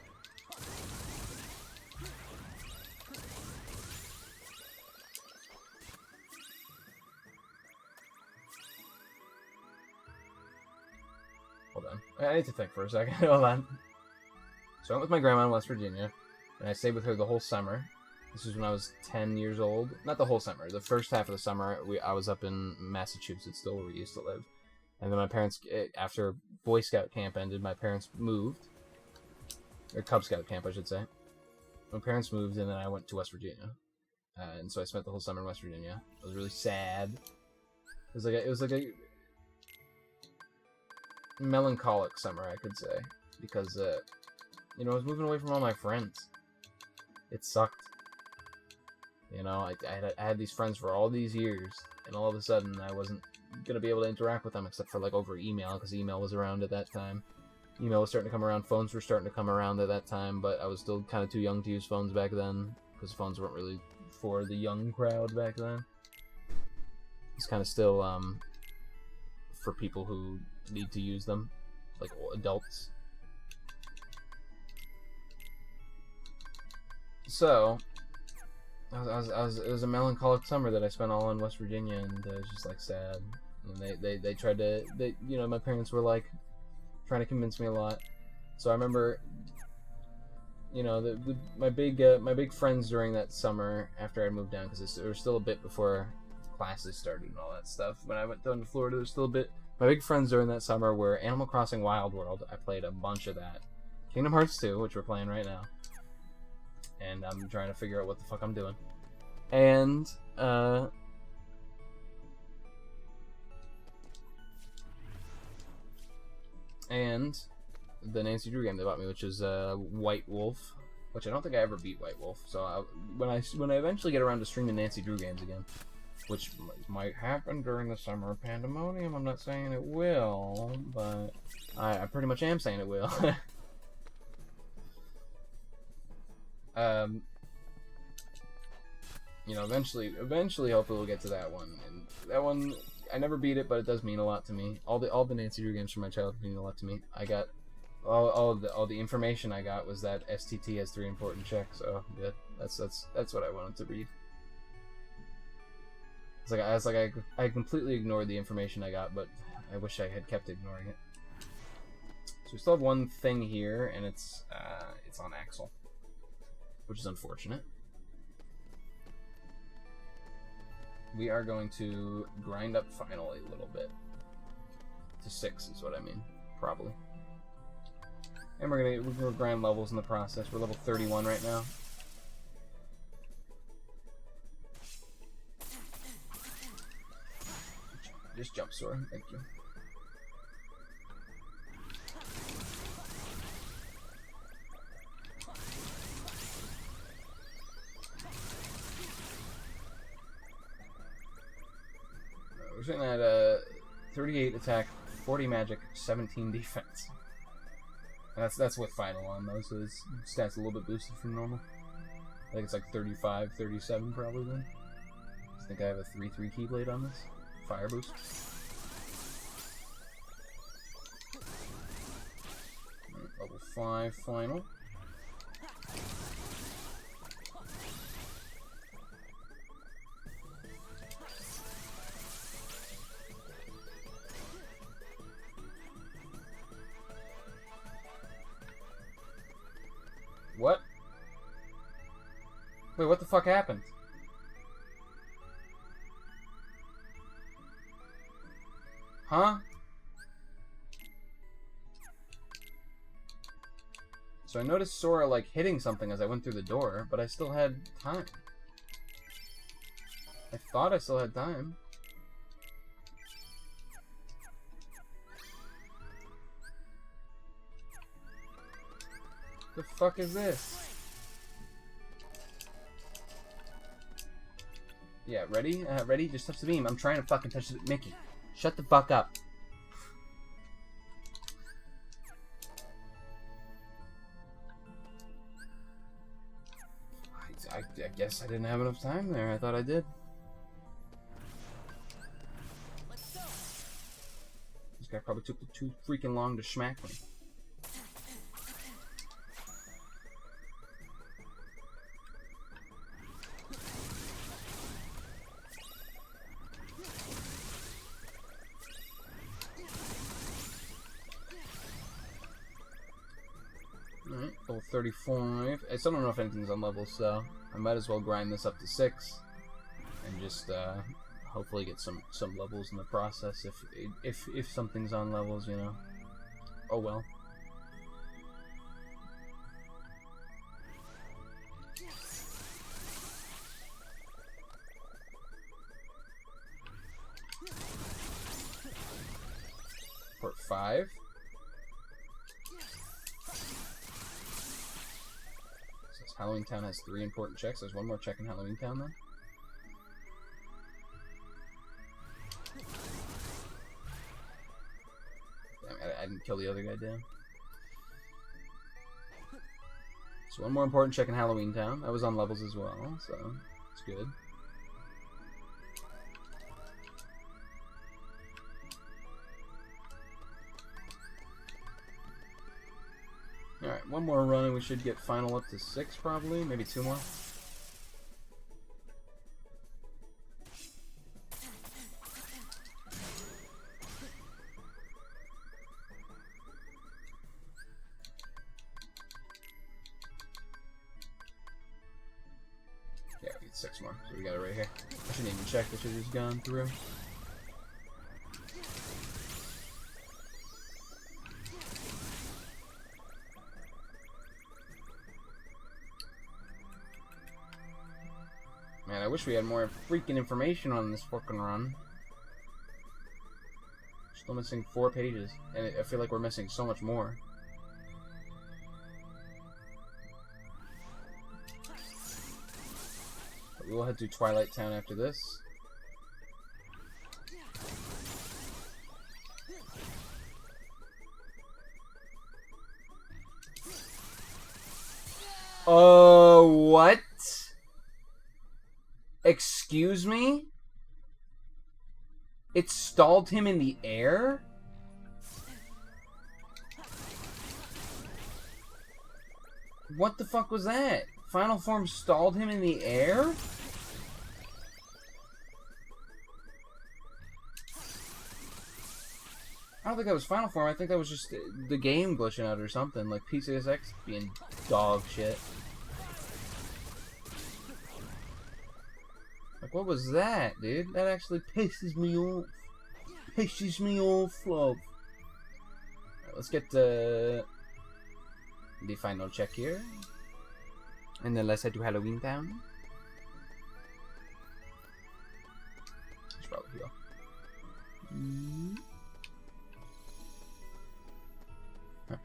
Hold on. I need to think for a second. Hold on. So I went with my grandma in West Virginia, and I stayed with her the whole summer. This was when I was 10 years old. Not the whole summer. The first half of the summer, I was up in Massachusetts still, where we used to live. And then my parents, after Boy Scout camp ended, my parents moved. Or Cub Scout camp, I should say. My parents moved, and then I went to West Virginia. And so I spent the whole summer in West Virginia. It was really sad. It was like a melancholic summer, I could say. Because, you know, I was moving away from all my friends. It sucked. You know, I had these friends for all these years, and all of a sudden I wasn't gonna be able to interact with them except for like over email, because email was around at that time. Email was starting to come around, phones were starting to come around at that time, but I was still kind of too young to use phones back then, because phones weren't really for the young crowd back then. It's kind of still for people who need to use them, like adults. So it was a melancholic summer that I spent all in West Virginia, and it was just like sad. And they tried to, you know, my parents were like trying to convince me a lot. So I remember, you know, my big friends during that summer after I moved down, because there was still a bit before classes started and all that stuff. When I went down to Florida, there was still a bit. My big friends during that summer were Animal Crossing Wild World. I played a bunch of that. Kingdom Hearts 2, which we're playing right now. And I'm trying to figure out what the fuck I'm doing. And, the Nancy Drew game they bought me, which is White Wolf, which I don't think I ever beat White Wolf. So when I eventually get around to streaming Nancy Drew games again, which might happen during the summer of pandemonium, I'm not saying it will, but I pretty much am saying it will. You know, eventually, hopefully we'll get to that one. And that one, I never beat it, but it does mean a lot to me. All the Nancy Drew games from my childhood mean a lot to me. I got all the information I got was that STT has 3 important checks. So yeah, that's what I wanted to read. I completely ignored the information I got, but I wish I had kept ignoring it. So we still have one thing here, and it's on Axel, which is unfortunate. We are going to grind up finally a little bit. To 6 is what I mean, probably. And we're gonna grind levels in the process. We're level 31 right now. Just jump sword, thank you. We're sitting at 38 attack, 40 magic, 17 defense. And that's with final on though, so his stats a little bit boosted from normal. I think it's like 35, 37 probably then. I think I have a 3/3 Keyblade on this. Fire boost. Level 5 final. What? Wait, what the fuck happened? Huh? So I noticed Sora like hitting something as I went through the door, but I still had time. I thought I still had time. The fuck is this? Yeah, ready? Ready? Just touch the beam. I'm trying to fucking touch the Mickey. Shut the fuck up. I guess I didn't have enough time there. I thought I did. Let's go. This guy probably took too freaking long to smack me. Alright, level 35. I still don't know if anything's on levels, so I might as well grind this up to 6 and just hopefully get some levels in the process. If something's on levels, you know. Oh well. Port 5. Halloween Town has 3 important checks. There's one more check in Halloween Town, though. Damn, I didn't kill the other guy down. So one more important check in Halloween Town. That was on levels as well, so it's good. Alright, one more run and we should get final up to 6 probably, maybe 2 more. Yeah, we need 6 more, so we got it right here. I shouldn't even check, I should have just gone through. Man, I wish we had more freaking information on this fucking run. Still missing 4 pages, and I feel like we're missing so much more. But we will head to Twilight Town after this. What? Excuse me? It stalled him in the air? What the fuck was that? Final form stalled him in the air? I don't think that was final form. I think that was just the game glitching out or something. Like PCSX being dog shit. Like, what was that, dude? That actually pisses me off. Pisses me off, love. Alright, let's get the final check here. And then let's head to Halloween Town. Should probably heal. Alright.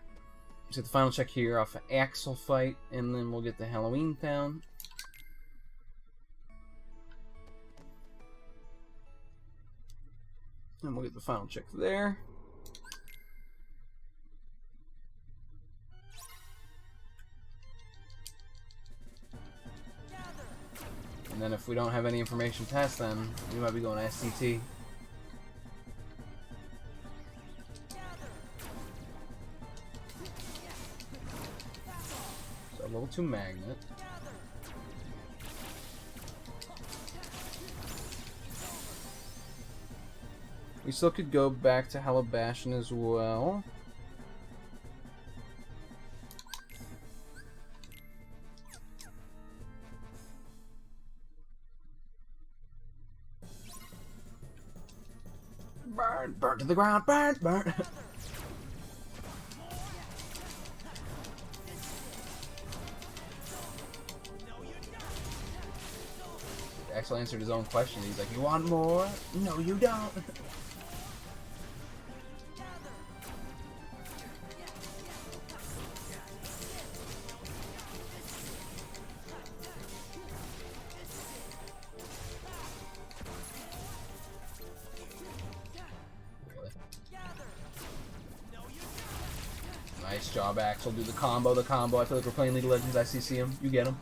Let's get the final check here off of Axel fight, and then we'll get to Halloween Town. And we'll get the final check there. And then if we don't have any information past then, we might be going SCT. So level 2 magnet. We still could go back to Bastion as well. Burn! Burn to the ground! Burn! Burn! Axel answered his own question. He's like, "You want more? No, you don't." Nice job, Axel. Do the combo, the combo. I feel like we're playing League of Legends. I CC him. You get him.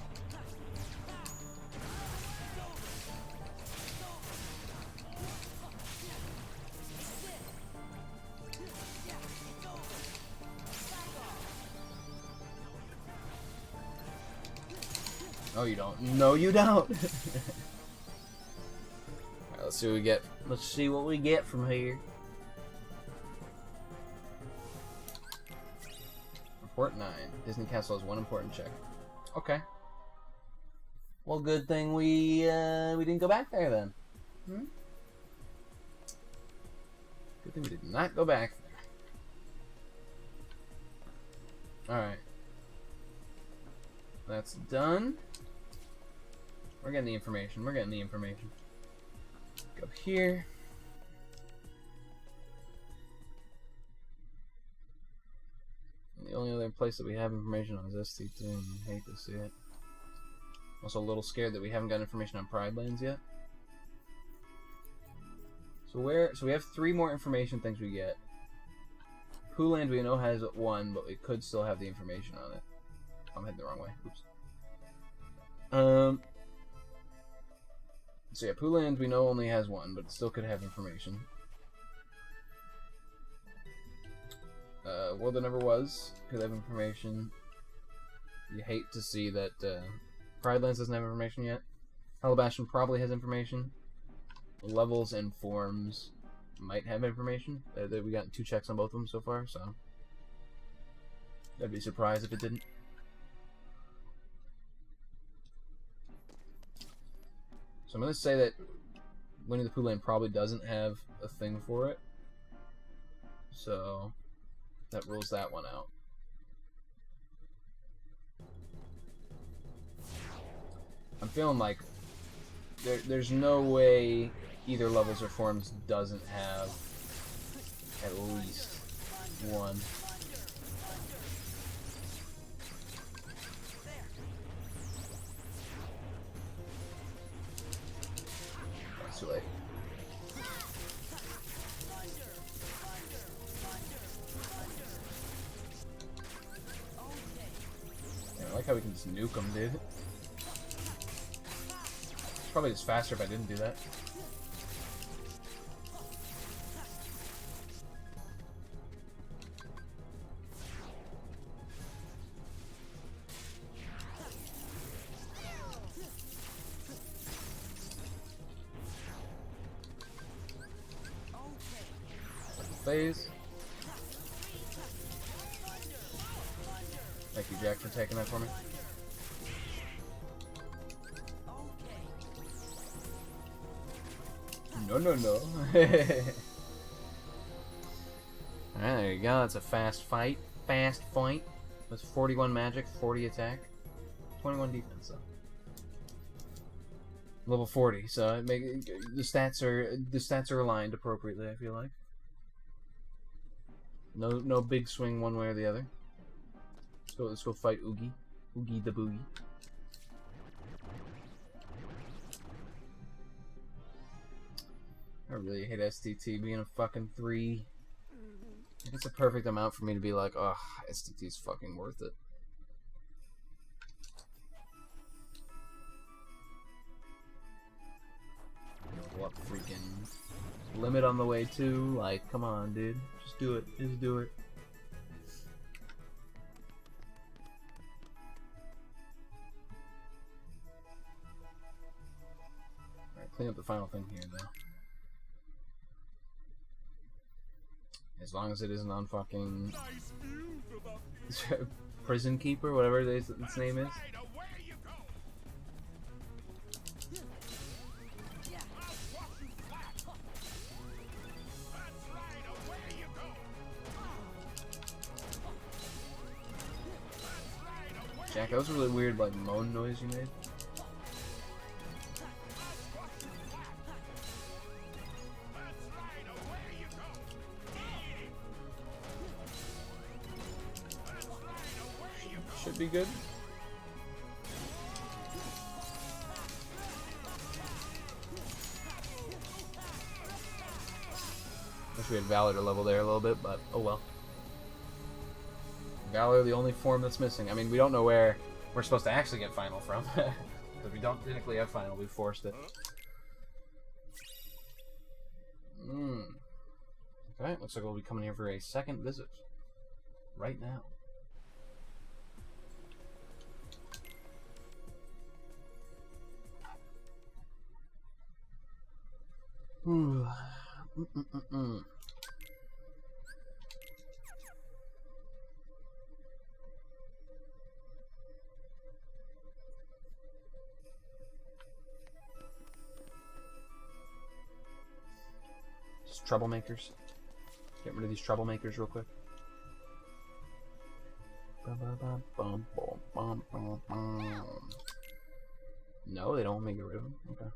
No, you don't. No, you don't. Alright, let's see what we get. Let's see what we get from here. Report 9. Disney Castle has one important check. Okay. Well, good thing we didn't go back there then. Hmm? Good thing we did not go back there. Alright. That's done. We're getting the information. We're getting the information. Go here. And the only other place that we have information on is ST2, and I hate to see it. Also a little scared that we haven't got information on Pride Lands yet. So we have 3 more information things we get. Pooh Land we know has 1, but we could still have the information on it. I'm heading the wrong way. Oops. So yeah, Pooh Land we know only has 1, but it still could have information. World That Never Was could have information. You hate to see that Pride Lands doesn't have information yet. Bastion probably has information. Levels and Forms might have information. We got 2 checks on both of them so far, so I'd be surprised if it didn't. So I'm going to say that Winnie the Pooh Land probably doesn't have a thing for it. So that rules that one out. I'm feeling like there's no way either Levels or Forms doesn't have at least 1. Too late. Yeah, I like how we can just nuke them, dude. Probably just faster if I didn't do that. Phase. Thank you, Jack, for taking that for me. No, no, no. Alright, there you go. That's a fast fight. Fast fight. That's 41 magic, 40 attack, 21 defense, though. Level 40, so it the stats are aligned appropriately, I feel like. No big swing one way or the other. Let's go fight Oogie. Oogie the Boogie. I really hate STT being a fucking 3. It's a perfect amount for me to be like, oh, STT's fucking worth it. What freaking limit on the way too? Like, come on, dude. Just do it. Just do it. Alright, clean up the final thing here, though. As long as it isn't on fucking Prison Keeper, whatever its name is. Jack, that was a really weird, like, moan noise you made. Should be good. Wish we had Valor to level there a little bit, but oh well. Valor, the only form that's missing. I mean, we don't know where we're supposed to actually get Final from. But we don't technically have Final, we forced it. Okay, looks like we'll be coming here for a second visit. Right now. Just troublemakers. Get rid of these troublemakers real quick. No, they don't want me to get rid of them. Okay.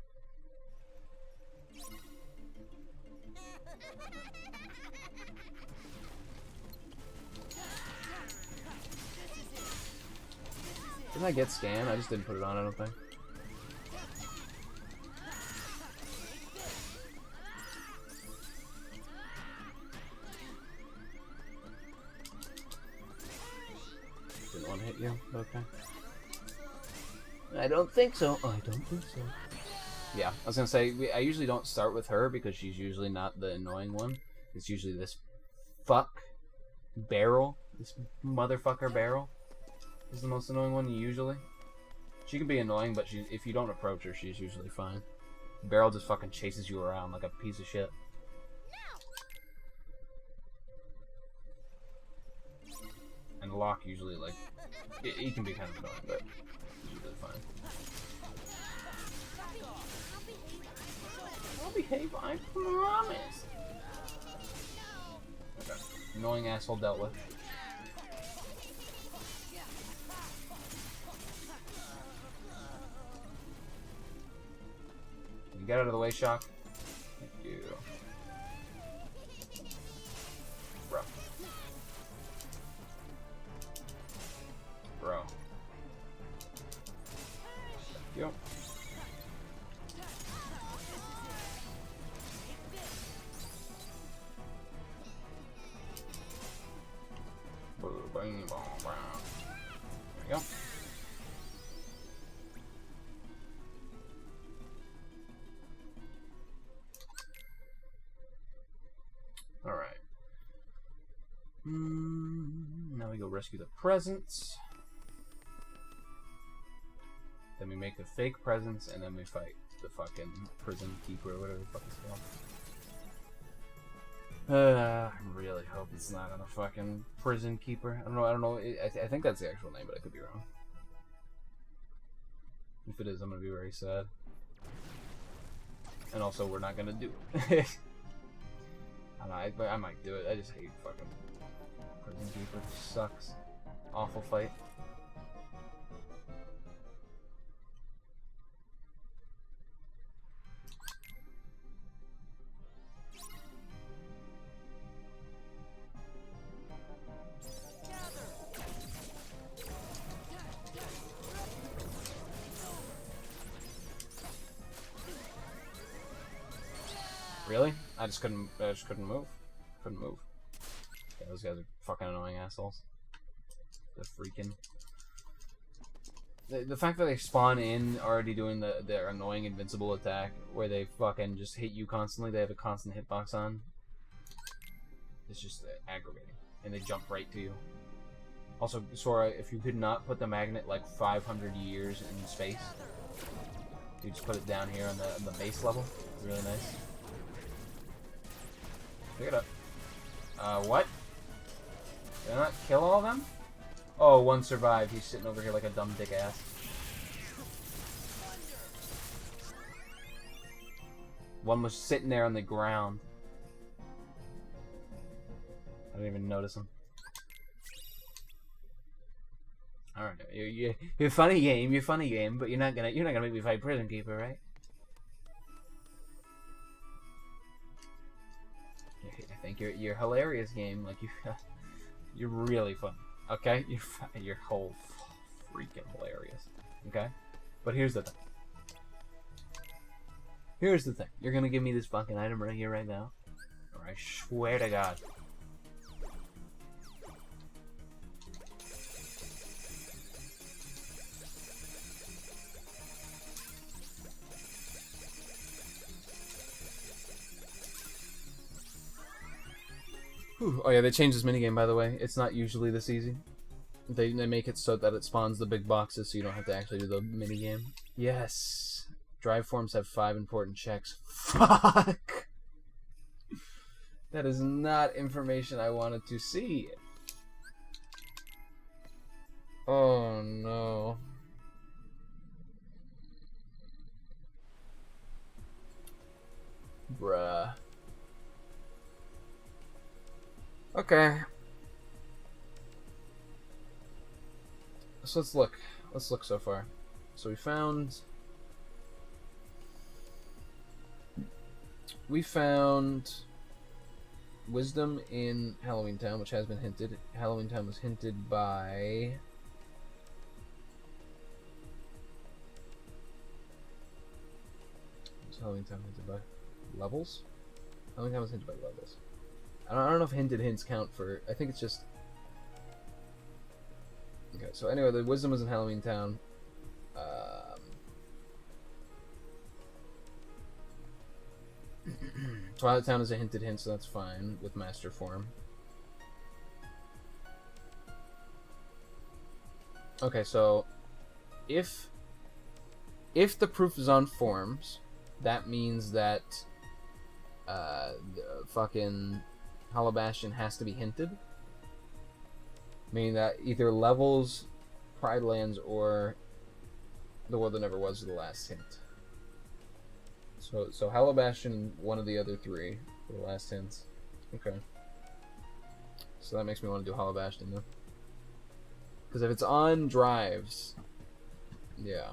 Didn't I get Scan? I just didn't put it on, I don't think. Didn't want to hit you, okay. I don't think so. I don't think so. Yeah, I was gonna say, I usually don't start with her because she's usually not the annoying one. It's usually this fuck Barrel. This motherfucker Barrel is the most annoying one usually. She can be annoying, but if you don't approach her, she's usually fine. Barrel just fucking chases you around like a piece of shit. And Locke usually, like, he can be kind of annoying, but he's usually fine. I'll behave, I promise. Okay. Annoying asshole dealt with. Can you get out of the way, Shock? Thank you. Bro. Bro. Thank you. There we go. Alright. Now we go rescue the presents. Then we make the fake presents, and then we fight the fucking prison keeper or whatever the fuck it's called. I really hope it's not on a fucking prison keeper. I don't know. I think that's the actual name, but I could be wrong. If it is, I'm gonna be very sad. And also, we're not gonna do it. I don't know, I might do it. I just hate fucking prison keeper. It sucks. Awful fight. Really? I just couldn't move. Couldn't move. Yeah, those guys are fucking annoying assholes. They're freaking. The fact that they spawn in already doing their annoying invincible attack, where they fucking just hit you constantly, they have a constant hitbox on. It's just aggravating. And they jump right to you. Also, Sora, if you could not put the magnet like 500 years in space, you just put it down here on the base level. Really nice. Pick it up. What? Did I not kill all of them? Oh, one survived. He's sitting over here like a dumb dick ass. One was sitting there on the ground. I didn't even notice him. Alright, you're funny game, but you're not gonna make me fight Prison Keeper, right? I think you're hilarious game, like you're really funny. Okay, you're whole freaking hilarious. Okay, but here's the thing. Here's the thing. You're gonna give me this fucking item right here, right now, or I swear to God. Whew. Oh yeah, they changed this minigame, by the way. It's not usually this easy. They make it so that it spawns the big boxes so you don't have to actually do the minigame. Yes! Drive forms have 5 important checks. Fuck! That is not information I wanted to see. Oh no. Bruh. Okay. So let's look. Let's look so far. So we found wisdom in Halloween Town, which has been hinted. Halloween Town was hinted by was Halloween Town hinted by levels? Halloween Town was hinted by levels. I don't know if hinted hints count for. I think it's just. Okay, so anyway, the wisdom was in Halloween Town. Twilight Town is a hinted hint, so that's fine with Master Form. Okay, so if the proof is on forms, that means that the fucking Hollow Bastion has to be hinted, meaning that either levels, Pride Lands, or the world that never was the last hint. So Hollow Bastion, one of the other three for the last hints. Okay. So that makes me want to do Hollow Bastion though, because if it's on drives, yeah.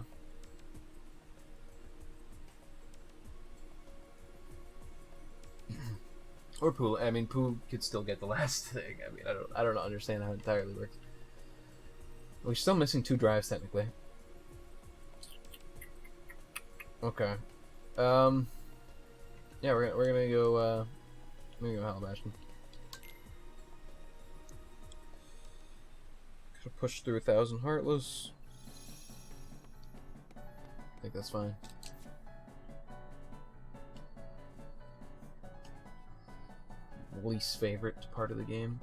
Or Pooh. I mean, Pooh could still get the last thing. I mean, I don't understand how it entirely works. We're still missing 2 drives technically. Okay. Yeah, we're gonna go. Hollow Bastion. Gotta push through 1,000 Heartless. I think that's fine. Least favorite part of the game.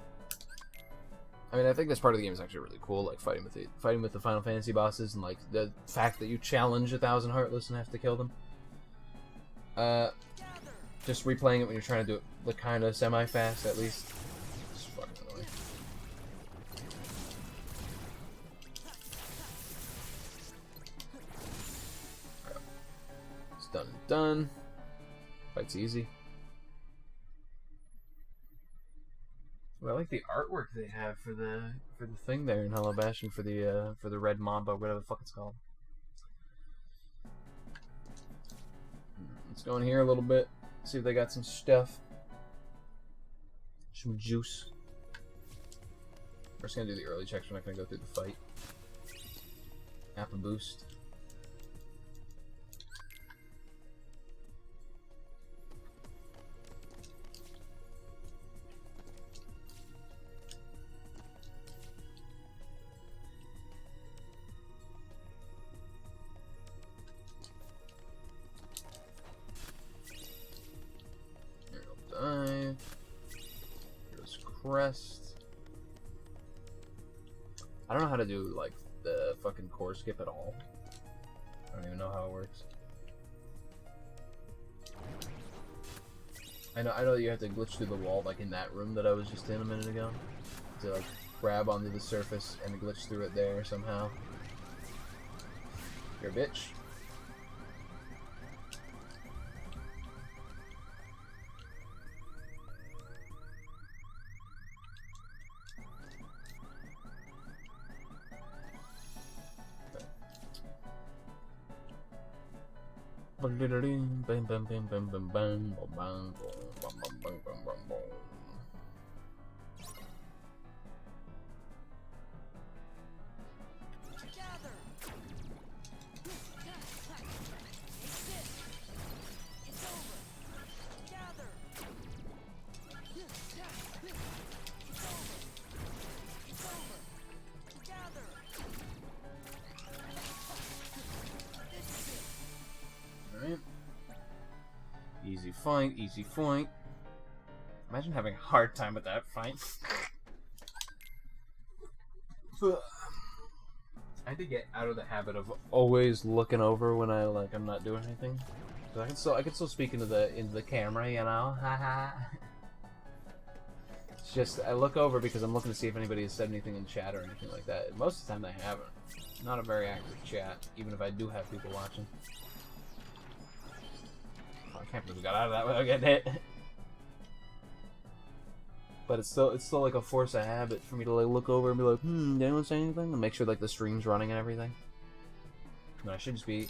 I mean, I think this part of the game is actually really cool, like fighting with the Final Fantasy bosses, and like the fact that you challenge 1,000 Heartless and have to kill them. Just replaying it when you're trying to do it like kind of semi-fast, at least. It's fucking annoying. It's done and done. Fight's easy. Well, I like the artwork they have for the thing there in Hollow Bastion for the red Mamba, whatever the fuck it's called. Let's go in here a little bit, see if they got some stuff, some juice. We're just gonna do the early checks. We're not gonna go through the fight. Apple boost. pressed. I don't know how to do like the fucking core skip at all. I don't even know how it works. I know you have to glitch through the wall like in that room that I was just in a minute ago. To like grab onto the surface and glitch through it there somehow. You're a bitch. Easy fight, easy fight. Imagine having a hard time with that fight. I had to get out of the habit of always looking over when I'm not doing anything. I can still speak into the camera, you know. It's just I look over because I'm looking to see if anybody has said anything in chat or anything like that. Most of the time they haven't. Not a very active chat, even if I do have people watching. I can't believe we got out of that without getting hit. But it's still like a force of habit for me to like look over and be like, did anyone say anything? And make sure like the stream's running and everything. And I should just be,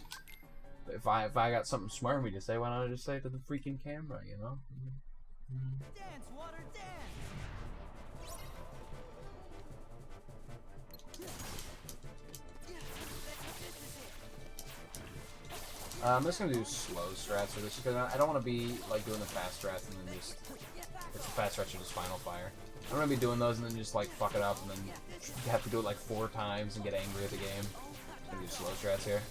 if I got something smart for me to say, why not just say it to the freaking camera, you know? Dance, water, dance. I'm just gonna do slow strats for this because I don't want to be like doing the fast strats and then just it's the fast strats or just final fire. I'm gonna be doing those and then just like fuck it up and then have to do it like 4 times and get angry at the game. I'm gonna do slow strats here.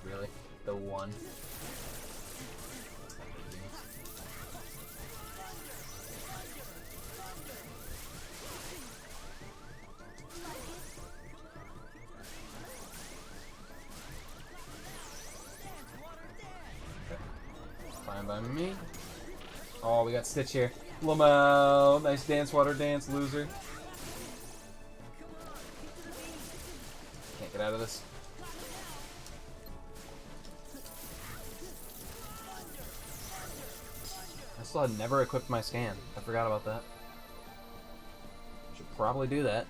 Really? The one? Fine by me. Oh, we got Stitch here. Lamo! Nice dance, water dance, loser. Can't get out of this. I still had never equipped my scan. I forgot about that. Should probably do that.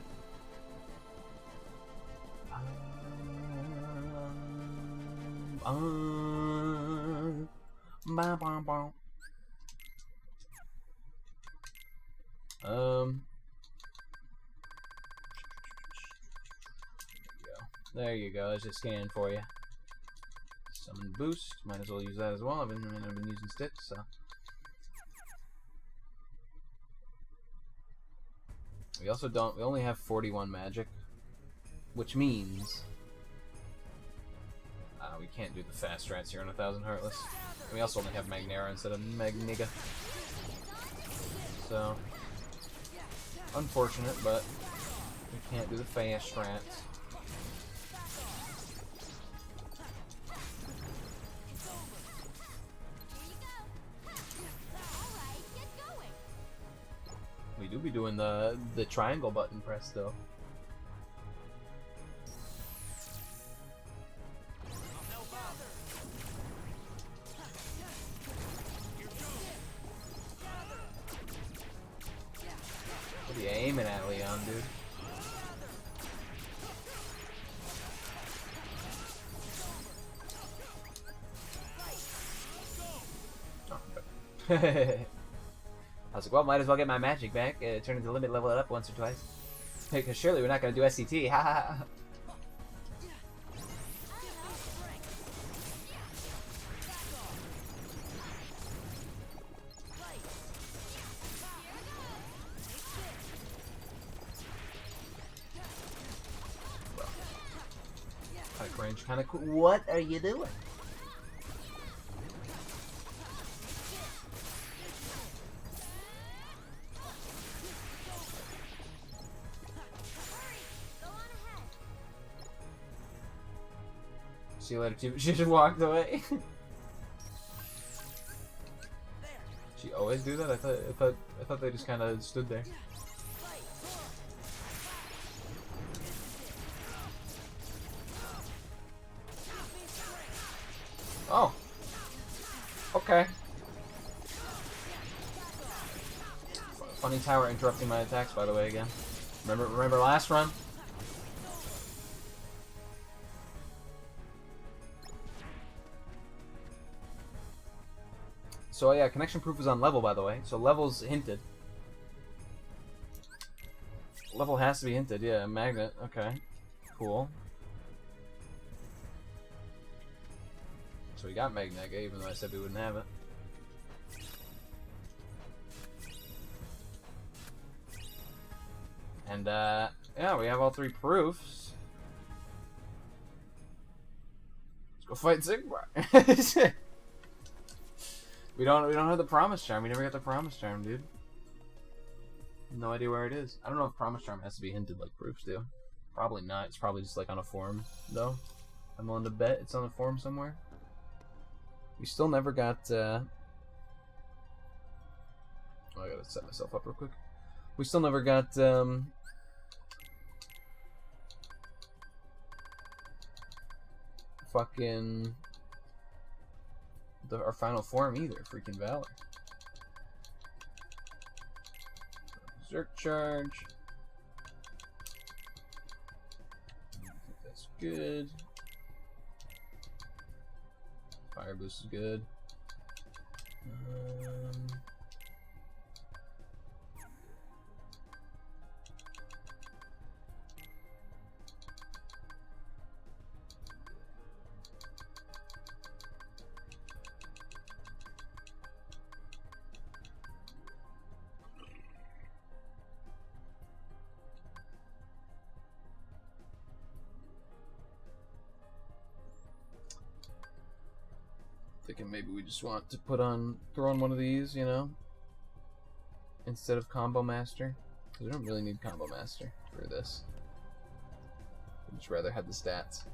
There you go. There's a scan for you. Summon boost. Might as well use that as well. I've been using sticks, so. We also don't. We only have 41 magic, which means we can't do the fast strats here on 1000 Heartless. And we also only have Magnera instead of Magniga. So unfortunate, but we can't do the fast strats. We do be doing the triangle button press though. What are you aiming at, Leon, dude? Oh, okay. I was like, well, might as well get my magic back. Turn into limit, level it up once or twice. Because surely we're not going to do SCT. Ha ha ha. Kinda cringe, kinda cool. What are you doing? See you later, she just walked away. She always do that? I thought they just kinda stood there. Oh. Okay. Funny tower interrupting my attacks, by the way, again. Remember last run? So yeah, connection proof is on level, by the way. So level's hinted. Level has to be hinted, yeah. Magnet, okay. Cool. So we got Magnet, even though I said we wouldn't have it. And yeah, we have all 3 proofs. Let's go fight Sigmar. We don't have the Promise Charm. We never got the Promise Charm, dude. No idea where it is. I don't know if Promise Charm has to be hinted like proofs do. Probably not. It's probably just like on a forum, though. I'm willing to bet it's on a forum somewhere. We still never got. Oh, I gotta set myself up real quick. We still never got. Fucking. Our final form either, freaking Valor. Berserk charge. I think that's good. Fire boost is good. Thinking maybe we just want to throw on one of these, you know, instead of Combo Master. We don't really need Combo Master for this. I'd just rather have the stats.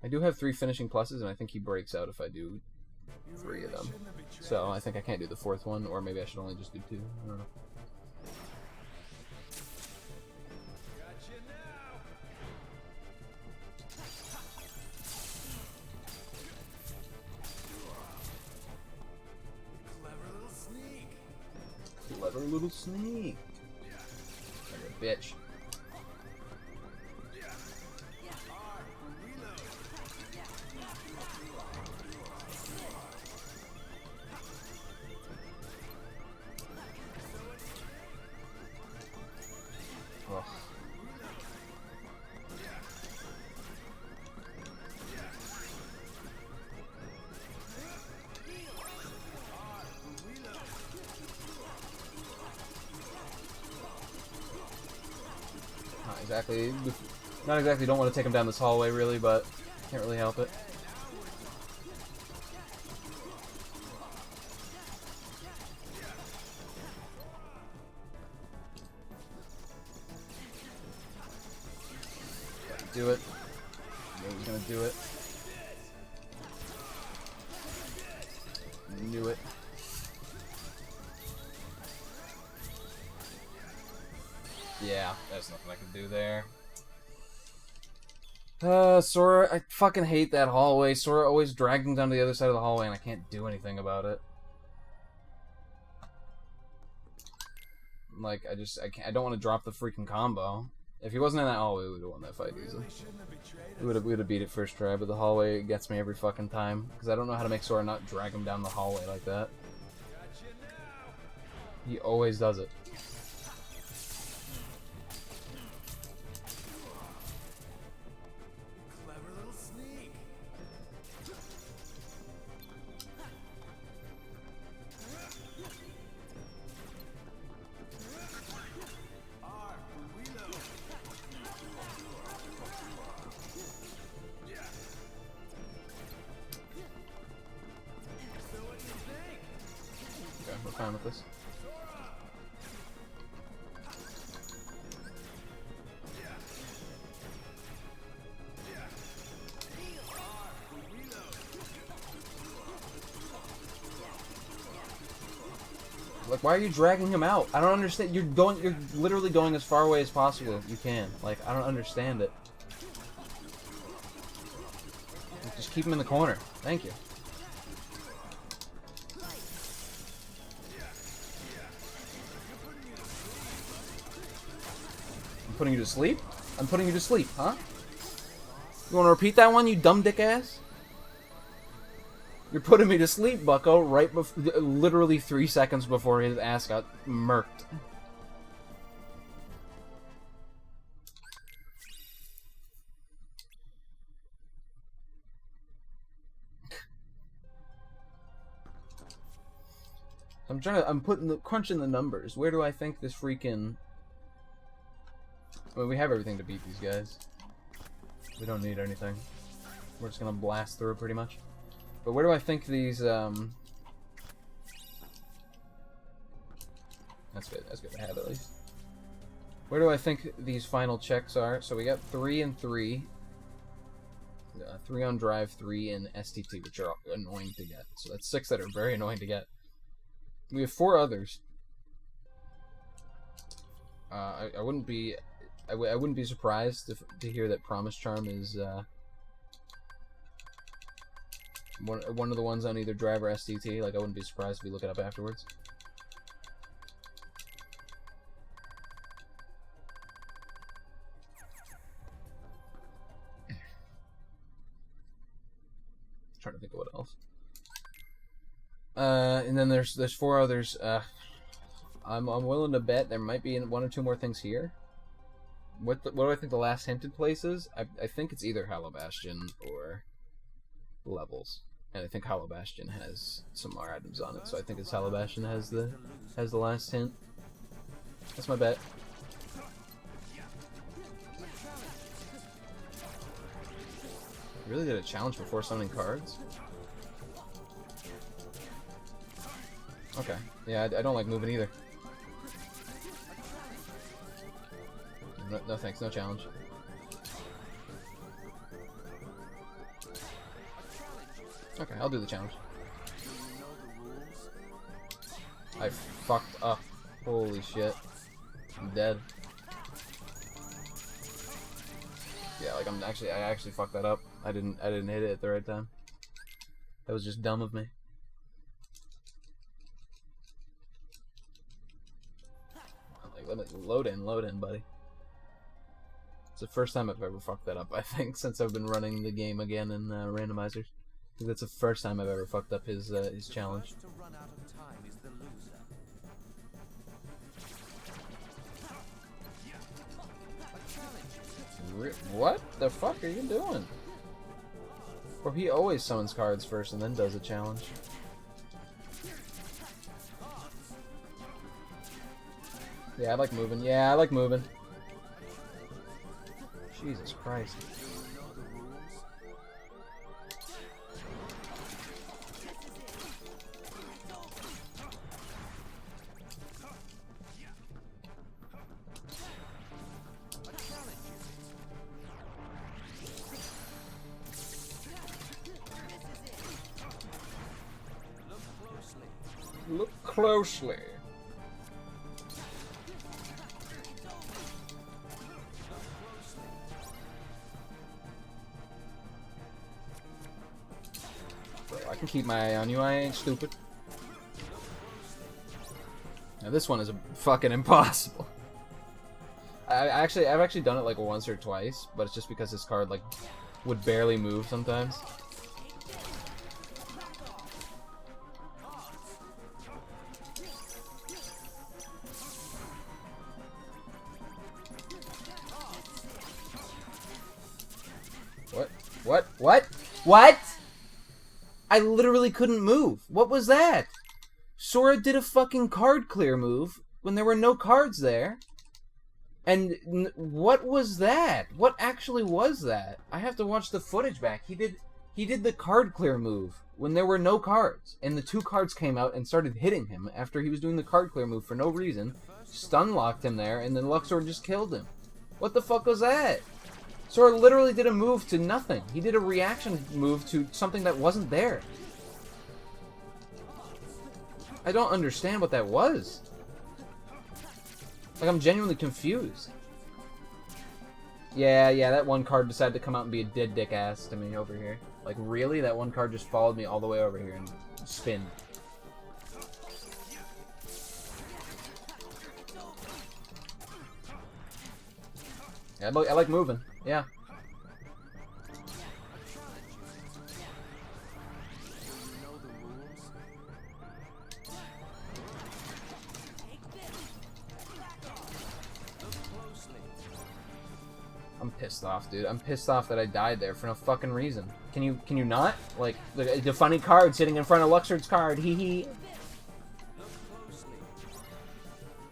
I do have 3 finishing pluses, and I think he breaks out if I do 3 of them. So I think I can't do the 4th one, or maybe I should only just do 2. I don't know. Clever little sneak. Like a bitch. Ugh. Not exactly don't want to take him down this hallway really, but can't really help it. Gotta do it. Knew he was gonna do it. Knew it. Yeah, there's nothing I can do there. Sora, I fucking hate that hallway. Sora always dragged him down to the other side of the hallway and I can't do anything about it. Like, I don't want to drop the freaking combo. If he wasn't in that hallway, we would have won that fight easily. We would have beat it first try, but the hallway gets me every fucking time. Because I don't know how to make Sora not drag him down the hallway like that. He always does it. Olympus. Like, why are you dragging him out? I don't understand. You're literally going as far away as possible you can. Like, I don't understand it. Just keep him in the corner. Thank you. I'm putting you to sleep? I'm putting you to sleep, huh? You want to repeat that one, you dumb dick ass? You're putting me to sleep, bucko, right before, literally 3 seconds before his ass got murked. I'm crunching the numbers. Where do I think this freaking... I mean, we have everything to beat these guys. We don't need anything. We're just gonna blast through pretty much. But where do I think these, That's good. That's good to have, at least. Where do I think these final checks are? So we got 3 and 3. 3 on drive, 3 in STT, which are annoying to get. So that's 6 that are very annoying to get. We have 4 others. I wouldn't be surprised to hear that Promise Charm is one of the ones on either drive or STT. Like, I wouldn't be surprised if we look it up afterwards. Trying to think of what else. And then there's 4 others. I'm willing to bet there might be 1 or 2 more things here. What do I think the last hinted place is? I think it's either Hollow Bastion or Levels, and I think Hollow Bastion has some more items on it. So I think it's Hollow Bastion has the last hint. That's my bet. Really did a challenge before summoning cards? Okay. Yeah, I don't like moving either. No thanks, no challenge. Okay, I'll do the challenge. I fucked up. Holy shit. I'm dead. Yeah, like I actually fucked that up. I didn't hit it at the right time. That was just dumb of me. Like, let me load in, buddy. It's the first time I've ever fucked that up, I think, since I've been running the game again in randomizers. I think that's the first time I've ever fucked up his challenge. What the fuck are you doing? Bro, he always summons cards first and then does a challenge. Yeah, I like moving. Yeah, I like moving. Jesus Christ. Look closely. Bro, I can keep my eye on you. I ain't stupid. Now this one is fucking impossible. I've actually done it like once or twice, but it's just because this card like would barely move sometimes. What? I literally couldn't move. What was that? Sora did a fucking card clear move when there were no cards there. And what was that? What actually was that? I have to watch the footage back. He did He did the card clear move when there were no cards, and the 2 cards came out and started hitting him after he was doing the card clear move for no reason, stun locked him there, and then Luxor just killed him. What the fuck was that? Sora literally did a move to nothing. He did a reaction move to something that wasn't there. I don't understand what that was. Like, I'm genuinely confused. Yeah, that one card decided to come out and be a dead dick ass to me over here. Like, really? That one card just followed me all the way over here and spin. Yeah, I like moving. Yeah. I'm pissed off, dude. I'm pissed off that I died there for no fucking reason. Can you not? Like, the funny card sitting in front of Luxord's card. Hee hee.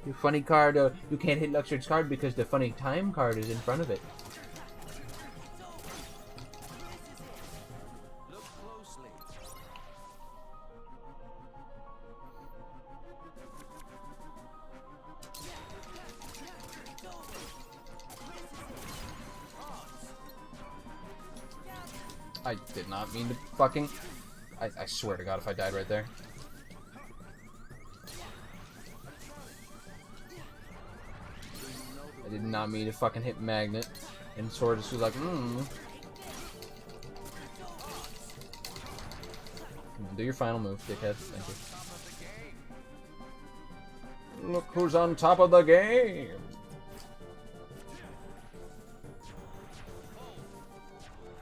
You funny card, you can't hit Luxord's card because the funny time card is in front of it. I did not mean to fucking... I swear to God if I died right there. I did not mean to fucking hit Magnet. And Sora just was like, Do your final move, dickhead. Thank you. Look who's on top of the game!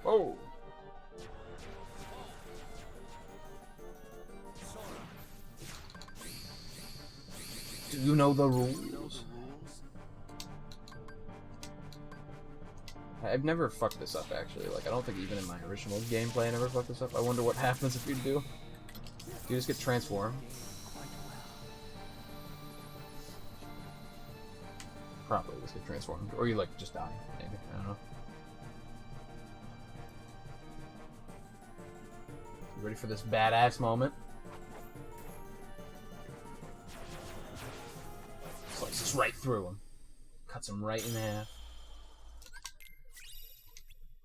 Oh! Do you know the rules? I've never fucked this up, actually. Like, I don't think even in my original gameplay I never fucked this up. I wonder what happens if you do. You just get transformed. Probably just get transformed. Or you, like, just die, maybe. I don't know. You ready for this badass moment? Slices right through him. Cuts him right in half.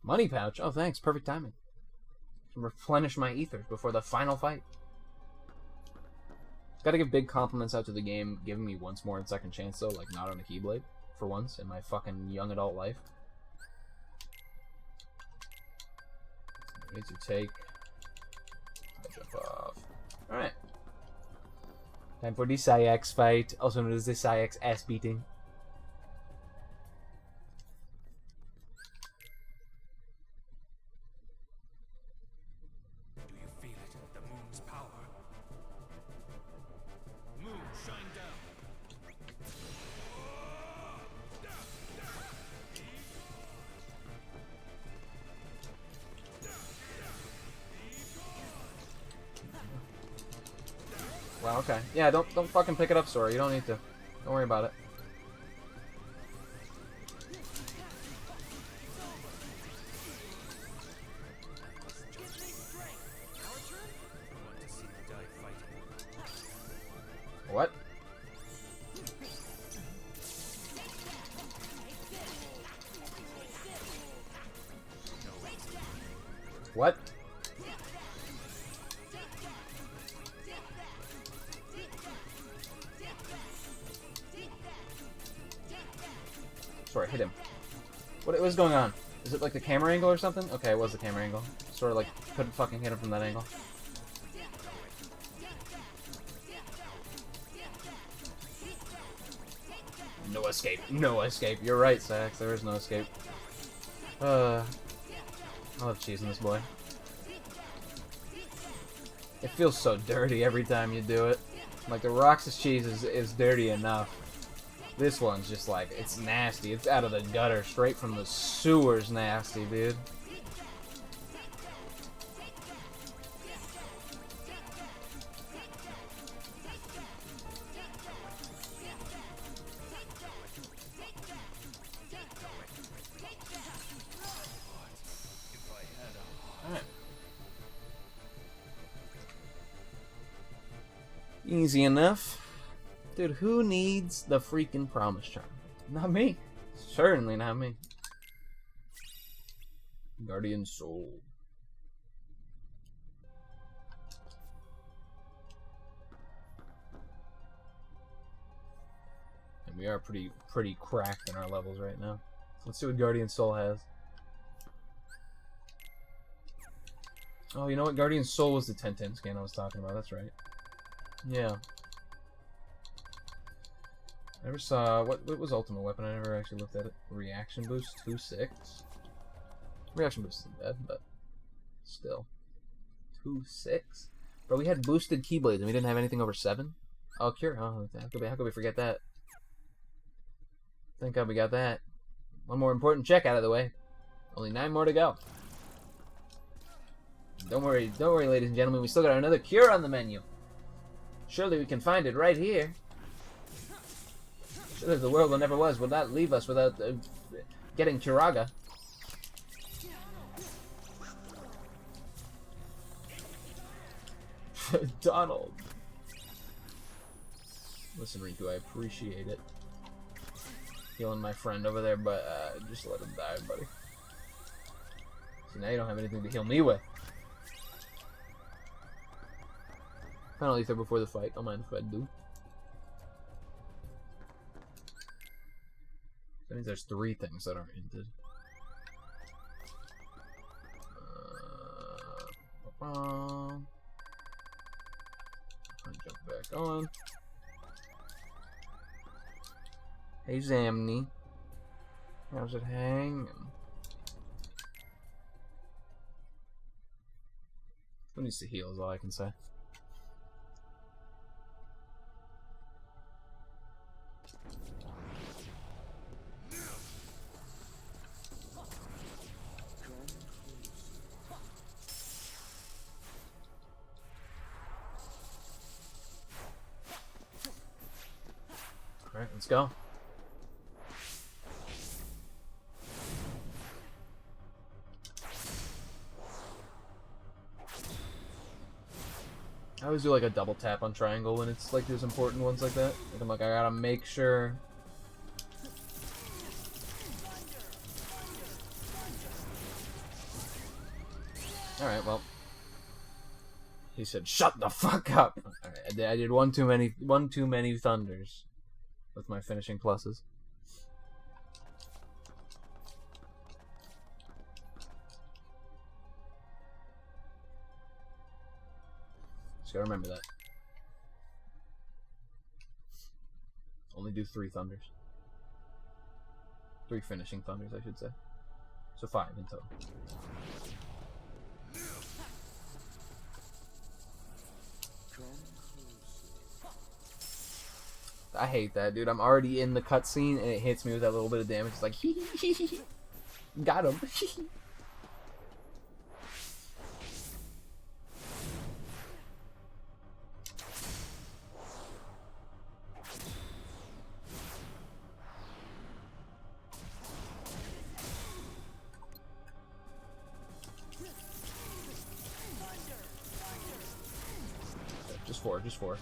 Money pouch? Oh, thanks. Perfect timing. Can replenish my ethers before the final fight. Gotta give big compliments out to the game, giving me once more and second chance, though, like not on a Keyblade, for once, in my fucking young adult life. I need to take... I jump off. Alright. Time for the Sayax fight, also known as the Sayax ass beating. Do you feel it? The moon's power. Moon, shine down. Wow, okay. Yeah, don't fucking pick it up, Sora. You don't need to. Don't worry about it. What? What? Sorry, hit him. What was going on? Is it like the camera angle or something? Okay, it was the camera angle. Sort of like couldn't fucking hit him from that angle. No escape. No escape. You're right, Sax. There is no escape. I love cheesing this boy. It feels so dirty every time you do it. Like, the Roxas cheese is dirty enough. This one's just like, it's nasty. It's out of the gutter, straight from the sewers nasty, dude. Alright. Easy enough. Dude, who needs the freaking promise charm? Not me. Certainly not me. Guardian Soul. And we are pretty cracked in our levels right now. Let's see what Guardian Soul has. Oh, you know what? Guardian Soul was the 10-10 scan I was talking about. That's right. Yeah. I never saw... What was Ultimate Weapon? I never actually looked at it. Reaction Boost 2-6. Reaction Boost isn't bad, but... Still. 2-6? Bro, we had boosted Keyblades and we didn't have anything over 7? Oh, Cure. Oh, how could we forget that? Thank God we got that. One more important check out of the way. Only 9 more to go. Don't worry, ladies and gentlemen. We still got another Cure on the menu. Surely we can find it right here. Surely the world will never will not leave us without getting Curaga. Donald. Listen, Riku, I appreciate it. Healing my friend over there, but just let him die, buddy. See, now you don't have anything to heal me with. Final ether before the fight. Don't mind if I do. That means there's 3 things that aren't hinted. Jump back on. Hey Zamni. How's it hanging? Who needs to heal is all I can say. Alright, let's go. I always do like a double tap on triangle when it's like there's important ones like that. Like I'm like, I gotta make sure. Alright, well. He said, shut the fuck up! Alright, I did one too many thunders with my finishing pluses. Just gotta remember that. Only do 3 thunders. 3 finishing thunders, I should say. So 5 in total. I hate that, dude. I'm already in the cutscene and it hits me with that little bit of damage. It's like, hee hee hee hee. Got him. Just four.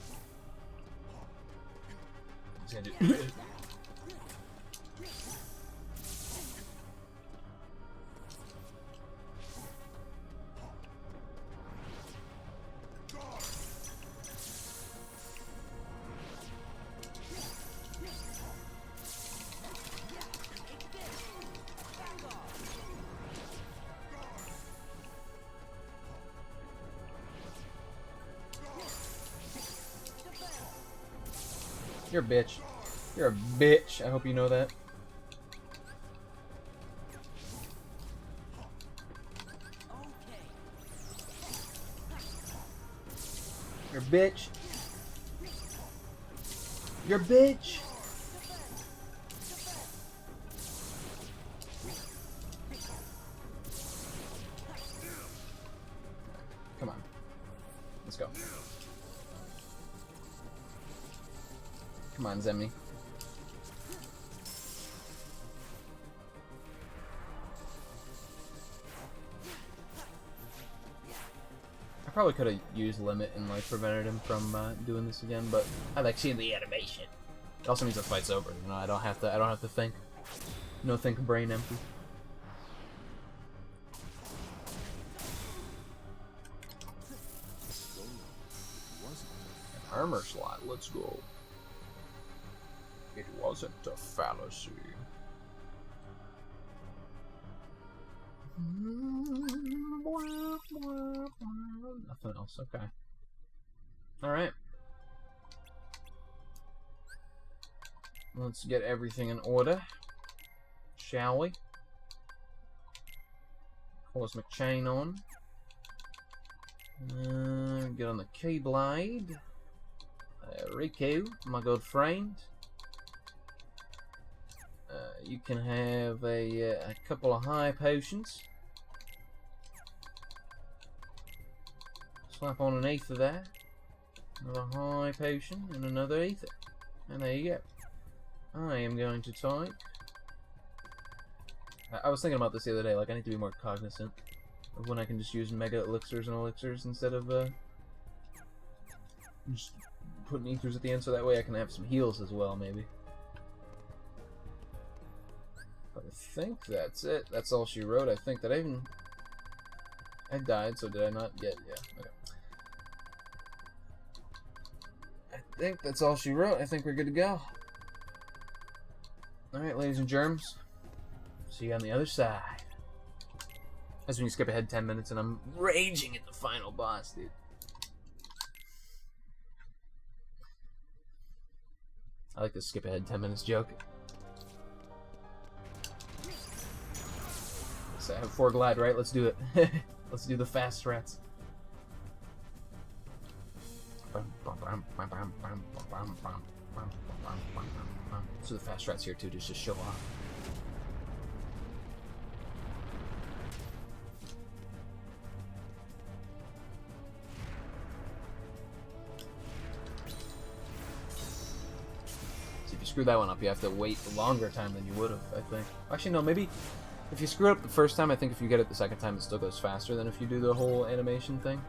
You're a bitch. You're a bitch. I hope you know that. You're a bitch. You're a bitch. Come on. Let's go. Come on, Zemni. probably could have used limit and like prevented him from doing this again, but I like seeing the animation. It also means the fight's over. You know, I don't have to think. No think brain empty. An armor slot. Let's go. It wasn't a fallacy. Nothing else. Okay. Alright. Let's get everything in order. Shall we? Cosmic chain on. Get on the Keyblade. Riku, my good friend. You can have a couple of high potions. Slap on an ether there. Another high potion and another ether. And there you go. I am going to type. I was thinking about this the other day, like I need to be more cognizant of when I can just use mega elixirs and elixirs instead of just putting ethers at the end, so that way I can have some heals as well, maybe. But I think that's it. That's all she wrote. I think that I died, so did I not? Yeah, okay. I think that's all she wrote. I think we're good to go. Alright, ladies and germs. See you on the other side. That's when you skip ahead 10 minutes and I'm raging at the final boss, dude. I like the skip ahead 10 minutes joke. So I have 4 glide, right? Let's do it. Let's do the fast rats. So the fast rats here too, just to show off. See, if you screw that one up, you have to wait a longer time than you would have, I think. Actually, no, maybe if you screw it up the first time, I think if you get it the second time, it still goes faster than if you do the whole animation thing.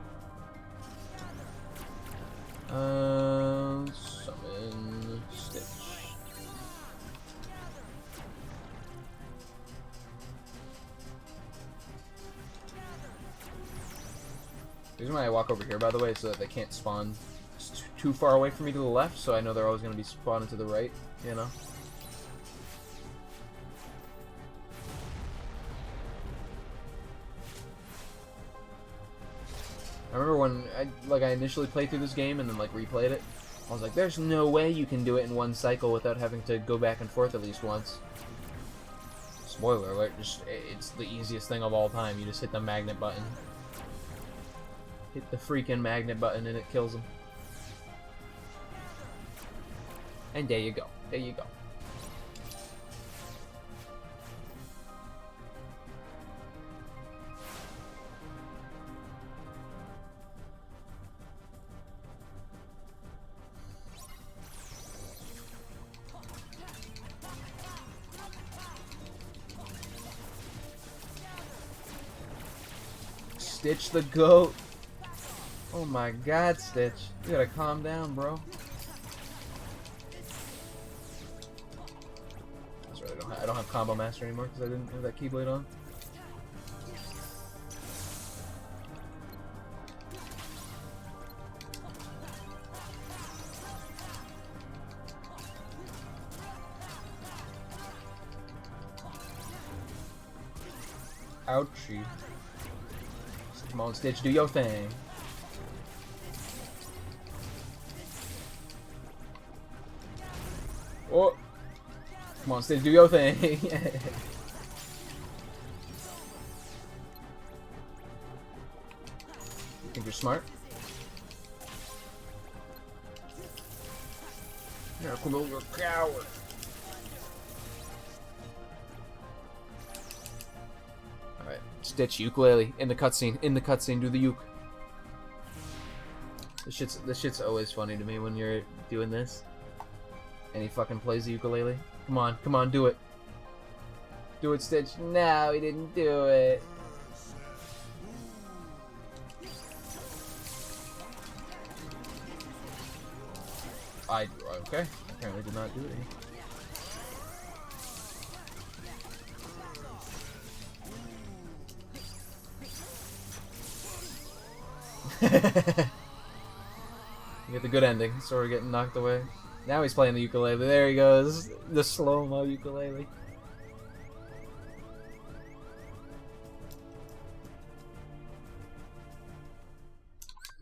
Summon Stitch. The reason why I walk over here, by the way, is so that they can't spawn too far away from me to the left, so I know they're always going to be spawning to the right, you know? I remember when I initially played through this game and then like replayed it, I was like, there's no way you can do it in one cycle without having to go back and forth at least once. Spoiler alert, it's the easiest thing of all time. You just hit the magnet button. Hit the freaking magnet button and it kills them. And there you go. There you go. Stitch the goat. Oh my god, Stitch. You gotta calm down, bro. That's right, I don't have Combo Master anymore because I didn't have that Keyblade on. Ouchie. Come on, Stitch, do your thing. Oh! Come on, Stitch, do your thing. You think you're smart? Yeah, come on, you're a coward. Alright, Stitch, ukulele, in the cutscene, do the uke. This shit's always funny to me when you're doing this. And he fucking plays the ukulele. Come on, do it. Do it, Stitch. No, he didn't do it. Okay. Apparently did not do it. You get the good ending. Sora getting knocked away. Now he's playing the ukulele. There he goes. The slow-mo ukulele.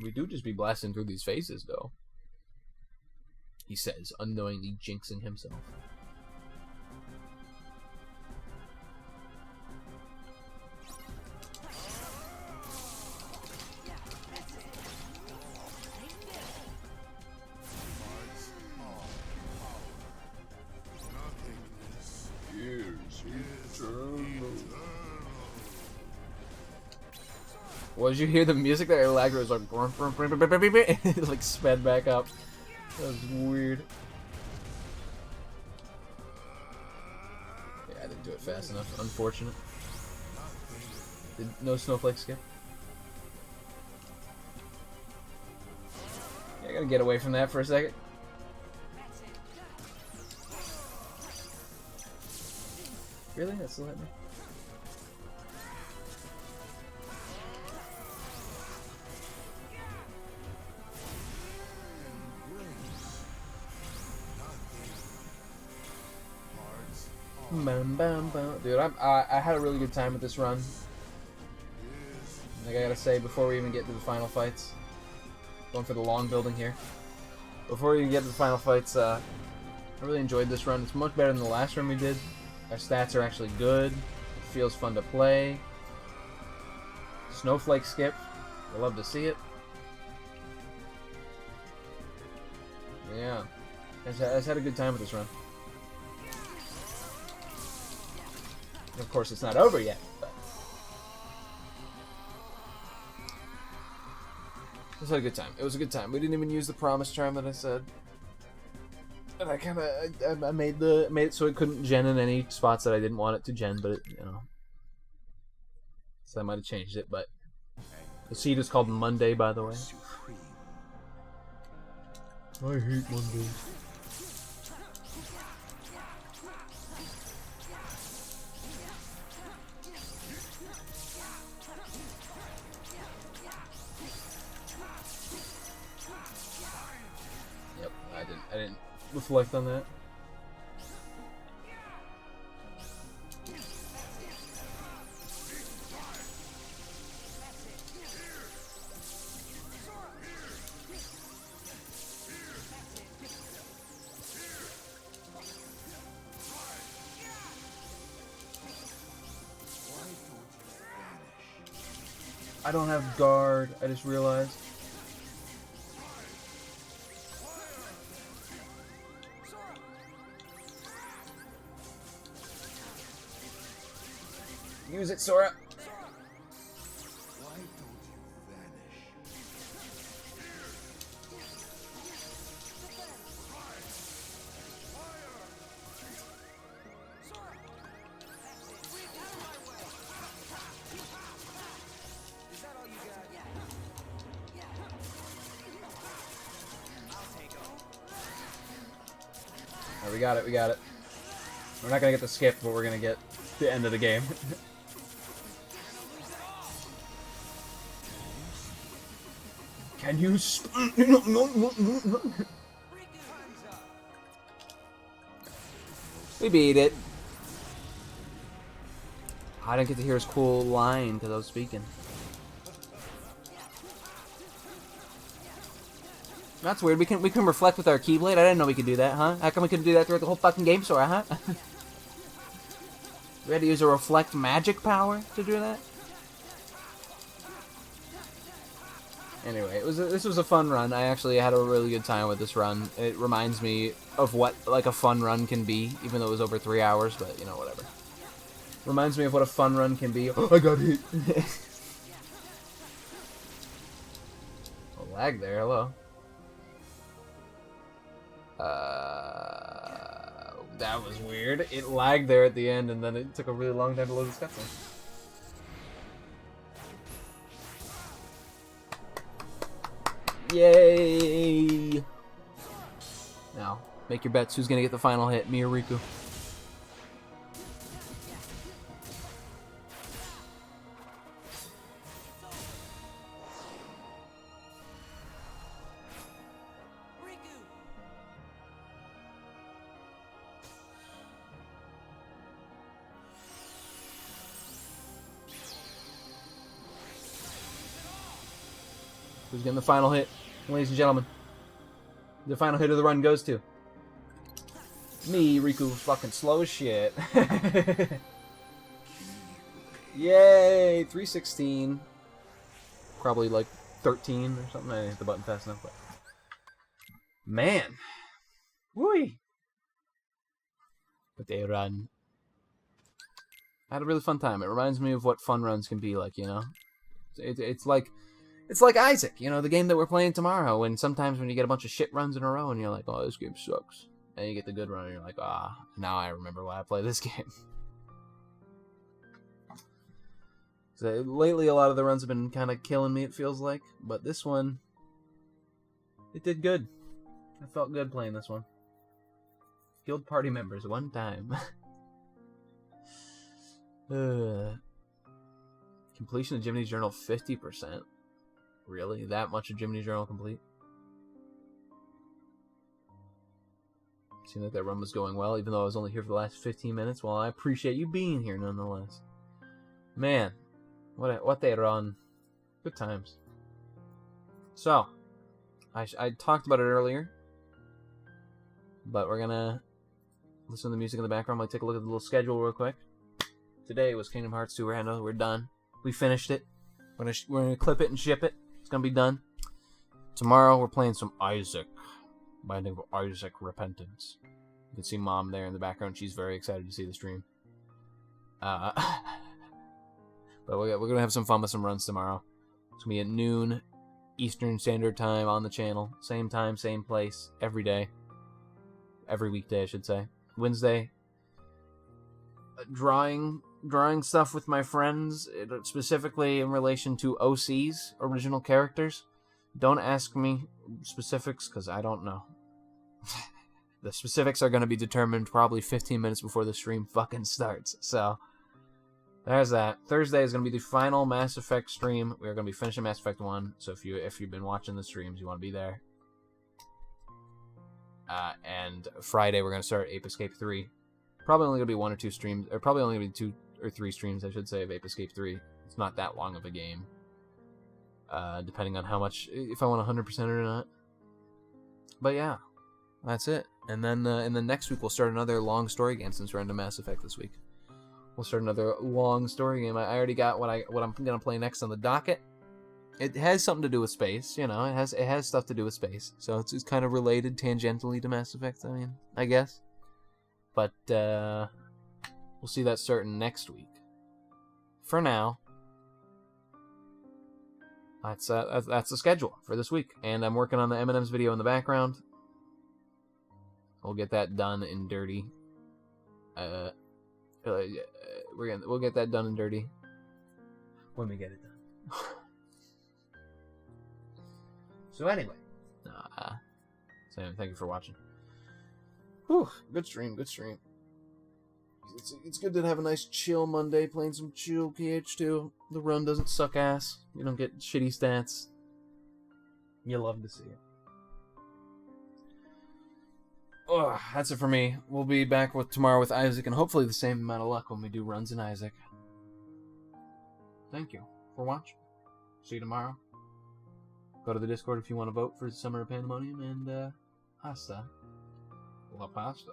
We do just be blasting through these phases, though. He says, unknowingly jinxing himself. Well, did you hear the music there? It lagged. It was like, it like sped back up. That was weird. Yeah, I didn't do it fast enough. Unfortunate. No snowflake skip. Yeah, I gotta get away from that for a second. Really? That still hit me? Bam, bam, bam. Dude, I had a really good time with this run. Like I gotta say, before we even get to the final fights, going for the long building here. Before we even get to the final fights, I really enjoyed this run. It's much better than the last run we did. Our stats are actually good. It feels fun to play. Snowflake skip. I love to see it. Yeah, I had a good time with this run. Of course, it's not over yet, but it was a good time. It was a good time. We didn't even use the promise charm that I said, and I kind of I made it so it couldn't gen in any spots that I didn't want it to gen, but it, you know, so I might have changed it. But the seed is called Monday, by the way. I hate Mondays. I didn't reflect on that. I don't have guard, I just realized. Use it, Sora. Alright, we got it, we got it. We're not gonna get the skip, but we're gonna get the end of the game. Can you We beat it. I didn't get to hear his cool line because I was speaking. That's weird. We can reflect with our Keyblade. I didn't know we could do that, huh? How come we couldn't do that throughout the whole fucking game, Sora, huh? We had to use a reflect magic power to do that? Anyway, this was a fun run. I actually had a really good time with this run. It reminds me of what like a fun run can be, even though it was over 3 hours, but you know, whatever. Reminds me of what a fun run can be. Oh, I got hit. A lag there, hello. That was weird. It lagged there at the end, and then it took a really long time to load the cutscene. Yay! Make your bets. Who's gonna get the final hit, me or Riku? Riku! Who's getting the final hit, ladies and gentlemen? The final hit of the run goes to me. Riku, fucking slow as shit. Yay! 316. Probably like 13 or something. I didn't hit the button fast enough, but man, whoo! But they run. I had a really fun time. It reminds me of what fun runs can be like, you know. It's like Isaac, you know, the game that we're playing tomorrow. And sometimes when you get a bunch of shit runs in a row, and you're like, "Oh, this game sucks," and you get the good run, and you're like, "Ah, now I remember why I play this game." So lately, a lot of the runs have been kind of killing me. It feels like, but this one, it did good. I felt good playing this one. Killed party members one time. Completion of Jiminy's Journal 50%. Really? That much of Jiminy's Journal complete? Seemed like that run was going well, even though I was only here for the last 15 minutes. Well, I appreciate you being here nonetheless. Man, what they run. Good times. So, I talked about it earlier, but we're gonna listen to the music in the background. I'm gonna take a look at the little schedule real quick. Today was Kingdom Hearts 2 Rando. We're done. We finished it. We're gonna clip it and ship it. It's gonna be done. Tomorrow we're playing some Isaac. Binding of Isaac Repentance. You can see Mom there in the background. She's very excited to see the stream. But we're gonna have some fun with some runs tomorrow. It's gonna be at noon Eastern Standard Time on the channel. Same time, same place, every day. Every weekday, I should say. Wednesday, drawing stuff with my friends, specifically in relation to OCs, original characters. Don't ask me specifics, because I don't know. The specifics are going to be determined probably 15 minutes before the stream fucking starts. So, there's that. Thursday is going to be the final Mass Effect stream. We're going to be finishing Mass Effect 1, so if you've been watching the streams, you want to be there. And Friday, we're going to start Ape Escape 3. Probably only going to be 1 or 2 streams, or probably only going to be 2 or 3 streams, I should say, of Ape Escape 3. It's not that long of a game. Depending on how much, if I want 100% it or not. But yeah, that's it. And then next week we'll start another long story game, since we're into Mass Effect this week. We'll start another long story game. I already got what I'm gonna play next on the docket. It has something to do with space, you know. It has stuff to do with space, so it's kind of related tangentially to Mass Effect. I mean, I guess. But we'll see that starting next week. For now, that's the schedule for this week, and I'm working on the M&M's video in the background. We'll get that done and dirty. We'll get that done and dirty when we get it done. So anyway, so thank you for watching. Whew, good stream. It's good to have a nice chill Monday, playing some chill KH2. The run doesn't suck ass. You don't get shitty stats. You love to see it. Oh, that's it for me. We'll be back tomorrow with Isaac, and hopefully the same amount of luck when we do runs in Isaac. Thank you for watching. See you tomorrow. Go to the Discord if you want to vote for Summer of Pandemonium, and hasta la pasta.